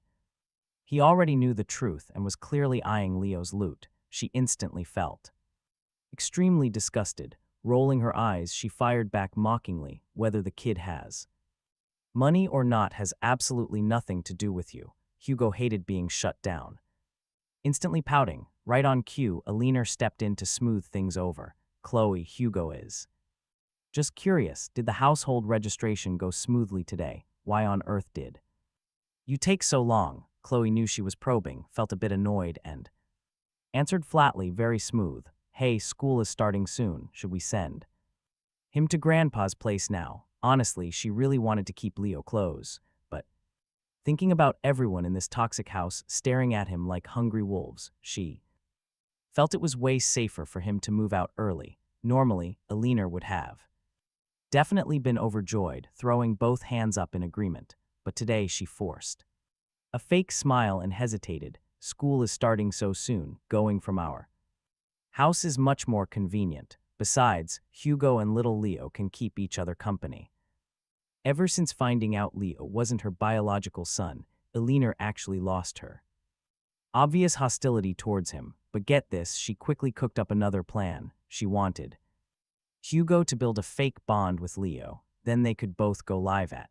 he already knew the truth and was clearly eyeing Leo's loot. She instantly felt extremely disgusted. Rolling her eyes, she fired back mockingly, "Whether the kid has money or not has absolutely nothing to do with you." Hugo hated being shut down. Instantly pouting, right on cue, a leaner stepped in to smooth things over. "Chloe, Hugo is just curious. Did the household registration go smoothly today? Why on earth did you take so long?" Chloe knew she was probing, felt a bit annoyed, and answered flatly, very smooth, "Hey, school is starting soon. Should we send him to Grandpa's place now?" Honestly, she really wanted to keep Leo close, but thinking about everyone in this toxic house staring at him like hungry wolves, she felt it was way safer for him to move out early. Normally, Alina would have definitely been overjoyed, throwing both hands up in agreement, but today she forced a fake smile and hesitated. "School is starting so soon. Going from our house is much more convenient. Besides, Hugo and little Leo can keep each other company." Ever since finding out Leo wasn't her biological son, Eleanor actually lost her obvious hostility towards him, but get this, she quickly cooked up another plan. She wanted Hugo to build a fake bond with Leo, then they could both go live at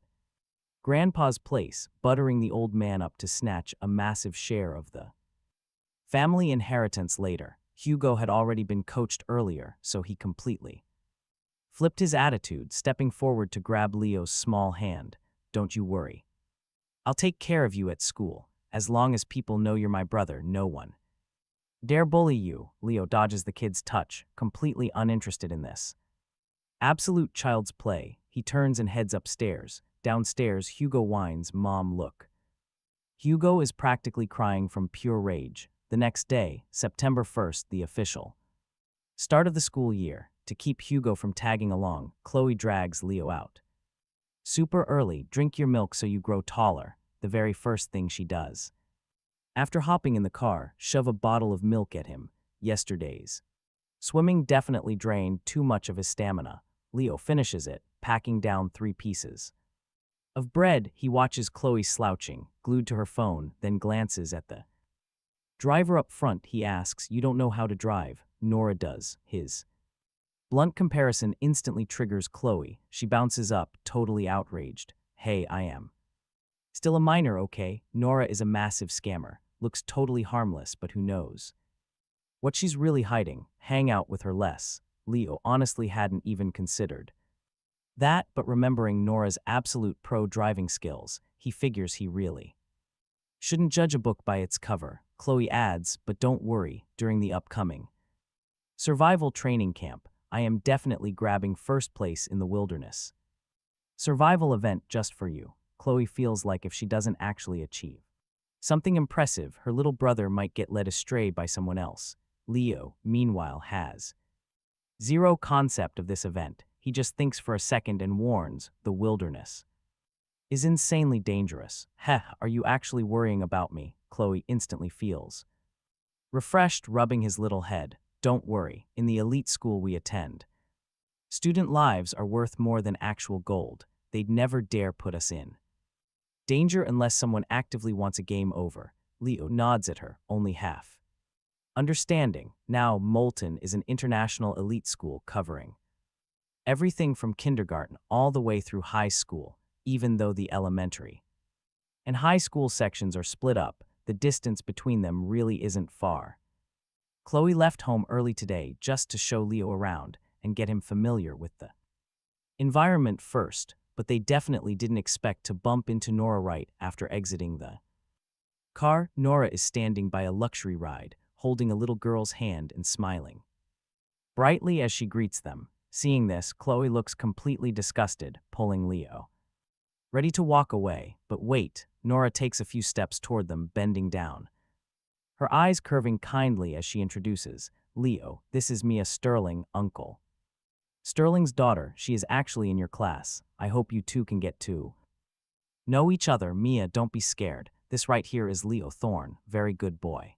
Grandpa's place, buttering the old man up to snatch a massive share of the family inheritance later. Hugo had already been coached earlier, so he completely flipped his attitude, stepping forward to grab Leo's small hand. Don't you worry. I'll take care of you at school. As long as people know you're my brother, no one dare bully you. Leo dodges the kid's touch, completely uninterested in this absolute child's play. He turns and heads upstairs. Downstairs, Hugo whines, "Mom, look." Hugo is practically crying from pure rage. The next day, September 1st, the official start of the school year. To keep Hugo from tagging along, Chloe drags Leo out super early. Drink your milk so you grow taller, the very first thing she does. After hopping in the car, shove a bottle of milk at him. Yesterday's swimming definitely drained too much of his stamina. Leo finishes it, packing down 3 pieces of bread. He watches Chloe slouching, glued to her phone, then glances at the driver up front. He asks, "You don't know how to drive?" Nora does. His blunt comparison instantly triggers Chloe. She bounces up, totally outraged. "Hey, I am still a minor, okay?" Nora is a massive scammer. Looks totally harmless, but who knows what she's really hiding. Hang out with her less. Leo honestly hadn't even considered that, but remembering Nora's absolute pro driving skills, he figures he really shouldn't judge a book by its cover. Chloe adds, "But don't worry, during the upcoming survival training camp, I am definitely grabbing first place in the wilderness survival event just for you." Chloe feels like if she doesn't actually achieve something impressive, her little brother might get led astray by someone else. Leo, meanwhile, has zero concept of this event. He just thinks for a second and warns, the wilderness is insanely dangerous. "Heh, are you actually worrying about me?" Chloe instantly feels refreshed, rubbing his little head. "Don't worry, in the elite school we attend, student lives are worth more than actual gold. They'd never dare put us in danger unless someone actively wants a game over." Leo nods at her, only half understanding. Now, Moulton is an international elite school covering everything from kindergarten all the way through high school. Even though the elementary and high school sections are split up, the distance between them really isn't far. Chloe left home early today just to show Leo around and get him familiar with the environment first, but they definitely didn't expect to bump into Nora right after exiting the car. Nora is standing by a luxury ride, holding a little girl's hand and smiling brightly as she greets them. Seeing this, Chloe looks completely disgusted, pulling Leo ready to walk away. But wait, Nora takes a few steps toward them, bending down, her eyes curving kindly as she introduces, "Leo, this is Mia Sterling, uncle Sterling's daughter. She is actually in your class. I hope you two can get to know each other." "Mia, don't be scared. This right here is Leo Thorne, very good boy.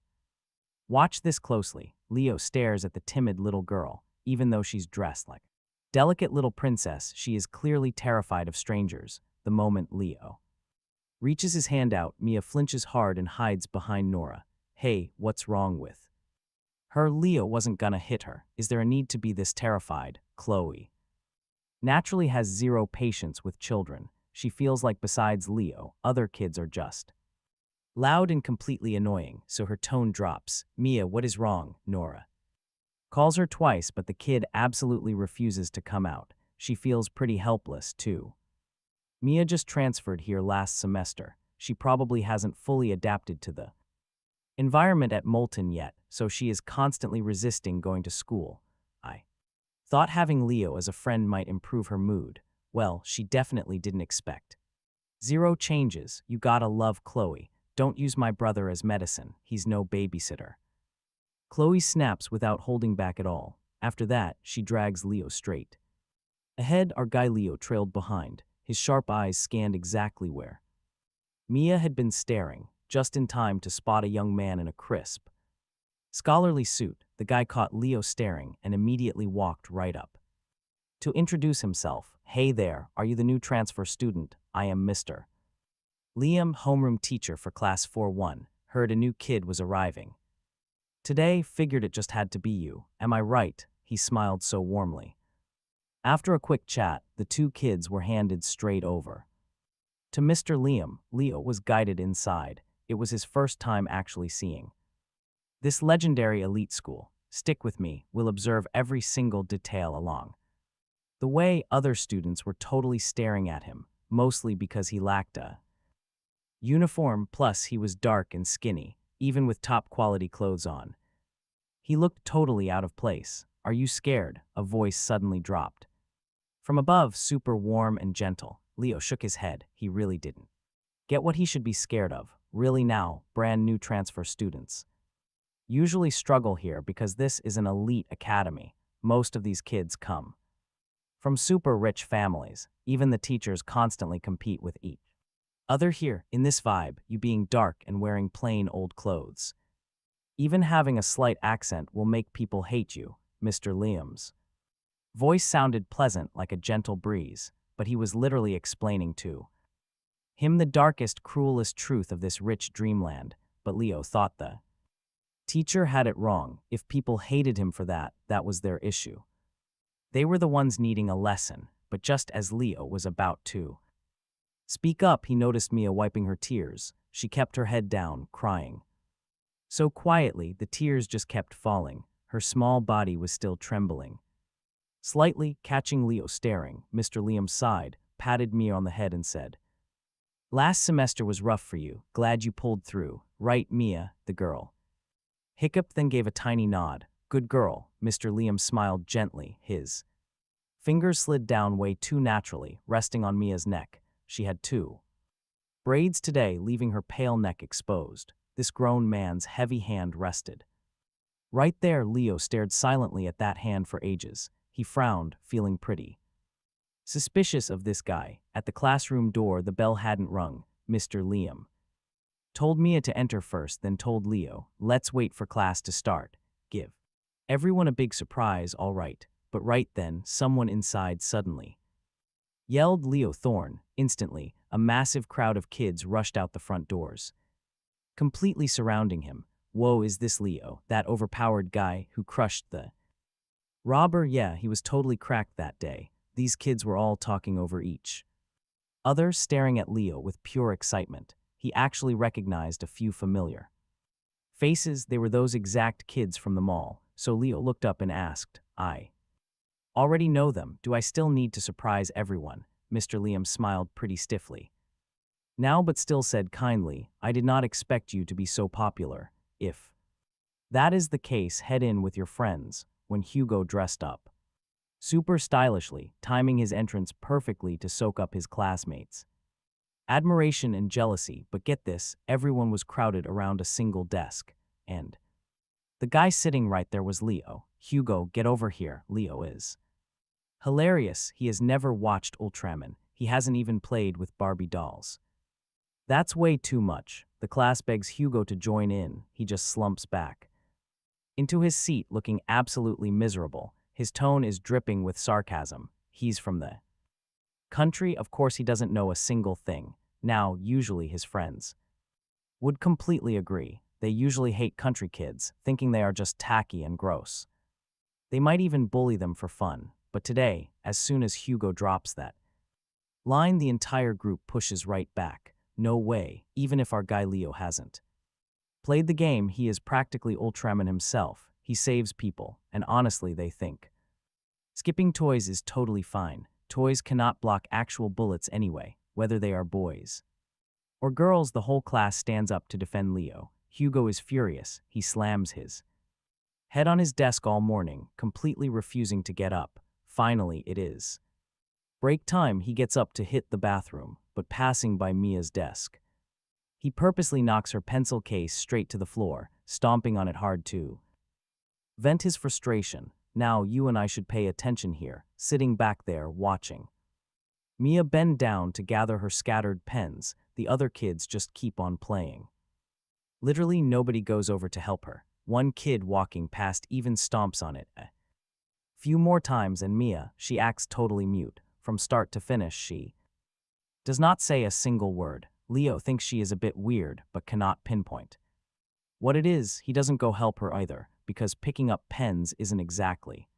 Watch this closely." Leo stares at the timid little girl. Even though she's dressed like delicate little princess, she is clearly terrified of strangers. The moment Leo reaches his hand out, Mia flinches hard and hides behind Nora. "Hey, what's wrong with her?" Leo wasn't gonna hit her. Is there a need to be this terrified? Chloe naturally has zero patience with children. She feels like besides Leo, other kids are just loud and completely annoying, so her tone drops. "Mia, what is wrong?" Nora calls her twice, but the kid absolutely refuses to come out. She feels pretty helpless, too. Mia just transferred here last semester. She probably hasn't fully adapted to the environment at Moulton yet, so she is constantly resisting going to school. I thought having Leo as a friend might improve her mood. Well, she definitely didn't expect zero changes. "You gotta love Chloe. Don't use my brother as medicine. He's no babysitter." Chloe snaps without holding back at all. After that, she drags Leo straight ahead. Our guy Leo trailed behind. His sharp eyes scanned exactly where Mia had been staring, just in time to spot a young man in a crisp, scholarly suit. The guy caught Leo staring and immediately walked right up To introduce himself, "Hey there, are you the new transfer student? I am Mr. Liam, homeroom teacher for class 4-1, heard a new kid was arriving. Today, figured it just had to be you. Am I right?" He smiled so warmly. After a quick chat, the two kids were handed straight over to Mr. Liam. Leo was guided inside. It was his first time actually seeing this legendary elite school. Stick with me, we'll observe every single detail along the way. Other students were totally staring at him, mostly because he lacked a uniform, plus he was dark and skinny, even with top quality clothes on. He looked totally out of place. "Are you scared?" a voice suddenly dropped from above, super warm and gentle. Leo shook his head. He really didn't get what he should be scared of. Really now, brand new transfer students usually struggle here because this is an elite academy. Most of these kids come from super rich families. Even the teachers constantly compete with each other here. In this vibe, you being dark and wearing plain old clothes, even having a slight accent, will make people hate you. Mr. Liam's voice sounded pleasant like a gentle breeze, but he was literally explaining to him the darkest, cruelest truth of this rich dreamland. But Leo thought the teacher had it wrong. If people hated him for that, that was their issue. They were the ones needing a lesson. But just as Leo was about to speak up, he noticed Mia wiping her tears. She kept her head down, crying so quietly, the tears just kept falling. Her small body was still trembling slightly. Catching Leo staring, Mr. Liam sighed, patted Mia on the head and said, "Last semester was rough for you. Glad you pulled through. Right, Mia?" The girl hiccuped, then gave a tiny nod. "Good girl." Mr. Liam smiled gently. His fingers slid down way too naturally, resting on Mia's neck. She had two braids today, leaving her pale neck exposed. This grown man's heavy hand rested right there. Leo stared silently at that hand for ages. He frowned, feeling pretty suspicious of this guy. At the classroom door, the bell hadn't rung. Mr. Liam told Mia to enter first, then told Leo, "Let's wait for class to start. Give everyone a big surprise, all right." But right then, someone inside suddenly yelled, "Leo Thorne!" Instantly, a massive crowd of kids rushed out the front doors, completely surrounding him. "Whoa, is this Leo, that overpowered guy who crushed the robber?" Yeah, he was totally cracked that day. These kids were all talking over each other, staring at Leo with pure excitement. He actually recognized a few familiar faces. They were those exact kids from the mall. So Leo looked up and asked, "I already know them. Do I still need to surprise everyone?" Mr. Liam smiled pretty stiffly now, but still said kindly, "I did not expect you to be so popular. If that is the case, head in with your friends." When Hugo dressed up super stylishly, timing his entrance perfectly to soak up his classmates' admiration and jealousy. But get this, everyone was crowded around a single desk, and the guy sitting right there was Leo. "Hugo, get over here." Leo is hilarious. He has never watched Ultraman. He hasn't even played with Barbie dolls. That's way too much. The class begs Hugo to join in. He just slumps back into his seat, looking absolutely miserable. His tone is dripping with sarcasm. He's from the country, of course he doesn't know a single thing. Now, usually his friends would completely agree. They usually hate country kids, thinking they are just tacky and gross. They might even bully them for fun. But today, as soon as Hugo drops that line, the entire group pushes right back. No way, even if our guy Leo hasn't played the game, he is practically Ultraman himself. He saves people, and honestly, they think skipping toys is totally fine. Toys cannot block actual bullets anyway, whether they are boys or girls. The whole class stands up to defend Leo. Hugo is furious. He slams his head on his desk all morning, completely refusing to get up. Finally, it is break time. He gets up to hit the bathroom, but passing by Mia's desk, he purposely knocks her pencil case straight to the floor, stomping on it hard to vent his frustration. "Now you and I should pay attention here." Sitting back there, watching Mia bend down to gather her scattered pens, the other kids just keep on playing. Literally nobody goes over to help her. One kid walking past even stomps on it. Few more times and Mia, she acts totally mute. From start to finish, she does not say a single word. Leo thinks she is a bit weird, but cannot pinpoint what it is. He doesn't go help her either, because picking up pens isn't exactly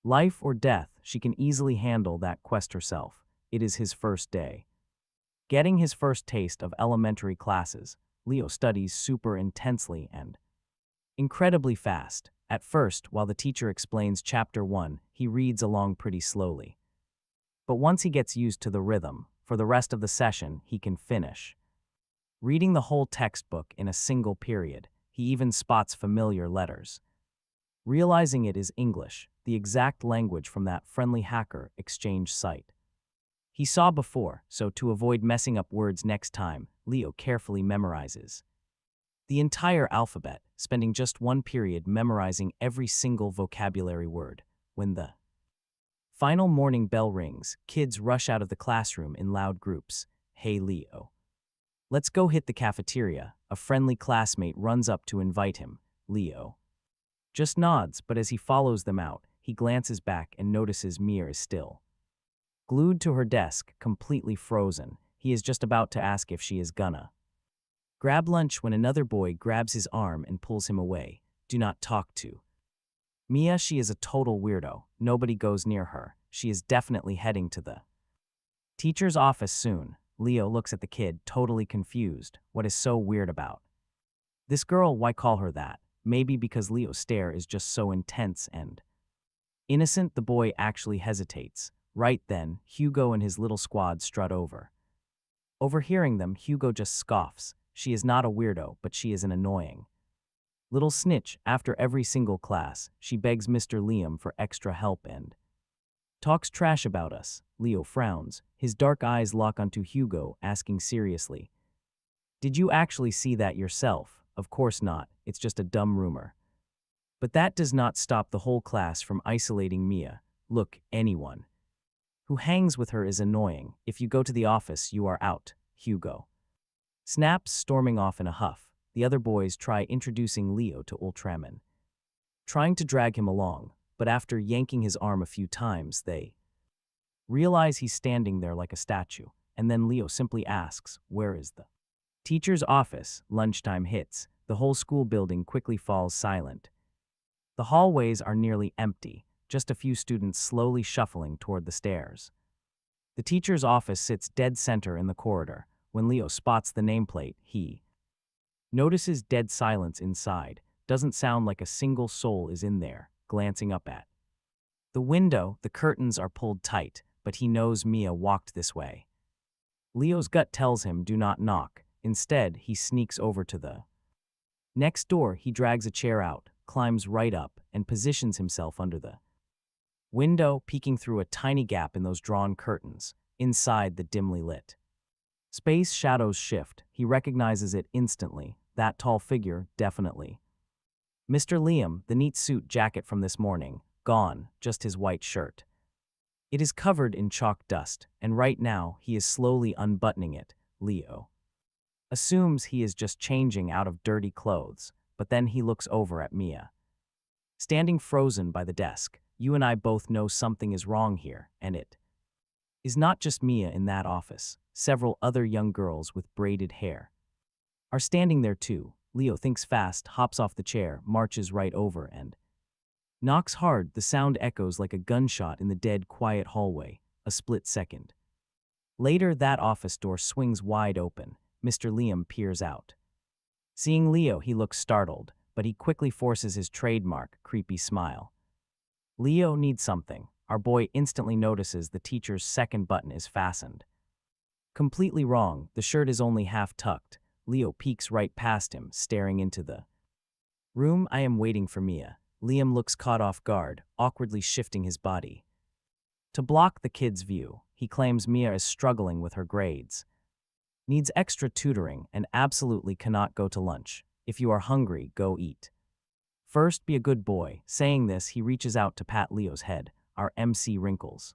life or death. She can easily handle that quest herself. It is his first day. Getting his first taste of elementary classes, Leo studies super intensely and incredibly fast. At first, while the teacher explains Chapter 1, he reads along pretty slowly. But once he gets used to the rhythm, for the rest of the session, he can finish reading the whole textbook in a single period. He even spots familiar letters, realizing it is English, the exact language from that friendly hacker exchange site he saw before, so to avoid messing up words next time, Leo carefully memorizes the entire alphabet, spending just one period memorizing every single vocabulary word. When the final morning bell rings, kids rush out of the classroom in loud groups. Hey Leo, let's go hit the cafeteria. A friendly classmate runs up to invite him. Leo just nods, but as he follows them out, he glances back and notices Mia is still glued to her desk, completely frozen. He is just about to ask if she is gonna grab lunch when another boy grabs his arm and pulls him away. Do not talk to Mia. She is a total weirdo. Nobody goes near her. She is definitely heading to the teacher's office soon. Leo looks at the kid, totally confused. What is so weird about this girl? Why call her that? Maybe because Leo's stare is just so intense and innocent. The boy actually hesitates. Right then, Hugo and his little squad strut over. Overhearing them, Hugo just scoffs. She is not a weirdo, but she is an annoying little snitch. After every single class, she begs Mr. Liam for extra help and talks trash about us. Leo frowns. His dark eyes lock onto Hugo, asking seriously, "Did you actually see that yourself?" Of course not. It's just a dumb rumor. But that does not stop the whole class from isolating Mia. Look, anyone who hangs with her is annoying. If you go to the office, you are out. Hugo snaps, storming off in a huff. The other boys try introducing Leo to Ultraman, trying to drag him along, but after yanking his arm a few times, they realize he's standing there like a statue. And then Leo simply asks, "Where is the teacher's office?" Lunchtime hits. The whole school building quickly falls silent. The hallways are nearly empty, just a few students slowly shuffling toward the stairs. The teacher's office sits dead center in the corridor. When Leo spots the nameplate, he notices dead silence inside. Doesn't sound like a single soul is in there. Glancing up at the window, the curtains are pulled tight, but he knows Mia walked this way. Leo's gut tells him do not knock. Instead, he sneaks over to the next door. He drags a chair out, climbs right up, and positions himself under the window, peeking through a tiny gap in those drawn curtains. Inside the dimly lit space, shadows shift. He recognizes it instantly. That tall figure, definitely Mr. Liam. The neat suit jacket from this morning, gone, just his white shirt. It is covered in chalk dust, and right now he is slowly unbuttoning it. Leo assumes he is just changing out of dirty clothes, but then he looks over at Mia, standing frozen by the desk. You and I both know something is wrong here, and it is not just Mia in that office. Several other young girls with braided hair are standing there too. Leo thinks fast, hops off the chair, marches right over and knocks hard. The sound echoes like a gunshot in the dead, quiet hallway. A split second later, that office door swings wide open. Mr. Liam peers out. Seeing Leo, he looks startled, but he quickly forces his trademark, creepy smile. Leo needs something. Our boy instantly notices the teacher's second button is fastened completely wrong. The shirt is only half tucked. Leo peeks right past him, staring into the room. I am waiting for Mia. Liam looks caught off guard, awkwardly shifting his body to block the kid's view. He claims Mia is struggling with her grades, needs extra tutoring, and absolutely cannot go to lunch. If you are hungry, go eat. First, be a good boy. Saying this, he reaches out to pat Leo's head. Our MC wrinkles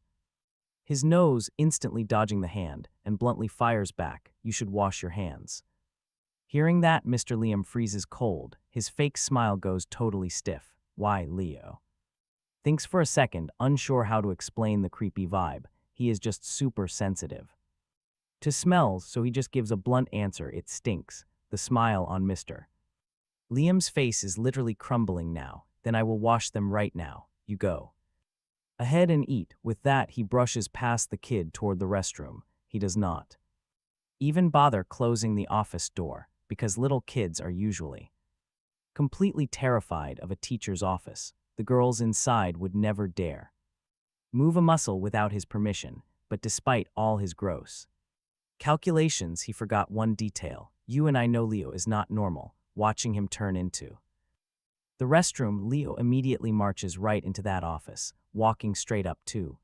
his nose, instantly dodging the hand, and bluntly fires back, "You should wash your hands." Hearing that, Mr. Liam freezes cold. His fake smile goes totally stiff. Why, Leo Thinks for a second, unsure how to explain the creepy vibe. He is just super sensitive to smells, so he just gives a blunt answer: it stinks. The smile on Mr. Liam's face is literally crumbling now. Then I will wash them right now. You go ahead and eat. With that, he brushes past the kid toward the restroom. He does not even bother closing the office door, because little kids are usually completely terrified of a teacher's office. The girls inside would never dare move a muscle without his permission, but despite all his gross calculations, he forgot one detail. You and I know Leo is not normal. Watching him turn into the restroom, Leo immediately marches right into that office, walking straight up to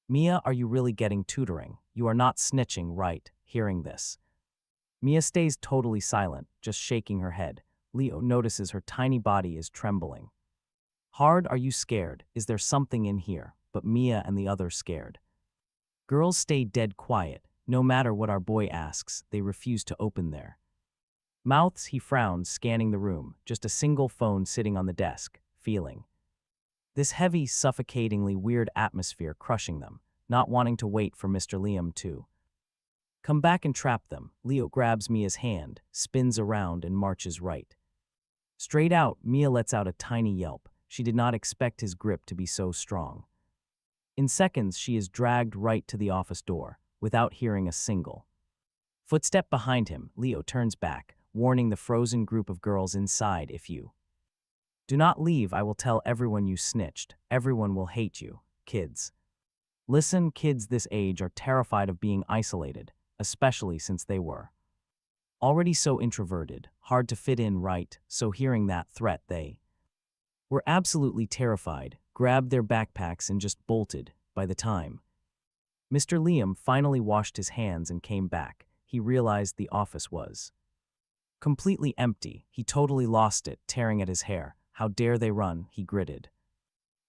Mia. Are you really getting tutoring? You are not snitching, right? Hearing this, Mia stays totally silent, just shaking her head. Leo notices her tiny body is trembling hard. Are you scared? Is there something in here? But Mia and the others scared girls stay dead quiet. No matter what our boy asks, they refuse to open their mouths. He frowns, scanning the room, just a single phone sitting on the desk, feeling this heavy, suffocatingly weird atmosphere crushing them, not wanting to wait for Mr. Liam to come back and trap them. Leo grabs Mia's hand, spins around, and marches right straight out. Mia lets out a tiny yelp. She did not expect his grip to be so strong. In seconds, she is dragged right to the office door, without hearing a single footstep behind him. Leo turns back, warning the frozen group of girls inside: if you do not leave, I will tell everyone you snitched. Everyone will hate you. Kids, listen. Kids this age are terrified of being isolated, especially since they were already so introverted, hard to fit in, right? So hearing that threat, they were absolutely terrified, grabbed their backpacks and just bolted. By the time Mr. Liam finally washed his hands and came back, he realized the office was completely empty. He totally lost it, tearing at his hair. How dare they run, he gritted,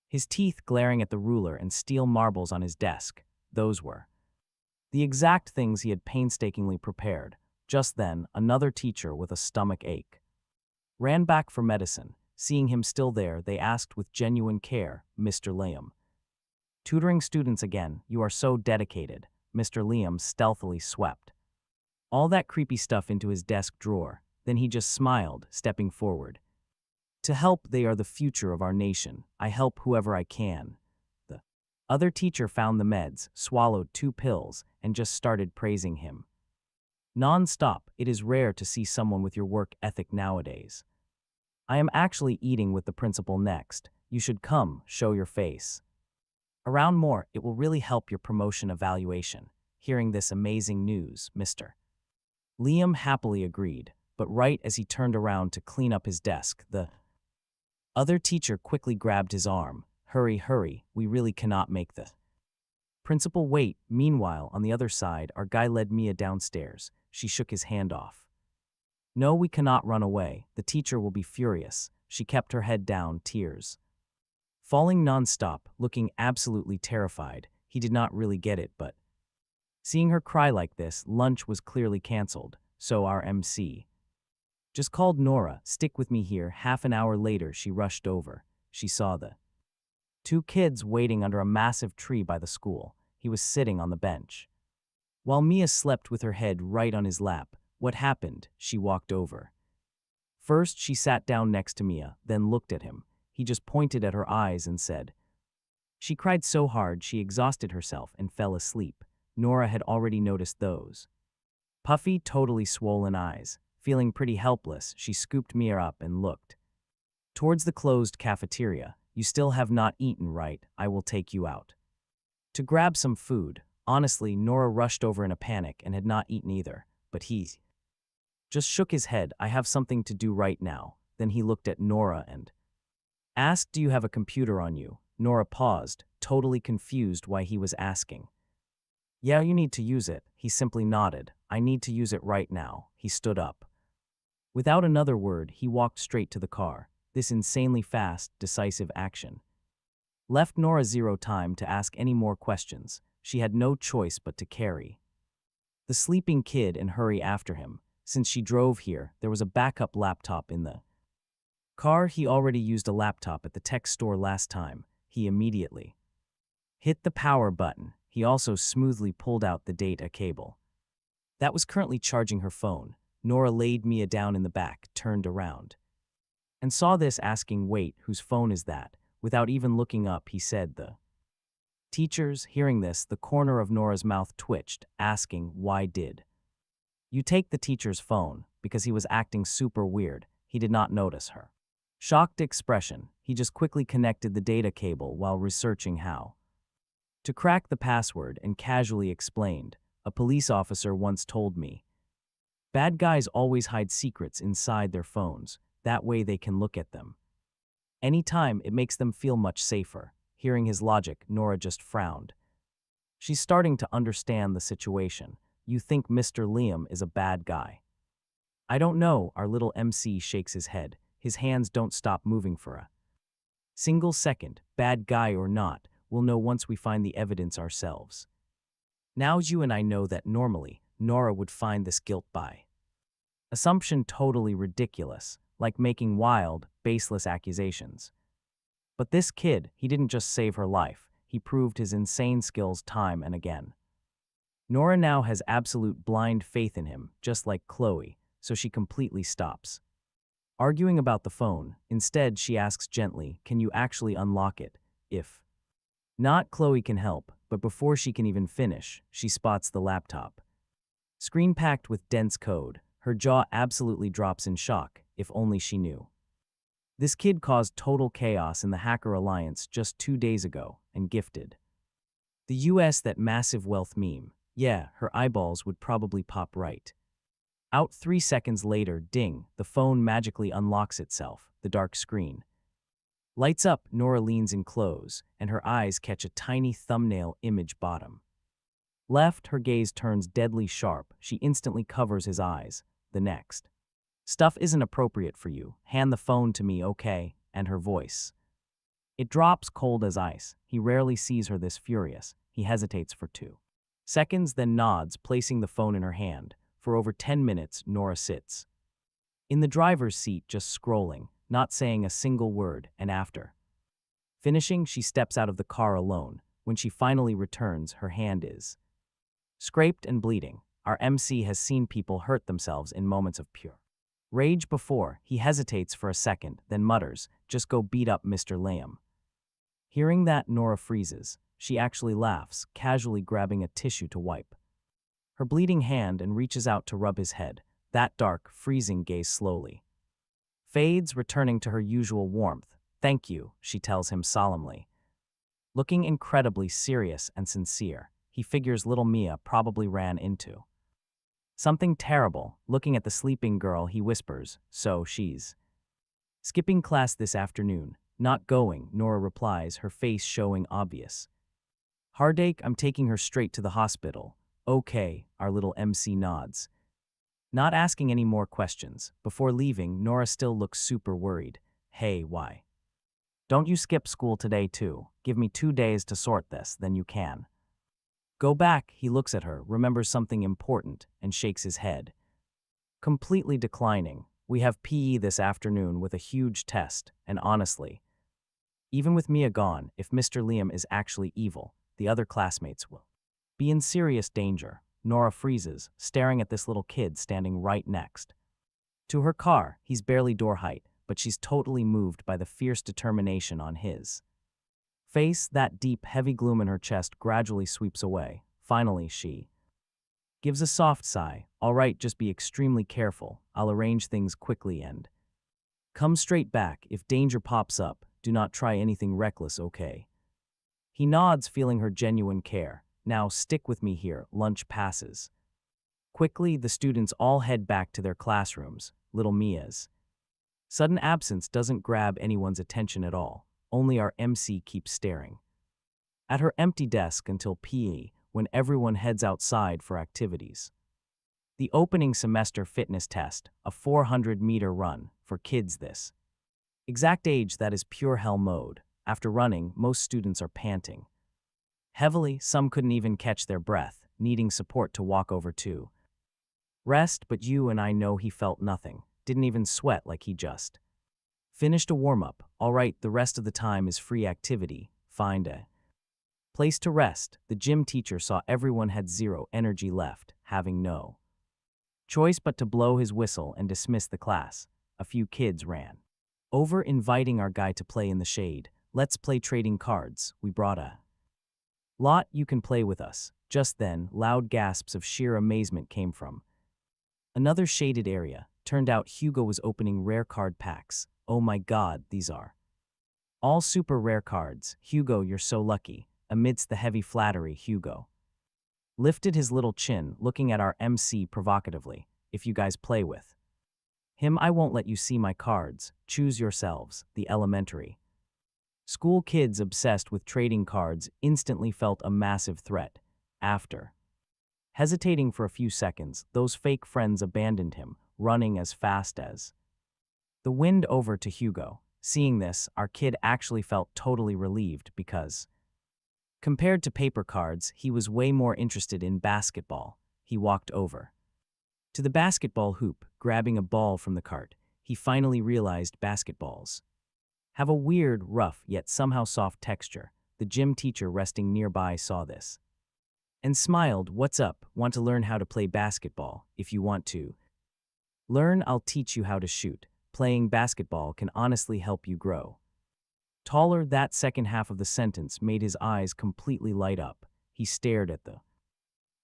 his teeth glaring at the ruler and steel marbles on his desk. Those were the exact things he had painstakingly prepared. Just then, another teacher with a stomach ache ran back for medicine. Seeing him still there, they asked with genuine care, Mr. Liam, tutoring students again? You are so dedicated. Mr. Liam stealthily swept all that creepy stuff into his desk drawer. Then he just smiled, stepping forward. To help, they are the future of our nation. I help whoever I can. The other teacher found the meds, swallowed 2 pills, and just started praising him non-stop. It is rare to see someone with your work ethic nowadays. I am actually eating with the principal next. You should come, show your face around more. It will really help your promotion evaluation. Hearing this amazing news, Mr. Liam happily agreed, but right as he turned around to clean up his desk, the other teacher quickly grabbed his arm. Hurry, hurry, we really cannot make the principal wait. Meanwhile, on the other side, our guy led Mia downstairs. She shook his hand off. No, we cannot run away. The teacher will be furious. She kept her head down, tears falling non-stop, looking absolutely terrified. He did not really get it, but seeing her cry like this, lunch was clearly canceled. So our MC just called Nora. Stick with me here. Half an hour later, she rushed over. She saw the 2 kids waiting under a massive tree by the school. He was sitting on the bench, while Mia slept with her head right on his lap. What happened? She walked over. First, she sat down next to Mia, then looked at him. He just pointed at her eyes and said, she cried so hard she exhausted herself and fell asleep. Nora had already noticed those puffy, totally swollen eyes. Feeling pretty helpless, she scooped Mia up and looked towards the closed cafeteria. You still have not eaten, right? I will take you out to grab some food. Honestly, Nora rushed over in a panic and had not eaten either, but he just shook his head. I have something to do right now. Then he looked at Nora and asked, do you have a computer on you? Nora paused, totally confused why he was asking. Yeah, you need to use it. He simply nodded. I need to use it right now. He stood up. Without another word, he walked straight to the car. This insanely fast, decisive action left Nora zero time to ask any more questions. She had no choice but to carry the sleeping kid and hurry after him. Since she drove here, there was a backup laptop in the car. He already used a laptop at the tech store last time. he immediately hit the power button. He also smoothly pulled out the data cable that was currently charging her phone. Nora laid Mia down in the back, turned around, and saw this, asking, "Wait, whose phone is that?" Without even looking up, he said, "The teacher's." Hearing this, the corner of Nora's mouth twitched, asking, "Why did you take the teacher's phone?" Because he was acting super weird. He did not notice her shocked expression. He just quickly connected the data cable while researching how to crack the password and casually explained, "A police officer once told me bad guys always hide secrets inside their phones. That way they can look at them anytime. It makes them feel much safer." Hearing his logic, Nora just frowned. She's starting to understand the situation. "You think Mr. Liam is a bad guy?" "I don't know." Our little MC shakes his head. His hands don't stop moving for a single second. "Bad guy or not, we'll know once we find the evidence ourselves. Now you and I know that normally, Nora would find this guilt by assumption totally ridiculous, like making wild, baseless accusations. But this kid, he didn't just save her life, he proved his insane skills time and again. Nora now has absolute blind faith in him, just like Chloe, so she completely stops arguing about the phone. Instead, she asks gently, "Can you actually unlock it? If not, Chloe can help." But before she can even finish, she spots the laptop screen packed with dense code. Her jaw absolutely drops in shock. If only she knew. This kid caused total chaos in the Hacker Alliance just 2 days ago and gifted the US that massive wealth meme. Yeah, her eyeballs would probably pop right out. 3 seconds later, ding, the phone magically unlocks itself. The dark screen lights up. Nora leans in close, and her eyes catch a tiny thumbnail image bottom left. Her gaze turns deadly sharp. She instantly covers his eyes. The next stuff isn't appropriate for you. Hand the phone to me, okay? And her voice, it drops cold as ice. He rarely sees her this furious. He hesitates for 2 seconds, then nods, placing the phone in her hand. For over 10 minutes, Nora sits in the driver's seat, just scrolling, not saying a single word, and after finishing, she steps out of the car alone. When she finally returns, her hand is scraped and bleeding. Our MC has seen people hurt themselves in moments of pure rage before. He hesitates for a second, then mutters, "Just go beat up Mr. Liam." Hearing that, Nora freezes. She actually laughs, casually grabbing a tissue to wipe her bleeding hand and reaches out to rub his head. That dark, freezing gaze slowly fades, returning to her usual warmth. "Thank you," she tells him solemnly, looking incredibly serious and sincere. He figures little Mia probably ran into something terrible. Looking at the sleeping girl, he whispers, "So she's skipping class this afternoon?" "Not going," Nora replies, her face showing obvious heartache. "I'm taking her straight to the hospital." "Okay," our little MC nods, not asking any more questions. Before leaving, Nora still looks super worried. "Hey, why don't you skip school today too? Give me 2 days to sort this, then you can go back." He looks at her, remembers something important, and shakes his head, completely declining. "We have PE this afternoon with a huge test, and honestly, even with Mia gone, if Mr. Liam is actually evil, the other classmates will be in serious danger." Nora freezes, staring at this little kid standing right next to her car. He's barely door height, but she's totally moved by the fierce determination on his face. That deep, heavy gloom in her chest gradually sweeps away. Finally, she gives a soft sigh. "All right, just be extremely careful. I'll arrange things quickly and come straight back. If danger pops up, do not try anything reckless, okay?" He nods, feeling her genuine care. "Now stick with me here." Lunch passes quickly. The students all head back to their classrooms. Little Mia's sudden absence doesn't grab anyone's attention at all. Only our MC keeps staring at her empty desk until PE, when everyone heads outside for activities. The opening semester fitness test, a 400-meter run, for kids this exact age. That is pure hell mode. After running, most students are panting heavily. Some couldn't even catch their breath, needing support to walk over to rest. But you and I know he felt nothing, didn't even sweat, like he just finished a warm-up. "All right, the rest of the time is free activity. find a place to rest. The gym teacher saw everyone had zero energy left, having no choice but to blow his whistle and dismiss the class. A few kids ran over, inviting our guy to play in the shade. Let's play trading cards. We brought a lot, you can play with us. Just then, loud gasps of sheer amazement came from another shaded area. Turned out Hugo was opening rare card packs. Oh my god, these are all super rare cards. Hugo, you're so lucky. Amidst the heavy flattery, Hugo lifted his little chin, looking at our MC provocatively. If you guys play with him, I won't let you see my cards. Choose yourselves. The elementary school kids obsessed with trading cards instantly felt a massive threat. After hesitating for a few seconds, those fake friends abandoned him, running as fast as the wind over to Hugo. Seeing this, our kid actually felt totally relieved because, compared to paper cards, he was way more interested in basketball. He walked over to the basketball hoop, grabbing a ball from the cart. He finally realized basketballs have a weird, rough, yet somehow soft texture. The gym teacher resting nearby saw this and smiled. What's up? Want to learn how to play basketball? If you want to learn, I'll teach you how to shoot. Playing basketball can honestly help you grow taller. That second half of the sentence made his eyes completely light up. He stared at the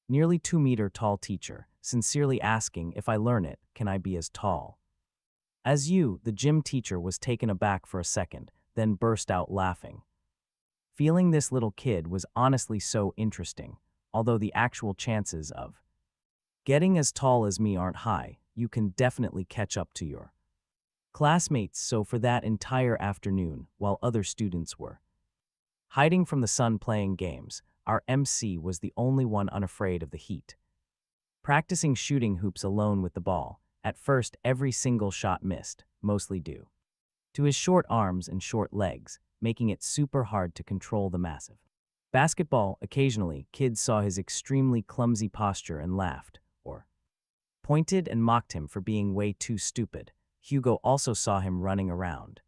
nearly 2-meter tall teacher, sincerely asking, if I learn it, can I be as tall as you? The gym teacher was taken aback for a second, then burst out laughing. Feeling this little kid was honestly so interesting. Although the actual chances of getting as tall as me aren't high, you can definitely catch up to your classmates. So for that entire afternoon, while other students were hiding from the sun playing games, our MC was the only one unafraid of the heat, practicing shooting hoops alone with the ball. At first, every single shot missed, mostly due to his short arms and short legs, making it super hard to control the massive basketball. Occasionally, kids saw his extremely clumsy posture and laughed, or pointed and mocked him for being way too stupid. Hugo also saw him running around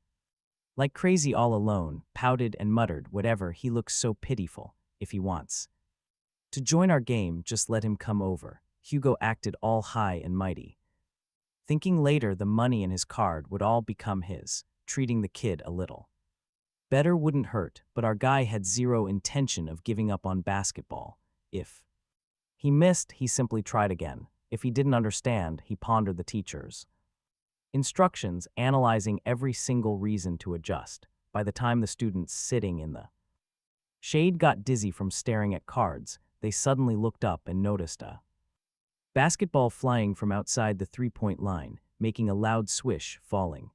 like crazy all alone, pouted and muttered, whatever, he looks so pitiful. If he wants to join our game, just let him come over. Hugo acted all high and mighty, thinking later the money in his card would all become his. Treating the kid a little better wouldn't hurt, but our guy had zero intention of giving up on basketball. If he missed, he simply tried again. If he didn't understand, he pondered the teacher's instructions, analyzing every single reason to adjust. By the time the students sitting in the shade got dizzy from staring at cards, they suddenly looked up and noticed a basketball flying from outside the three-point line, making a loud swish, falling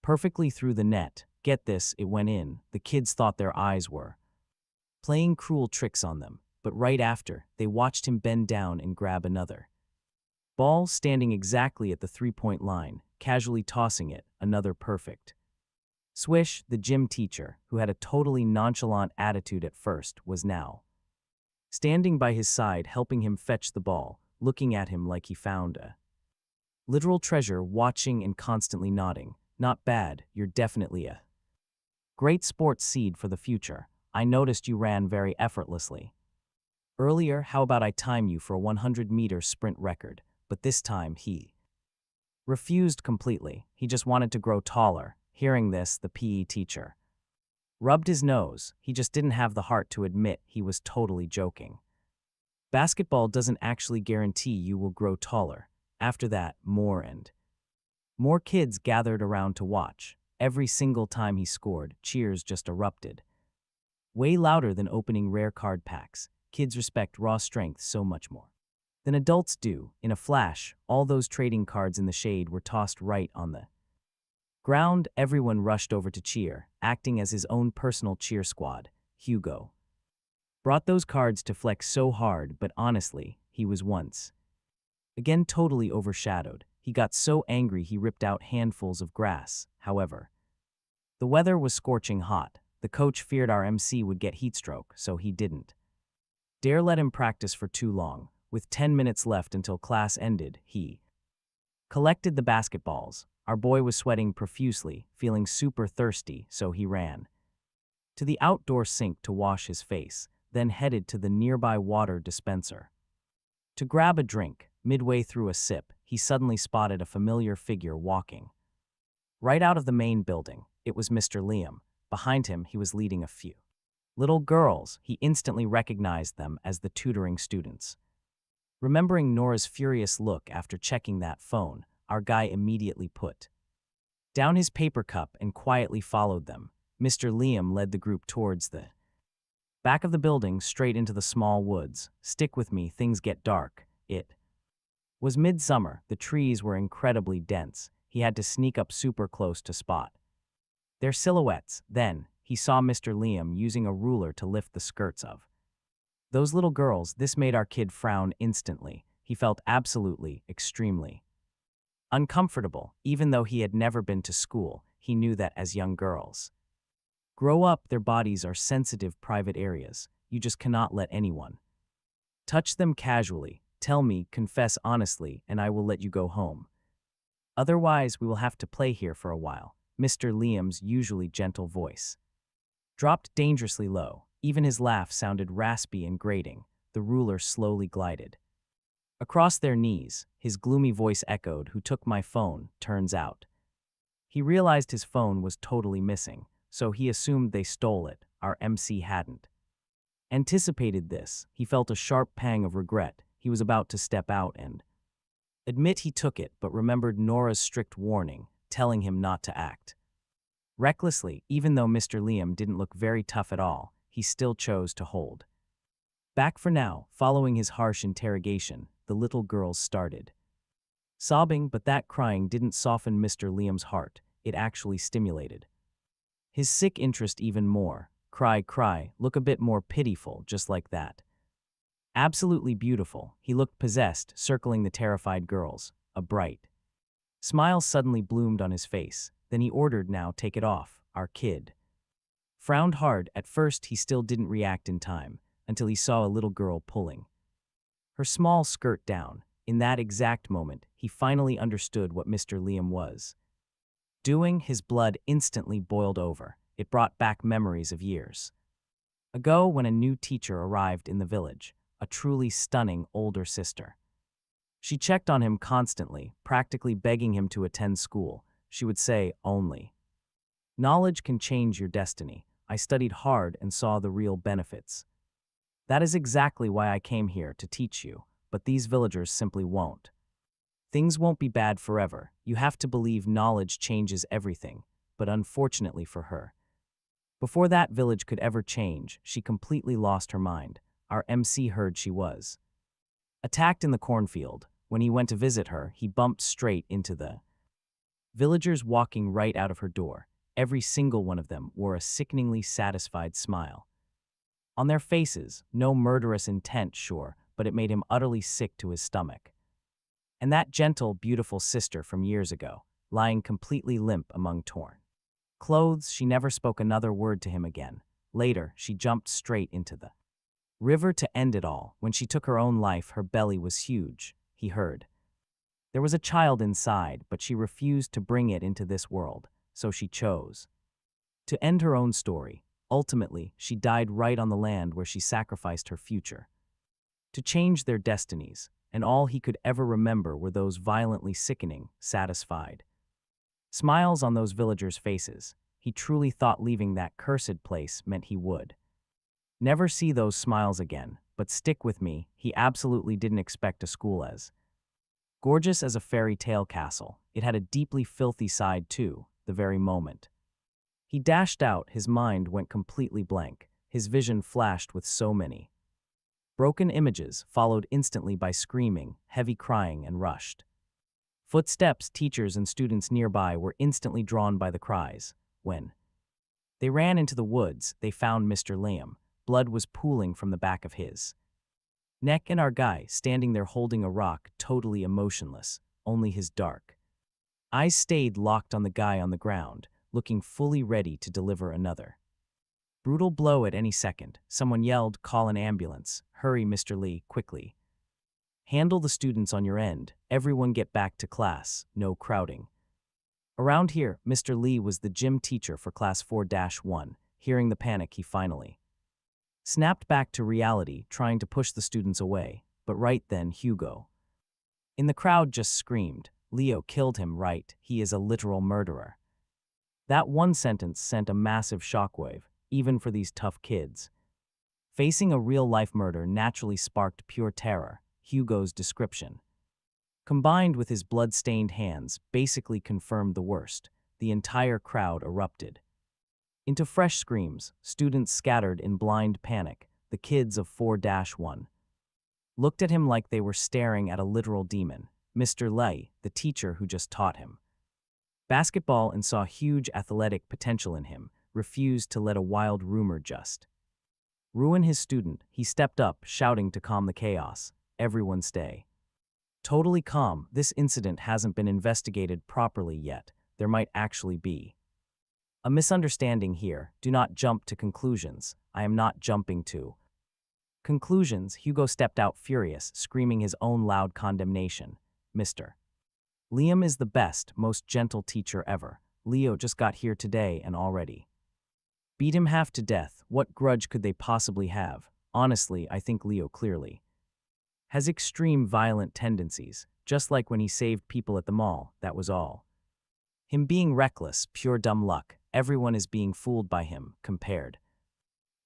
perfectly through the net. Get this, it went in. The kids thought their eyes were playing cruel tricks on them, but right after, they watched him bend down and grab another ball standing exactly at the three-point line, casually tossing it. Another perfect swish. The gym teacher, who had a totally nonchalant attitude at first, was now standing by his side, helping him fetch the ball, looking at him like he found a literal treasure, watching and constantly nodding. Not bad, you're definitely a great sports seed for the future. I noticed you ran very effortlessly earlier. How about I time you for a 100-meter sprint record? But this time he refused completely. He just wanted to grow taller. Hearing this, the PE teacher rubbed his nose. He just didn't have the heart to admit he was totally joking. Basketball doesn't actually guarantee you will grow taller. After that, more and more kids gathered around to watch. Every single time he scored, cheers just erupted, way louder than opening rare card packs. Kids respect raw strength so much more than adults do. In a flash, all those trading cards in the shade were tossed right on the ground. Everyone rushed over to cheer, acting as his own personal cheer squad. Hugo brought those cards to flex so hard, but honestly, he was once again totally overshadowed. He got so angry he ripped out handfuls of grass. However, the weather was scorching hot. The coach feared our MC would get heatstroke, so he didn't dare let him practice for too long. With 10 minutes left until class ended, he collected the basketballs. Our boy was sweating profusely, feeling super thirsty, so he ran to the outdoor sink to wash his face, then headed to the nearby water dispenser. To grab a drink, midway through a sip, he suddenly spotted a familiar figure walking. Right out of the main building, it was Mr. Liam. Behind him, he was leading a few little girls. He instantly recognized them as the tutoring students. Remembering Nora's furious look after checking that phone, our guy immediately put down his paper cup and quietly followed them. Mr. Liam led the group towards the back of the building, straight into the small woods. Stick with me, things get dark. It was midsummer, the trees were incredibly dense. He had to sneak up super close to spot their silhouettes. Then, he saw Mr. Liam using a ruler to lift the skirts of those little girls. This made our kid frown instantly. He felt absolutely, extremely uncomfortable. Even though he had never been to school, he knew that as young girls grow up, their bodies are sensitive private areas. You just cannot let anyone touch them casually. Tell me, confess honestly, and I will let you go home. Otherwise, we will have to play here for a while. Mr. Liam's usually gentle voice dropped dangerously low. Even his laugh sounded raspy and grating. The ruler slowly glided across their knees. His gloomy voice echoed, "Who took my phone?" Turns out he realized his phone was totally missing, so he assumed they stole it. Our MC hadn't anticipated this. He felt a sharp pang of regret. He was about to step out and admit he took it, but remembered Nora's strict warning, telling him not to act recklessly. Even though Mr. Liam didn't look very tough at all, he still chose to hold back for now. Following his harsh interrogation, the little girls started sobbing, but that crying didn't soften Mr. Liam's heart. It actually stimulated his sick interest even more. Cry, cry, look a bit more pitiful, just like that. Absolutely beautiful. He looked possessed, circling the terrified girls. A bright smile suddenly bloomed on his face. Then he ordered, "Now take it off." Our kid frowned hard. At first, he still didn't react in time, until he saw a little girl pulling her small skirt down. In that exact moment, he finally understood what Mr. Liam was doing. His blood instantly boiled over. It brought back memories of years ago when a new teacher arrived in the village, a truly stunning older sister. She checked on him constantly, practically begging him to attend school. She would say, "Only knowledge can change your destiny. I studied hard and saw the real benefits. That is exactly why I came here, to teach you, but these villagers simply won't. Things won't be bad forever. You have to believe knowledge changes everything." But unfortunately for her, before that village could ever change, she completely lost her mind. Our MC heard she was attacked in the cornfield. When he went to visit her, he bumped straight into the villagers walking right out of her door. Every single one of them wore a sickeningly satisfied smile on their faces. No murderous intent, sure, but it made him utterly sick to his stomach. And that gentle, beautiful sister from years ago, lying completely limp among torn clothes. She never spoke another word to him again. Later, she jumped straight into the river to end it all. When she took her own life, her belly was huge, he heard. There was a child inside, but she refused to bring it into this world, so she chose to end her own story. Ultimately, she died right on the land where she sacrificed her future to change their destinies, and all he could ever remember were those violently sickening, satisfied smiles on those villagers' faces. He truly thought leaving that cursed place meant he would never see those smiles again. But stick with me, he absolutely didn't expect a school as gorgeous as a fairy tale castle. It had a deeply filthy side too. The very moment he dashed out, his mind went completely blank. His vision flashed with so many broken images, followed instantly by screaming, heavy crying, and rushed footsteps. Teachers and students nearby were instantly drawn by the cries. When they ran into the woods, they found Mr. Liam. Blood was pooling from the back of his neck, and our guy standing there holding a rock, totally emotionless. Only his dark eyes stayed locked on the guy on the ground, looking fully ready to deliver another brutal blow at any second. Someone yelled, "Call an ambulance. Hurry, Mr. Lee, quickly. Handle the students on your end. Everyone get back to class. No crowding." Around here, Mr. Lee was the gym teacher for class 4-1. hearing the panic he finally snapped back to reality, trying to push the students away. But right then, Hugo in the crowd just screamed, "Leo killed him, right? He is a literal murderer." That one sentence sent a massive shockwave, even for these tough kids. Facing a real-life murder naturally sparked pure terror. Hugo's description, combined with his blood-stained hands, basically confirmed the worst. The entire crowd erupted into fresh screams. Students scattered in blind panic. The kids of 4-1 looked at him like they were staring at a literal demon. Mr. Lei, the teacher who just taught him basketball and saw huge athletic potential in him, refused to let a wild rumor just ruin his student. He stepped up, shouting to calm the chaos. "Everyone stay totally calm. This incident hasn't been investigated properly yet. There might actually be a misunderstanding here. Do not jump to conclusions." "I am not jumping to conclusions." Hugo stepped out furious, screaming his own loud condemnation. "Mr. Liam is the best, most gentle teacher ever. Leo just got here today and already beat him half to death. What grudge could they possibly have? Honestly, I think Leo clearly has extreme violent tendencies, just like when he saved people at the mall. That was all him being reckless, pure dumb luck. Everyone is being fooled by him, compared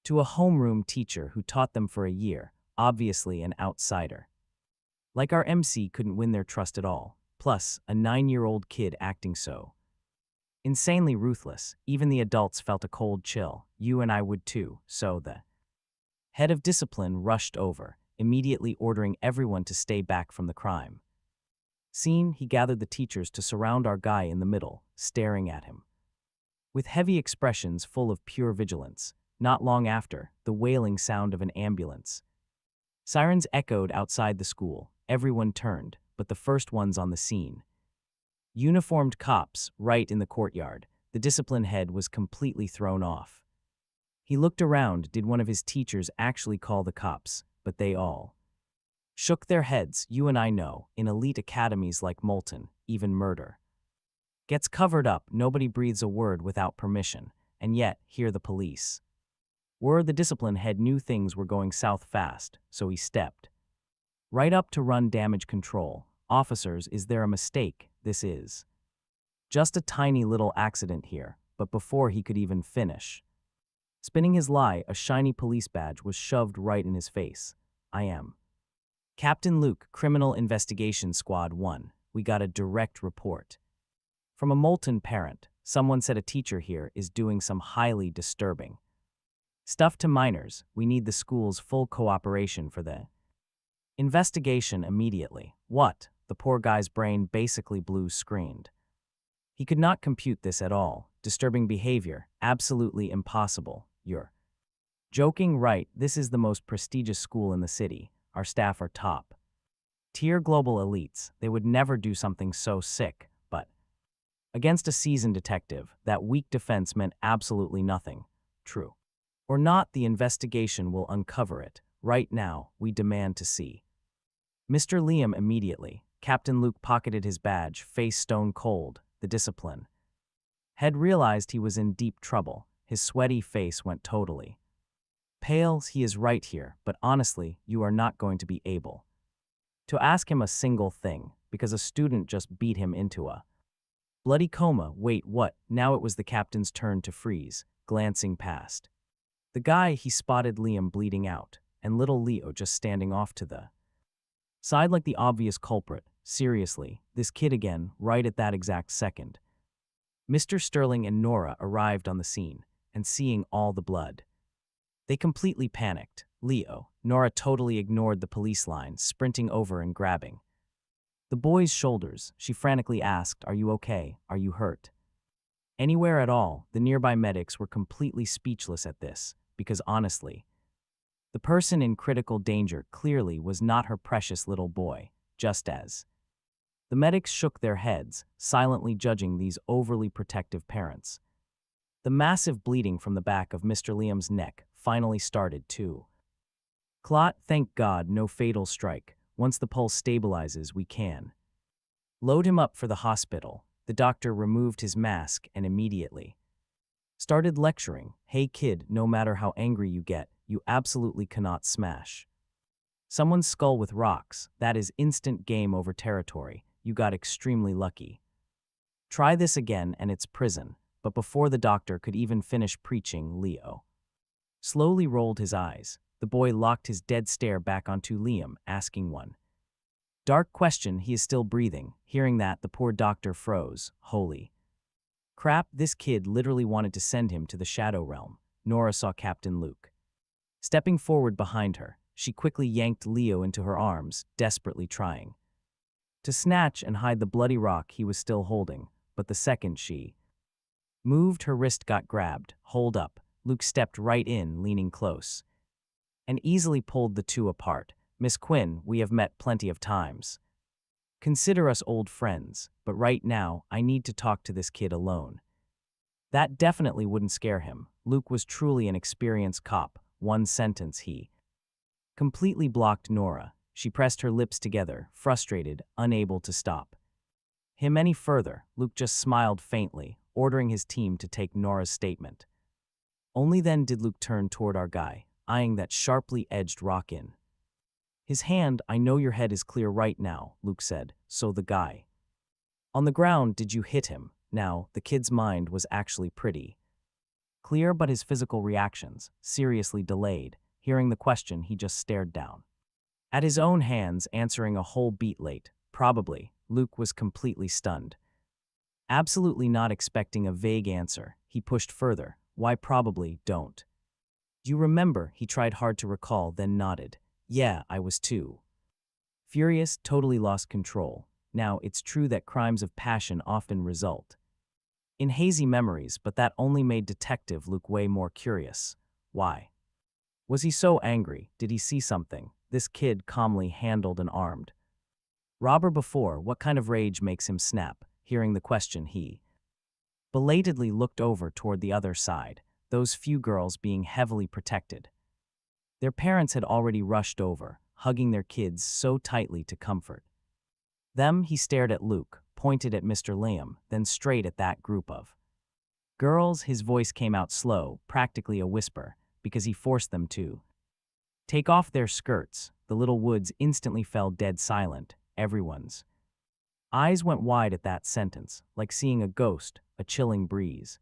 to a homeroom teacher who taught them for a year, obviously an outsider. Like our MC couldn't win their trust at all. Plus, a 9-year-old kid acting so insanely ruthless. Even the adults felt a cold chill. You and I would too. So the head of discipline rushed over, immediately ordering everyone to stay back from the crime scene. He gathered the teachers to surround our guy in the middle, staring at him with heavy expressions full of pure vigilance. Not long after, the wailing sound of an ambulance sirens echoed outside the school. Everyone turned, but the first ones on the scene, uniformed cops, right in the courtyard. The discipline head was completely thrown off. He looked around. Did one of his teachers actually call the cops? But they all shook their heads. You and I know, in elite academies like Molten, even murder gets covered up. Nobody breathes a word without permission. And yet, here the police the discipline head knew things were going south fast, so he stepped right up to run damage control. "Officers, is there a mistake? This is just a tiny little accident here." But before he could even finish spinning his lie, a shiny police badge was shoved right in his face. "I am Captain Luke, Criminal Investigation Squad 1. We got a direct report from a Molten parent. Someone said a teacher here is doing some highly disturbing stuff to minors. We need the school's full cooperation for the investigation immediately." What? The poor guy's brain basically blue screened. He could not compute this at all. Disturbing behavior, absolutely impossible. You're joking, right? This is the most prestigious school in the city. Our staff are top tier global elites. They would never do something so sick. But against a seasoned detective, that weak defense meant absolutely nothing. True or not, the investigation will uncover it. Right now, we demand to see Mr. Liam immediately. Captain Luke pocketed his badge, face stone cold. The discipline head realized he was in deep trouble. His sweaty face went totally pale. He is right here, but honestly, you are not going to be able to ask him a single thing, because a student just beat him into a bloody coma. Wait, what? Now it was the captain's turn to freeze, glancing past the guy. He spotted Liam bleeding out, and little Leo just standing off to the side like the obvious culprit. Seriously, this kid again, right at that exact second. Mr. Sterling and Nora arrived on the scene, and seeing all the blood, they completely panicked. Nora totally ignored the police line, sprinting over and grabbing the boy's shoulders. She frantically asked, "Are you okay? Are you hurt anywhere at all?" The nearby medics were completely speechless at this, because honestly, the person in critical danger clearly was not her precious little boy. Just as the medics shook their heads, silently judging these overly protective parents, the massive bleeding from the back of Mr. Liam's neck finally started to clot. Thank God, no fatal strike. Once the pulse stabilizes, we can load him up for the hospital. The doctor removed his mask and immediately Started lecturing, "Hey kid, no matter how angry you get, you absolutely cannot smash someone's skull with rocks. That is instant game over territory. You got extremely lucky. Try this again and it's prison." But before the doctor could even finish preaching, Leo slowly rolled his eyes. The boy locked his dead stare back onto Liam, asking one dark question. He is still breathing. Hearing that, the poor doctor froze. Holy crap, this kid literally wanted to send him to the Shadow Realm. Nora saw Captain Luke stepping forward behind her. She quickly yanked Leo into her arms, desperately trying to snatch and hide the bloody rock he was still holding. But the second she moved, her wrist got grabbed. "Hold up." Luke stepped right in, leaning close, and easily pulled the two apart. "Miss Quinn, we have met plenty of times. Consider us old friends, but right now, I need to talk to this kid alone." That definitely wouldn't scare him. Luke was truly an experienced cop. One sentence he completely blocked Nora. She pressed her lips together, frustrated, unable to stop him any further. Luke just smiled faintly, ordering his team to take Nora's statement. Only then did Luke turn toward our guy, eyeing that sharply edged rock in his hand. "I know your head is clear right now," Luke said. "So the guy on the ground, did you hit him?" Now, the kid's mind was actually pretty clear, but his physical reactions seriously delayed. Hearing the question, he just stared down at his own hands, answering a whole beat late. "Probably." Luke was completely stunned, absolutely not expecting a vague answer. He pushed further. "Why probably don't you remember?" He tried hard to recall, then nodded. "Yeah, I was too furious, totally lost control. Now, it's true that crimes of passion often result in hazy memories, but that only made Detective Luke way more curious. Why was he so angry? Did he see something? This kid calmly handled an armed robber before. What kind of rage makes him snap? Hearing the question, he belatedly looked over toward the other side, those few girls being heavily protected. Their parents had already rushed over, hugging their kids so tightly to comfort them. He stared at Luke, pointed at Mr. Liam, then straight at that group of girls. His voice came out slow, practically a whisper, because he forced them to take off their skirts. The little woods instantly fell dead silent. Everyone's eyes went wide at that sentence, like seeing a ghost. A chilling breeze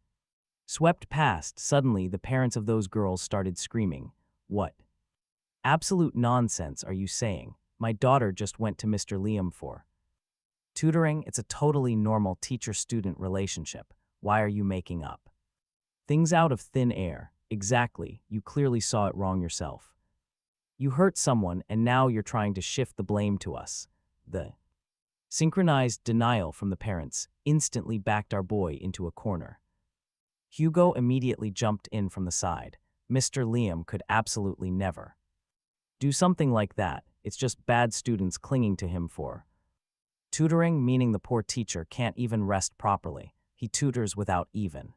swept past. Suddenly, the parents of those girls started screaming. "What absolute nonsense are you saying? My daughter just went to Mr. Liam for tutoring. It's a totally normal teacher-student relationship. Why are you making up things out of thin air?" "Exactly. You clearly saw it wrong yourself. You hurt someone and now you're trying to shift the blame to us." The synchronized denial from the parents instantly backed our boy into a corner. Hugo immediately jumped in from the side. "Mr. Liam could absolutely never do something like that. It's just bad students clinging to him for tutoring," meaning the poor teacher can't even rest properly. He tutors without even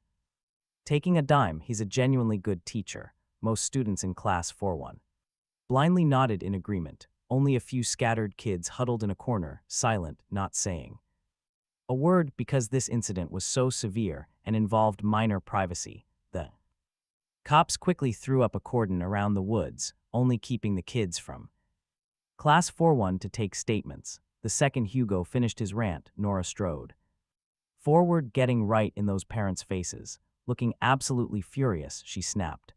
taking a dime. He's a genuinely good teacher. Most students in class 4-1 blindly nodded in agreement. Only a few scattered kids huddled in a corner, silent, not saying a word, because this incident was so severe and involved minor privacy. The cops quickly threw up a cordon around the woods, only keeping the kids from Class 4-1 to take statements. The second Hugo finished his rant, Nora strode forward, getting right in those parents' faces. Looking absolutely furious, she snapped,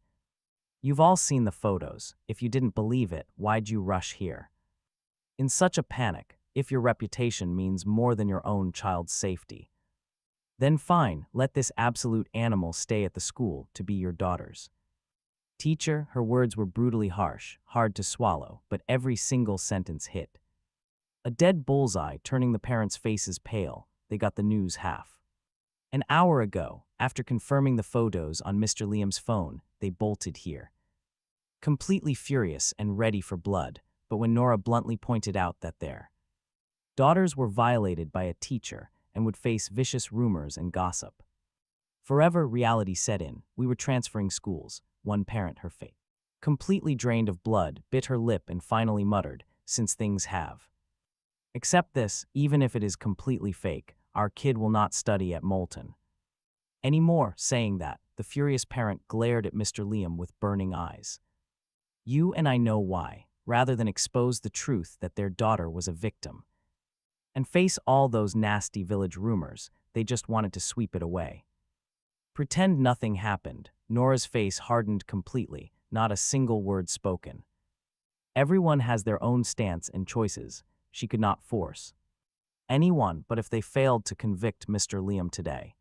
"You've all seen the photos. If you didn't believe it, why'd you rush here in such a panic? If your reputation means more than your own child's safety, then fine, let this absolute animal stay at the school to be your daughter's teacher." Her words were brutally harsh, hard to swallow, but every single sentence hit a dead bullseye, turning the parents' faces pale. They got the news half an hour ago. After confirming the photos on Mr. Liam's phone, they bolted here, completely furious and ready for blood. But when Nora bluntly pointed out that their daughters were violated by a teacher and would face vicious rumors and gossip forever, reality set in. "We were transferring schools." One parent, her face completely drained of blood, bit her lip and finally muttered, "Since things have accept this, even if it is completely fake, our kid will not study at Moulton Any more, saying that, the furious parent glared at Mr. Liam with burning eyes. You and I know why, rather than expose the truth that their daughter was a victim. And face all those nasty village rumors, they just wanted to sweep it away. Pretend nothing happened. Nora's face hardened completely, not a single word spoken. Everyone has their own stance and choices. She could not force anyone, but if they failed to convict Mr. Liam today,